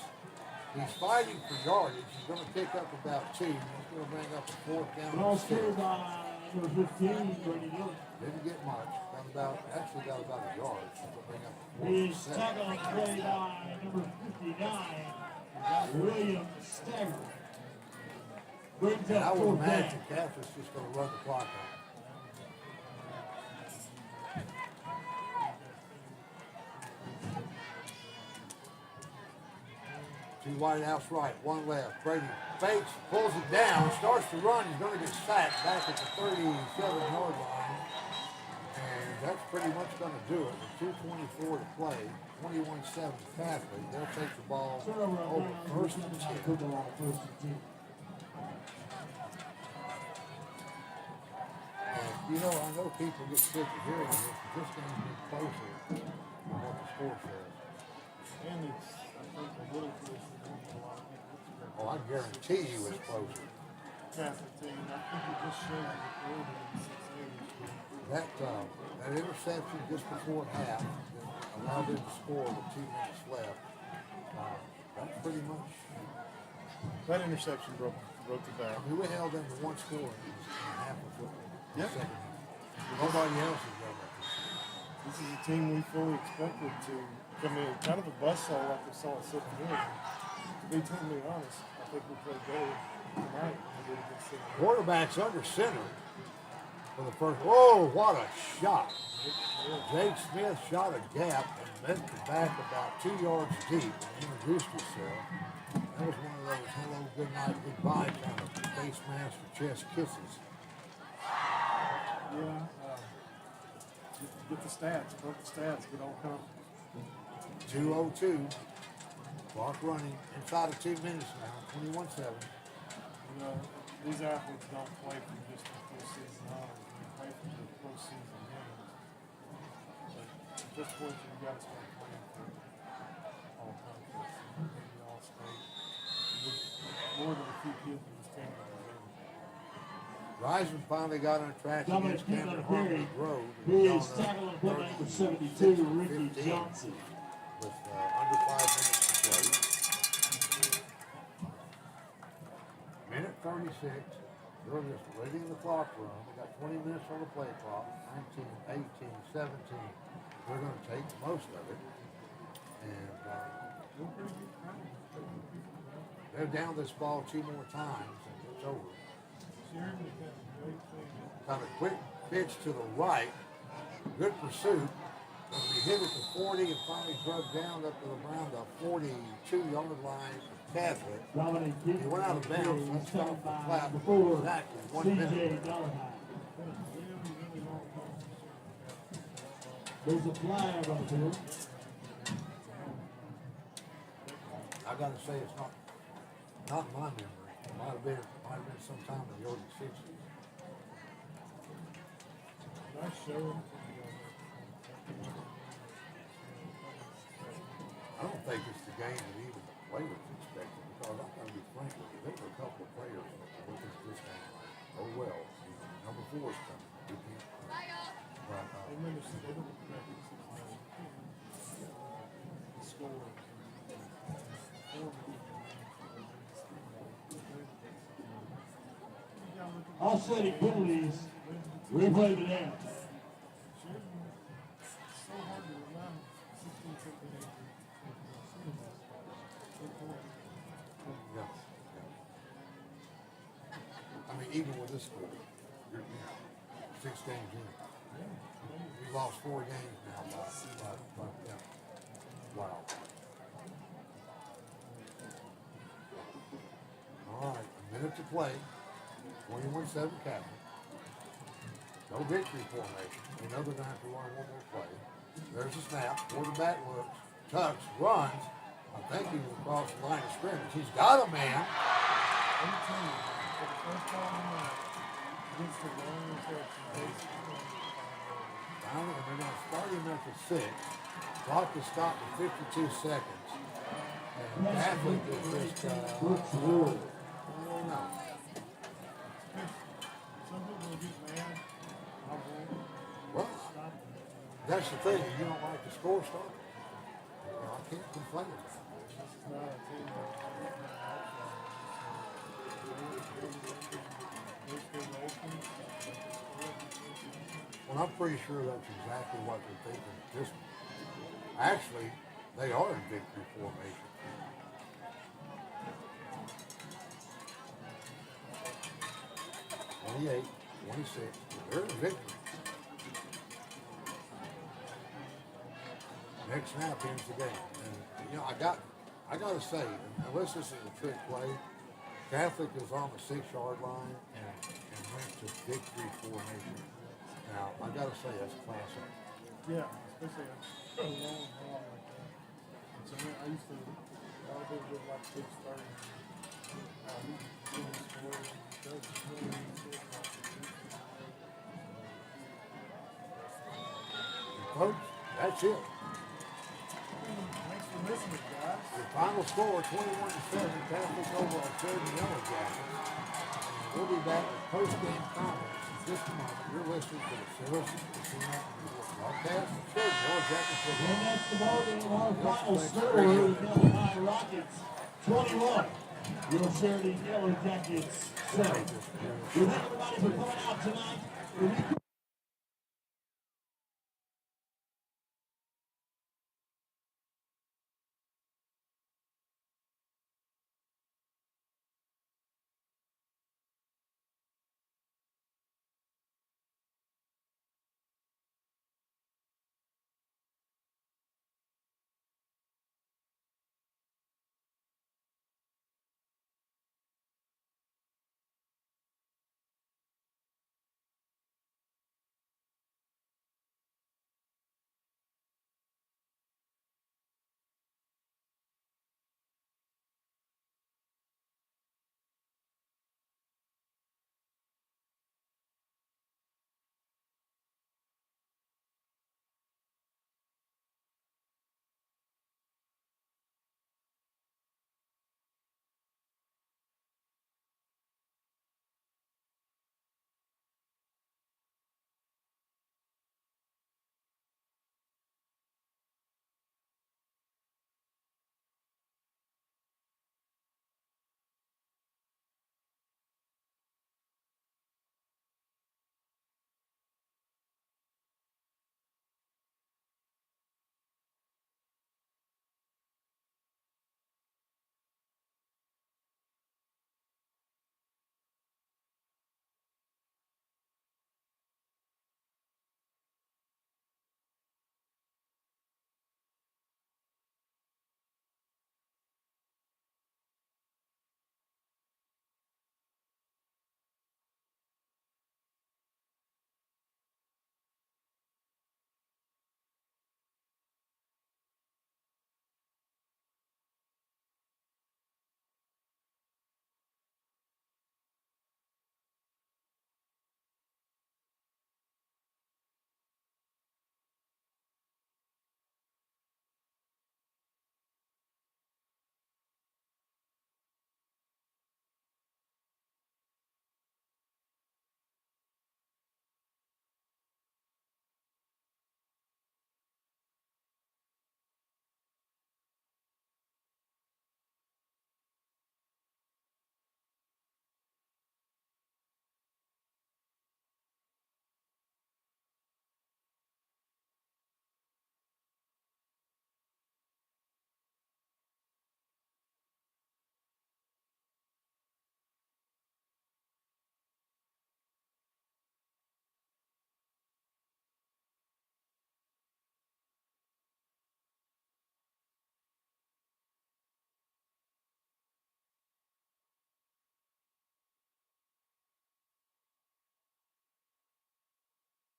He's fighting for yardage. He's going to pick up about 2. He's going to bring up a 4th down. Ball scored by number 15, Brady Dillon. Didn't get much. Got about a yard. So he'll bring up a 4th. He's tackled and played by number 59, William Stagger. Brings And I up would 4th down. imagine Catherine's just going to run the clock out. 2 wide outs right, 1 left. Brady fakes, pulls it down, starts to run. He's going to get sacked back at the 37-yard line. And that's pretty much going to do it. With 2:24 to play, 21-7 Catholic. They'll take the ball over 1st and 10. And, you know, I know people get sick of hearing this, but this game's been closer than what the score says. And it's, I think, a little closer than a lot of people. Oh, I guarantee you it's closer. Catholic team, I think it just shows that they're over in 6-8. That interception just before half that allowed them to score with 2 minutes left. That's pretty much. That interception broke the back. I mean, we held them to 1 score in half of football. Yeah. Second half. Nobody else has done that. This is a team we fully expected to come in, kind of a buzzsaw like we saw at 7 years. To be totally honest, I think we played better tonight than we did against 7 years. Quarterback's under center for the first. Whoa, what a shot. Jake Smith shot a gap and bent the back about 2 yards deep and introduced himself. That was one of those hello, good night, goodbye kind of face mask or chest kisses. Yeah, get the stats, broke the stats, get all confident. 2:02. Clock running inside of 2 minutes now. 21-7. You know, these athletes don't play for just the postseason honors. They play for the postseason games. But at this point, you've got to start playing for all conference, maybe all state. There's more than a few kids in this team that are there. Rising finally got on track Dominic against Cameron Harmony Grove. He is tackled and put back for 72, Ricky Johnson. With under 5 minutes to play. Minute 36. They're just letting the clock run. They got 20 minutes on the play clock. 19, 18, 17. They're going to take most of it. And they're down this ball 2 more times and it's over. Got a quick pitch to the right. Good pursuit. And we hit it to 40 and finally drug down up to around the 42-yard line of Catholic. He went out of bounds. Let's stop the clap. Exactly 1 minute. There's a flag on the field. I gotta say it's not my memory. It might have been sometime in the early 60s. Nice show. I don't think it's the game that even the players expected because I'm going to be frank with you. There were a couple of players that were looking at this game like, oh well, number 4 is coming. We can't. But They never expected the score. Offsetting penalties. Replay the down. So hard to remember. 16, 17, 18. yeah. I mean, even with this score, you're 6 games in. We've lost 4 games now. Yeah. Wow. All right, a minute to play. 21-7 Catholic. No victory formation. We know they're going to have to run 1 more play. There's a snap. Quarterback looks, tucks, runs. I think he was across the line of scrimmage. He's got a man. I'm telling you, for the first time in life, against the wrong interception, basically. Down, and they're going to start him at the 6. Clock is stopped at 52 seconds. And Catholic is just, no. Some people will get mad. I won't. Well, that's the thing. You don't like the score starting. You know, I can't complain about it. This is not a team that Well, I'm pretty sure that's exactly what they're thinking at this point. Actually, they are in victory formation. (28, 26). They're in victory. Next snap ends the game. And you know, I gotta say, unless this is a trick play, Catholic is on the 6-yard line and went to victory formation. Now, I gotta say, that's classic. yeah, especially a long haul like that. So I used to, I was able to do like 6:30. Folks, that's it. Thanks for listening, guys. The final score, 21-7, Catholic over on Sheridan YellowJackets. We'll be back with post-game comments in just a moment. You're listening to the Citizen Casino broadcast of Sheridan YellowJackets. And that's the ball game. Our final score, the High Rockets 21. Your Sheridan YellowJackets 7. We thank everybody for coming out tonight.